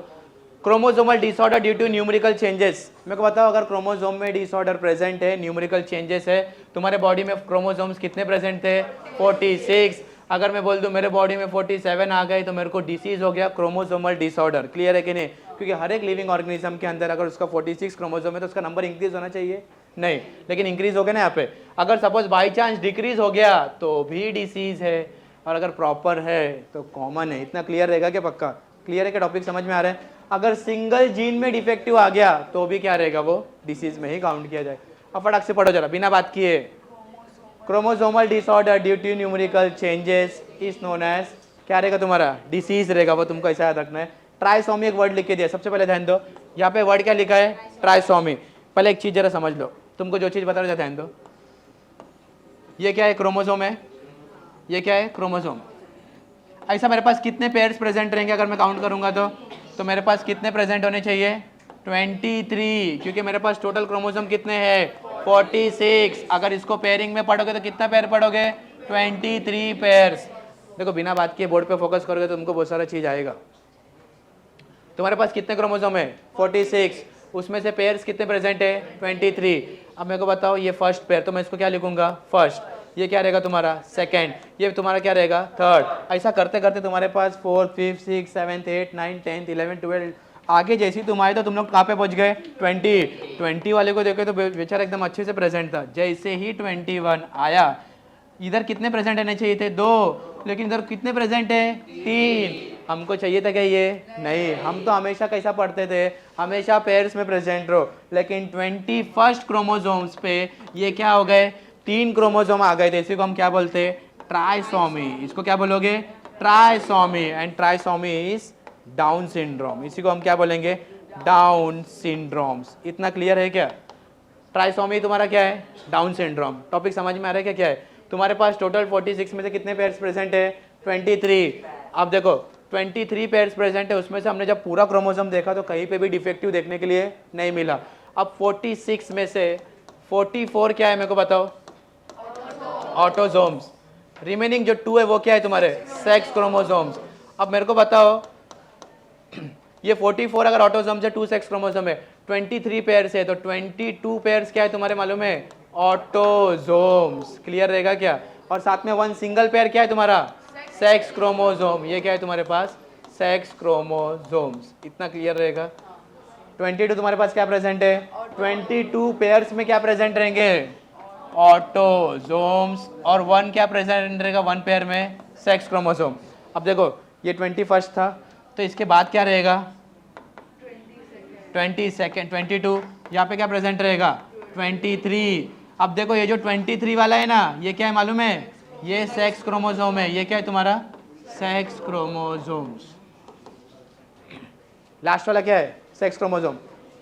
S1: Chromosomal disorder due to numerical changes. मेरे को बताओ, अगर क्रोमोसोम में डिसऑर्डर प्रेजेंट है, न्यूमेरिकल चेंजेस है, तुम्हारे बॉडी में क्रोमोसोम्स कितने प्रेजेंट थे? 46। अगर मैं बोल दूं मेरे बॉडी में 47 आ गए तो मेरे को डिसीज हो गया, क्रोमोसोमल डिसऑर्डर। क्लियर है कि नहीं? क्योंकि हर एक लिविंग ऑर्गेनिज्म के अंदर अगर उसका 46 क्रोमोसोम है तो उसका नंबर इंक्रीज होना चाहिए? नहीं, लेकिन इंक्रीज हो गया ना यहाँ पे। अगर सपोज बाई चांस डिक्रीज हो गया तो भी डिसीज है, और अगर प्रॉपर है तो कॉमन है। इतना क्लियर रहेगा क्या पक्का? क्लियर है क्या? टॉपिक समझ में आ रहा है? अगर सिंगल जीन में डिफेक्टिव आ गया तो भी क्या रहेगा? वो डिसीज में ही काउंट किया जाए। अब फटाक से पढ़ो जरा, बिना बात किए। Chromosomal disorder due to numerical changes is known as, क्या रहेगा तुम्हारा? डिसीज रहेगा। वो तुमको ऐसा याद रखना है। ट्राइसोमी एक वर्ड लिख के दिया, सबसे पहले ध्यान दो, यहाँ पे वर्ड क्या लिखा है? ट्राइसोमी। पहले एक चीज जरा समझ लो, तुमको जो चीज बता रहा हूं ध्यान दो। ये क्या है? क्रोमोसोम है। ये क्या है? क्रोमोसोम। ऐसा मेरे पास कितने पेयर्स प्रेजेंट रहेंगे अगर मैं काउंट करूंगा तो मेरे पास कितने प्रेजेंट होने चाहिए? 23, क्योंकि मेरे पास टोटल क्रोमोसोम कितने हैं? 46। अगर इसको पेयरिंग में पढ़ोगे तो कितना पेयर पढ़ोगे? 23 पेयर्स। देखो बिना बात किए बोर्ड पे फोकस करोगे तो तुमको बहुत सारा चीज आएगा। तुम्हारे पास कितने क्रोमोसोम है? 46। उसमें से पेयर्स कितने प्रेजेंट है? 23। अब मेरे को बताओ, ये फर्स्ट पेयर, तो मैं इसको क्या लिखूंगा? फर्स्ट। ये क्या रहेगा तुम्हारा? सेकंड। ये तुम्हारा क्या रहेगा? थर्ड। ऐसा करते करते तुम्हारे पास 4th 5th 6th 7th 8th 9th 10th 11th 12 आगे जैसे ही तुम आए तो तुम लोग कहाँ पे पहुंच गए? 20 वाले को देखे तो बेचारा एकदम अच्छे से प्रेजेंट था। जैसे ही 21 आया, इधर कितने प्रेजेंट रहने चाहिए थे? 2, लेकिन इधर कितने प्रेजेंट है? 3। हमको चाहिए था क्या ये? नहीं। हम तो हमेशा कैसा पढ़ते थे? हमेशा पेयर्स में प्रेजेंट रहो, लेकिन 21st क्रोमोसोम्स पे ये क्या हो गए? 3 क्रोमोसोम आ गए थे। इसी को हम क्या बोलते हैं? ट्राइसोमी। इसको क्या बोलोगे? Trisomy, and trisomy is down syndrome. इसी को हम क्या बोलेंगे? Down syndromes. इतना क्लियर है क्या? ट्राइसोमी तुम्हारा क्या है? Down syndrome. टॉपिक समझ में आ रहा है क्या? क्या है तुम्हारे पास? टोटल 46 में से कितने पेयर्स प्रेजेंट है? 23। अब देखो 23 पेयर्स प्रेजेंट है, उसमें से हमने जब पूरा क्रोमोसोम देखा तो कहीं पे भी डिफेक्टिव देखने के लिए नहीं मिला। अब 46 में से 44 क्या है मेरे को बताओ? ऑटोजोम्स। रिमेनिंग जो 2 है वो क्या है तुम्हारे? Sex chromosomes. अब मेरे को बताओ ये 44 अगर ऑटोजोम्स है, 2 सेक्स क्रोमोसोम है, 23 पेयर्स है, तो 22 पेयर्स क्या है तुम्हारे मालूम है? ऑटोजोम्स। क्लियर रहेगा क्या? और साथ में 1 सिंगल पेयर क्या है तुम्हारा? Sex chromosome. ये क्या है तुम्हारे पास? Sex chromosomes. इतना क्लियर रहेगा? 22 तुम्हारे पास क्या प्रेजेंट है? 22 पेयर्स में क्या प्रेजेंट रहेंगे? ऑटोजोम्स। और 1 क्या प्रेजेंट रहेगा? 1 पेयर में सेक्स क्रोमोसोम। अब देखो ये 21 था, तो इसके बाद क्या रहेगा? 22, 22। यहाँ पे क्या प्रेजेंट रहेगा? 23। अब देखो ये जो 23 वाला है ना, ये क्या है मालूम है? ये सेक्स क्रोमोसोम है। ये क्या है तुम्हारा? Sex chromosomes. लास्ट वाला क्या है? Sex chromosome.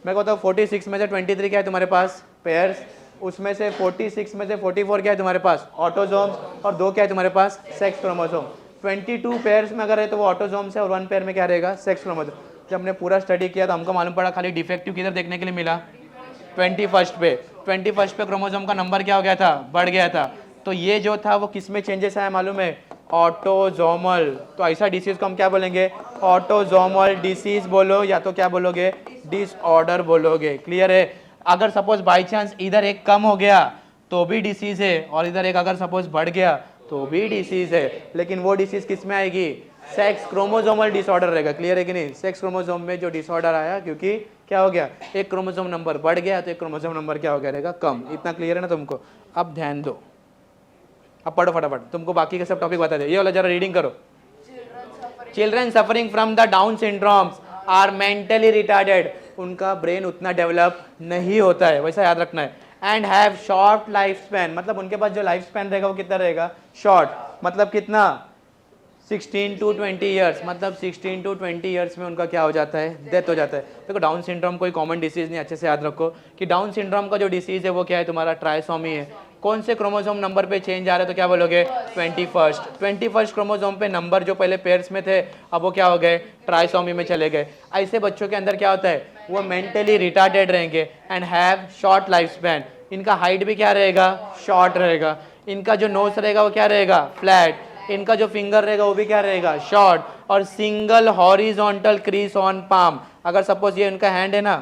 S1: मैं कहता हूँ 46 में से 23 क्या है तुम्हारे पास? पेयर्स। उसमें से 46 में से 44 क्या है तुम्हारे पास? ऑटोजोम्स। और 2 क्या है तुम्हारे पास? Sex chromosome. 22 पेयर्स में अगर है तो वो ऑटोजोम्स है, और 1 पेयर में क्या रहेगा? Sex chromosome. जब हमने पूरा स्टडी किया तो हमको मालूम पड़ा खाली डिफेक्टिव किधर देखने के लिए मिला? 21 पे। 21 पे क्रोमोसोम का नंबर क्या हो गया था? बढ़ गया था। तो ये जो था वो किस में चेंजेस आया मालूम है? ऑटोजोमल। तो ऐसा डिसीज को हम क्या बोलेंगे? ऑटोजोमल डिसीज बोलो, या तो क्या बोलोगे? डिसऑर्डर बोलोगे। क्लियर है? अगर सपोज बाई चांस इधर एक कम हो गया तो भी डिसीज है, और इधर एक अगर सपोज बढ़ गया तो भी डिसीज है, लेकिन वो डिसीज किस में आएगी? सेक्स क्रोमोसोमल डिसऑर्डर रहेगा। क्लियर है कि नहीं? सेक्स क्रोमोसोम में जो डिसऑर्डर आया, क्योंकि क्या हो गया? एक क्रोमोसोम नंबर बढ़ गया तो एक क्रोमोसोम नंबर क्या हो गया रहेगा? कम। इतना क्लियर है ना तुमको? अब ध्यान दो, अब पढ़ो फटाफट, तुमको बाकी के सब टॉपिक बता दे। ये वाला जरा रीडिंग करो। Children suffering from the down syndromes are mentally retarded. उनका ब्रेन उतना डेवलप नहीं होता है, वैसा याद रखना है। And have short life span, मतलब उनके पास जो लाइफ स्पैन रहेगा वो कितना रहेगा? शॉर्ट। मतलब कितना? 16 to 20 ईयर्स। मतलब 16 to 20 ईयर्स में उनका क्या हो जाता है? डेथ हो जाता है। देखो डाउन सिंड्रोम कोई कॉमन डिसीज नहीं, अच्छे से याद रखो कि डाउन सिंड्रोम का जो डिसीज है वो क्या है तुम्हारा? ट्राइसोमी है। कौन से क्रोमोसोम नंबर पे चेंज आ रहा है तो क्या बोलोगे? 21 क्रोमोसोम पे नंबर जो पहले पेयर्स में थे अब वो क्या हो गए? ट्राइसोमी में चले गए। ऐसे बच्चों के अंदर क्या होता है? वो मेंटली रिटार्डेड रहेंगे and have short life span. इनका हाइट भी क्या रहेगा? शॉर्ट रहेगा। इनका जो नोज रहेगा वो क्या रहेगा? फ्लैट। इनका जो फिंगर रहेगा वो भी क्या रहेगा? शॉर्ट। और single horizontal crease on palm. अगर सपोज ये इनका हैंड है ना,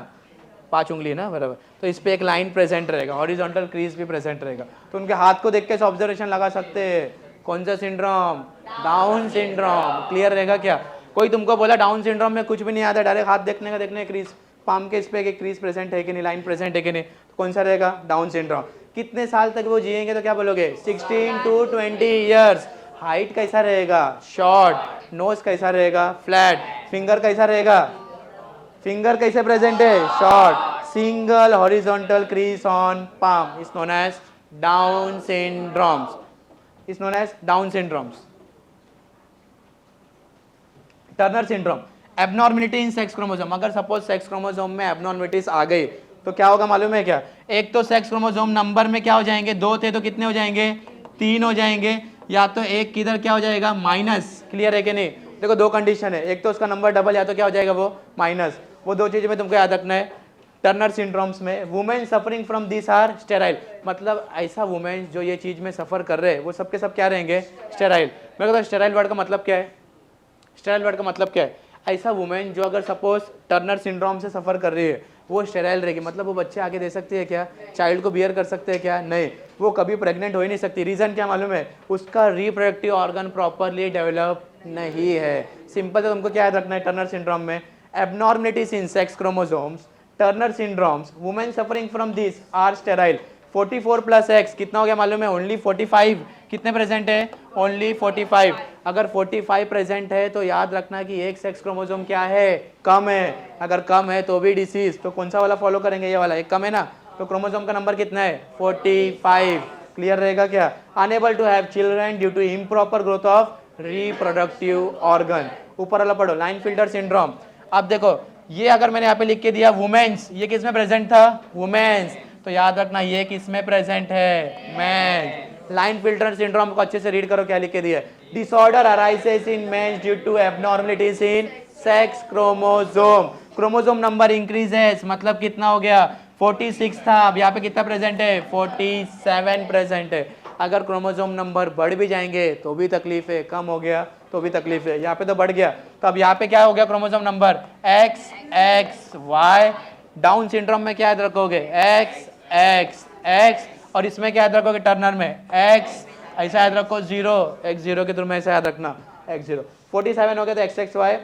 S1: 5 उंगली ना बराबर, तो इस पे एक लाइन प्रेजेंट रहेगा, हॉरिजॉन्टल क्रीज भी प्रेजेंट रहेगा। तो उनके हाथ को देख के ऑब्जर्वेशन लगा सकते हैं कौन सा सिंड्रोम? Down syndrome. क्लियर रहेगा क्या? कोई तुमको बोला डाउन सिंड्रोम में कुछ भी नहीं आता, डायरेक्ट हाथ देखने का देखने क्रीज, पाम के इस पे एक क्रीज प्रेजेंट है कि नहीं, लाइन प्रेजेंट है कि नहीं, तो कौन सा रहेगा? Down syndrome. कितने साल तक वो जिएंगे तो क्या बोलोगे? 16 to 20 ईयर्स। हाइट कैसा रहेगा? शॉर्ट। नोज कैसा रहेगा? फ्लैट। फिंगर कैसा रहेगा? फिंगर कैसे प्रेजेंट है? Short. Single horizontal crease on palm is known as down syndromes. Is known as down syndromes. Turner syndrome, abnormality in sex chromosome. अगर suppose sex chromosome में abnormalities आ गई तो क्या होगा मालूम है क्या? एक तो सेक्स क्रोमोसोम नंबर में क्या हो जाएंगे? 2 थे तो कितने हो जाएंगे? 3 हो जाएंगे। या तो एक किधर क्या हो जाएगा? माइनस। क्लियर है कि नहीं? देखो 2 कंडीशन है, एक तो उसका नंबर डबल, या तो क्या हो जाएगा? वो माइनस। वो 2 चीजें में तुमको याद रखना है। टर्नर सिंड्रोम्स में women suffering from this are sterile. मतलब ऐसा वुमेन जो ये चीज में सफर कर रहे हैं वो सबके सब क्या रहेंगे? स्टेराइल। मेरे को स्टेराइल वर्ड का मतलब क्या है? स्टेराइल वर्ड का मतलब क्या है? ऐसा वुमेन जो अगर सपोज टर्नर सिंड्रोम से सफर कर रही है वो स्टेराइल रहेगी। मतलब वो बच्चे आगे दे सकती है क्या? चाइल्ड को बियर कर सकते हैं क्या? नहीं। वो कभी प्रेग्नेंट हो ही नहीं सकती। रीजन क्या मालूम है? उसका रिप्रोडक्टिव ऑर्गन प्रॉपरली डेवलप नहीं है। सिंपल है, तुमको क्या याद रखना है टर्नर सिंड्रोम में? Abnormalities in sex chromosomes, Turner syndromes, women suffering from this are sterile. 44 plus X कितना हो गया मालूम है? ओनली 45। कितने प्रेजेंट है? ओनली 45। अगर 45 प्रेजेंट है तो याद रखना कि एक सेक्स क्रोमोसोम क्या है? कम है। अगर कम है तो भी डिसीज। तो कौन सा वाला फॉलो करेंगे? ये वाला। एक कम है ना, तो क्रोमोसोम का नंबर कितना है? 45। क्लियर रहेगा क्या? Unable to have children due to improper growth of reproductive organ. ऊपर वाला पढ़ो, लाइन फिल्टर सिंड्रोम। अब देखो ये अगर मैंने यहाँ पे लिख के दिया वुमेन्स, ये किस में प्रेजेंट था? वुमेन्स। तो याद रखना ये किस में प्रेजेंट है? मेंस। लाइन फिल्टर सिंड्रोम को अच्छे से रीड करो क्या लिख के दिया है। Disorder arises in mens due to abnormalities in sex chromosome. Chromosome number increases, मतलब कितना हो गया? 46 था, अब यहाँ पे कितना प्रेजेंट है? 47 प्रेजेंट है। अगर क्रोमोसोम नंबर बढ़ भी जाएंगे तो भी तकलीफ है, कम हो गया तो भी तकलीफ है। यहाँ पे तो बढ़ गया, तो अब यहाँ पे क्या हो गया? Chromosome number X X Y. Down syndrome में क्या याद रखोगे? X X X. और इसमें क्या याद रखोगे? टर्नर में एक्स, ऐसा याद रखो 0 x 0 के थ्रू में ऐसा याद रखना x 0। 47 हो गया तो X X Y.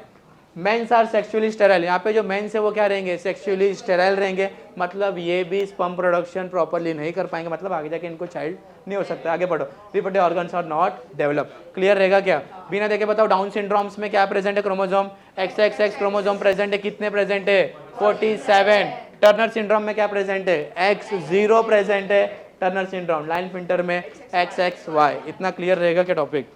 S1: Mens are sexually sterile, यहाँ पे जो मेंस है वो क्या रहेंगे? सेक्सुअली स्टेराइल रहेंगे, मतलब ये भी स्पर्म प्रोडक्शन प्रॉपर्ली नहीं कर पाएंगे, मतलब आगे जाके इनको चाइल्ड नहीं हो सकता। आगे बढ़ो, reproductive organs are not develop. Clear रहेगा क्या? बिना देखे बताओ डाउन सिंड्रोम्स में क्या प्रेजेंट है? Chromosome x X x chromosome present है, कितने प्रेजेंट है? 47। टर्नर सिंड्रोम में क्या प्रेजेंट है? एक्स 0 प्रेजेंट है टर्नर सिंड्रोम। लाइन फिल्टर में एक्स एक्स वाई। इतना क्लियर रहेगा क्या टॉपिक?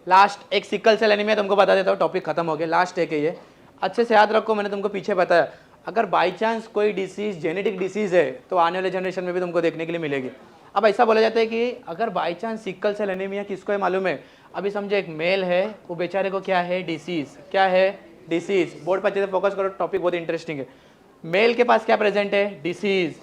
S1: लास्ट एक सिकल सेल एनीमिया तुमको बता देता हूँ, टॉपिक खत्म हो गया। लास्ट एक है ये, अच्छे से याद रखो, मैंने तुमको पीछे बताया। अगर बाई चांस कोई डिसीज जेनेटिक डिसीज है तो आने वाले जनरेशन में भी तुमको देखने के लिए मिलेगी। अब ऐसा बोला जाता है कि अगर by chance sickle cell anaemia किसको है मालूम है? अभी समझो एक मेल है, वो बेचारे को क्या है? डिसीज। क्या है? डिसीज। बोर्ड पर अच्छे से फोकस करो, टॉपिक बहुत इंटरेस्टिंग है। मेल के पास क्या प्रेजेंट है? डिसीज।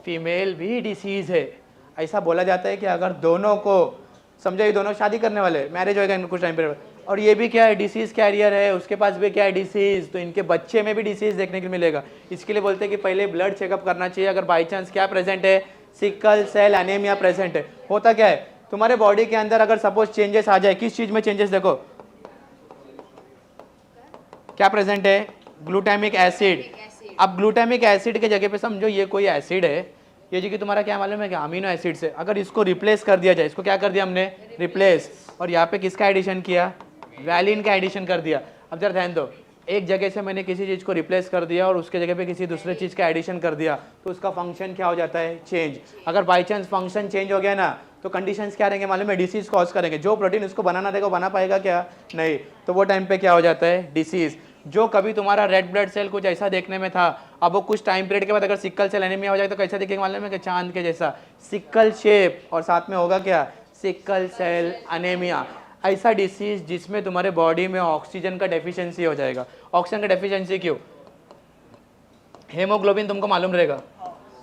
S1: फीमेल भी डिसीज है। ऐसा बोला जाता है कि अगर दोनों को, समझो ये दोनों शादी करने वाले, मैरिज होएगा इनको कुछ टाइम पर, और ये भी क्या है? डिसीज कैरियर है, उसके पास भी क्या है? डिसीज। तो इनके बच्चे में भी डिसीज देखने को मिलेगा। इसके लिए बोलते हैं कि पहले ब्लड चेकअप करना चाहिए। अगर बाई चांस क्या प्रेजेंट है? सिकल सेल एनीमिया प्रेजेंट है। होता क्या है तुम्हारे बॉडी के अंदर, अगर सपोज चेंजेस आ जाए, किस चीज में चेंजेस? देखो क्या प्रेजेंट है? Glutamic acid. अब ग्लूटामिक एसिड के जगह पे समझो ये कोई एसिड है, ये जगह तुम्हारा क्या मालूम है? क्या? अमीनो एसिड से। अगर इसको रिप्लेस कर दिया जाए, इसको क्या कर दिया हमने? रिप्लेस। और यहाँ पे किसका एडिशन किया? वैलिन का एडिशन कर दिया। अब जरा ध्यान दो, एक जगह से मैंने किसी चीज़ को रिप्लेस कर दिया और उसके जगह पे किसी दूसरे चीज़ का एडिशन कर दिया, तो उसका फंक्शन क्या हो जाता है? चेंज। अगर बाई चांस फंक्शन चेंज हो गया ना, तो कंडीशंस क्या रहेंगे मालूम है? डिसीज कॉज करेंगे। जो प्रोटीन उसको बनाना देगा बना पाएगा क्या? नहीं। तो वो टाइम पे क्या हो जाता है? डिसीज। जो कभी तुम्हारा रेड ब्लड सेल कुछ ऐसा देखने में था, अब वो कुछ टाइम पीरियड के बाद अगर सिकल सेल एनीमिया हो जाए तो कैसा दिखेगा मालूम है? कि चांद के जैसा, सिकल शेप, और साथ में होगा क्या? Sickle cell anaemia. ऐसा डिसीज जिसमें तुम्हारे बॉडी में ऑक्सीजन का डेफिशिएंसी हो जाएगा। ऑक्सीजन का डेफिशिएंसी क्यों? हेमोग्लोबिन तुमको मालूम रहेगा।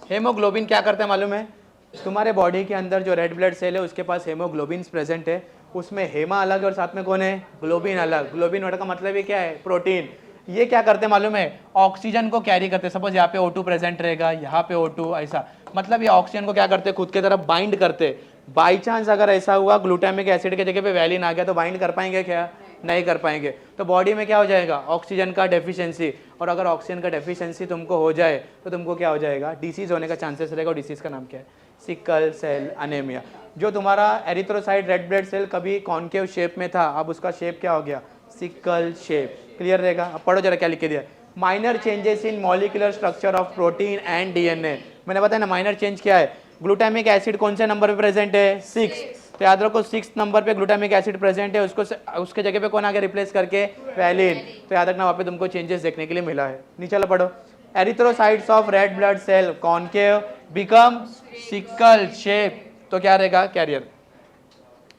S1: हेमोग्लोबिन क्या करता है मालूम है? तुम्हारे बॉडी के अंदर जो रेड ब्लड सेल है उसके पास हेमोग्लोबिन प्रेजेंट है, उसमें हेमा अलग है और साथ में कौन है? ग्लोबिन अलग। ग्लोबिन वर्ड का मतलब ये क्या है? प्रोटीन। ये क्या करते हैं मालूम है? ऑक्सीजन को कैरी करते हैं। सपोज यहाँ पे O2 प्रेजेंट रहेगा, यहाँ पे O2, ऐसा मतलब ये ऑक्सीजन को क्या करते हैं? खुद के तरफ बाइंड करते। बाई चांस अगर ऐसा हुआ ग्लूटामिक एसिड के जगह पे वैलिन आ गया तो बाइंड कर पाएंगे क्या? नहीं कर पाएंगे। तो बॉडी में क्या हो जाएगा? ऑक्सीजन का डेफिशिएंसी। और अगर ऑक्सीजन का डेफिशिएंसी तुमको हो जाए तो तुमको क्या हो जाएगा? डिसीज होने का चांसेस रहेगा। और डिसीज का नाम क्या है? Sickle cell anaemia. जो तुम्हारा एरिथ्रोसाइट रेड ब्लड सेल कभी कॉन्केव शेप में था, अब उसका शेप क्या हो गया? Sickle shape. क्लियर रहेगा? अब पढ़ो जरा क्या लिख के दिया। Minor changes in molecular structure of protein and DNA. मैंने बताया ना माइनर चेंज क्या है? ग्लूटामिक एसिड कौन से नंबर पे प्रेजेंट है? 6। तो याद रखो 6 नंबर पे ग्लूटामिक एसिड प्रेजेंट है, उसको उसके जगह पे कौन आ गया रिप्लेस करके? वैलिन। तो याद रखना वहाँ पे तुमको चेंजेस देखने के लिए मिला है। नीचे वाला पढ़ो। Erythrocytes of red blood cell concave become sickle shape. तो क्या रहेगा? कैरियर।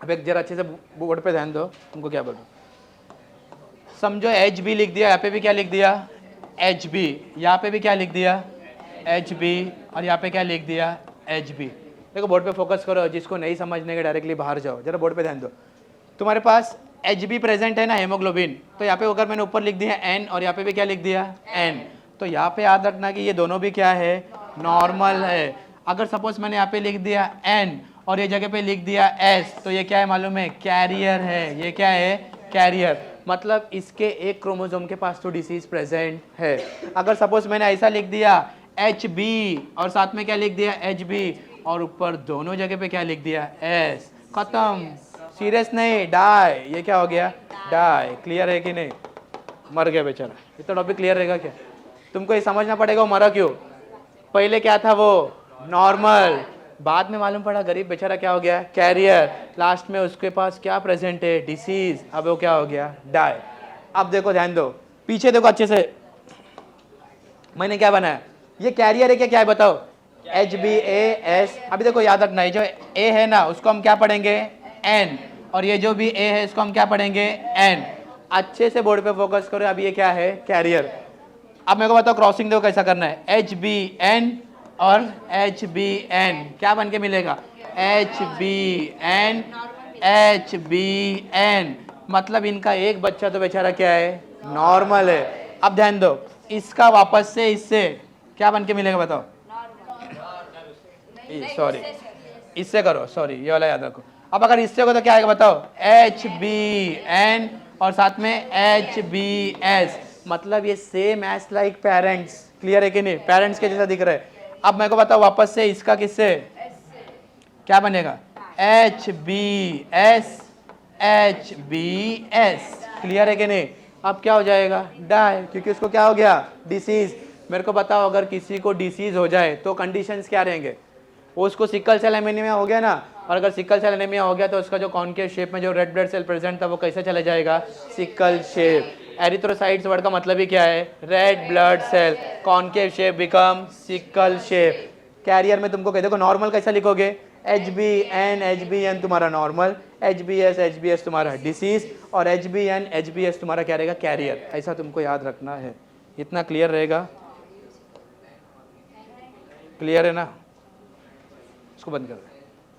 S1: अब एक जरा अच्छे से बोर्ड पे ध्यान दो, तुमको क्या बोलूं। समझो HB लिख दिया, यहाँ पे भी क्या लिख दिया? HB। यहाँ पे भी क्या लिख दिया? HB। और यहाँ पे क्या लिख दिया? HB। देखो बोर्ड पे फोकस करो, जिसको नहीं समझने के डायरेक्टली बाहर जाओ, जरा बोर्ड पे ध्यान दो। तुम्हारे पास HB प्रेजेंट है ना, हेमोग्लोबिन। तो यहाँ पे अगर मैंने ऊपर लिख दिया N और यहाँ पे भी क्या लिख दिया? N। तो यहाँ पे याद रखना कि ये दोनों भी क्या है? नॉर्मल है। अगर सपोज मैंने यहाँ पे लिख दिया N और ये जगह पे लिख दिया S, तो ये क्या है मालूम है? कैरियर है। ये क्या है? कैरियर। मतलब इसके एक क्रोमोसोम के पास तो डिसीज प्रेजेंट है। अगर सपोज मैंने ऐसा लिख दिया HB और साथ में क्या लिख दिया? HB और ऊपर दोनों जगह पे क्या लिख दिया? S, खत्म। सीरियस नहीं, डाई। ये क्या हो गया? डाई। क्लियर है कि नहीं? मर गया बेचारा। इतना टॉपिक क्लियर रहेगा क्या? तुमको ये समझना पड़ेगा वो मरा क्यों। पहले क्या था? वो नॉर्मल, बाद में मालूम पड़ा गरीब बेचारा क्या हो गया, कैरियर, लास्ट में उसके पास क्या प्रेजेंट है, डिसीज, अब वो क्या हो गया, डाई। अब देखो ध्यान दो, पीछे देखो अच्छे से, मैंने क्या बनाया, ये कैरियर है क्या है बताओ, HBAS। अभी देखो याद रखना, ये जो A है ना उसको हम क्या पढ़ेंगे, N, और ये जो भी A है इसको हम क्या पढ़ेंगे, N। अच्छे से बोर्ड पे फोकस करो। अब ये क्या है, कैरियर। अब मेरे को बताओ क्रॉसिंग देखो कैसा करना है, HBN और HBN, क्या बन के मिलेगा, HBN HBN, मतलब इनका एक बच्चा तो बेचारा क्या है, नॉर्मल है। अब ध्यान दो, इसका वापस से इससे क्या बन के मिलेगा बताओ, सॉरी इससे करो, सॉरी ये वाला याद रखो। अब अगर इससे हो तो क्या आएगा बताओ, HBN और साथ में HBS, मतलब ये same as like parents. Clear है कि नहीं, पेरेंट्स के जैसा दिख रहा है। अब मेरे को बताओ वापस से इसका किससे क्या बनेगा, HBS HBS। क्लियर है कि नहीं, अब क्या हो जाएगा, डाई, क्योंकि उसको क्या हो गया, डिसीज। मेरे को बताओ अगर किसी को डिसीज हो जाए तो कंडीशंस क्या रहेंगे, वो उसको सिकल सेल एनीमिया हो गया ना, और अगर सिकल सेल एनीमिया हो गया तो उसका जो कॉन्केव शेप में जो रेड ब्लड सेल प्रेजेंट था वो कैसे चला जाएगा, सिकल शेप। एरिथ्रोसाइट्स वर्ड का मतलब ही क्या है, red blood cell, concave shape become sickle shape. Carrier में तुमको कह देखो नॉर्मल कैसा लिखोगे, HBN तुम्हारा नॉर्मल, HBS तुम्हारा डिसीज, और HBS तुम्हारा क्या रहेगा, कैरियर। ऐसा तुमको याद रखना है। इतना क्लियर रहेगा, क्लियर है ना, इसको बंद कर दो।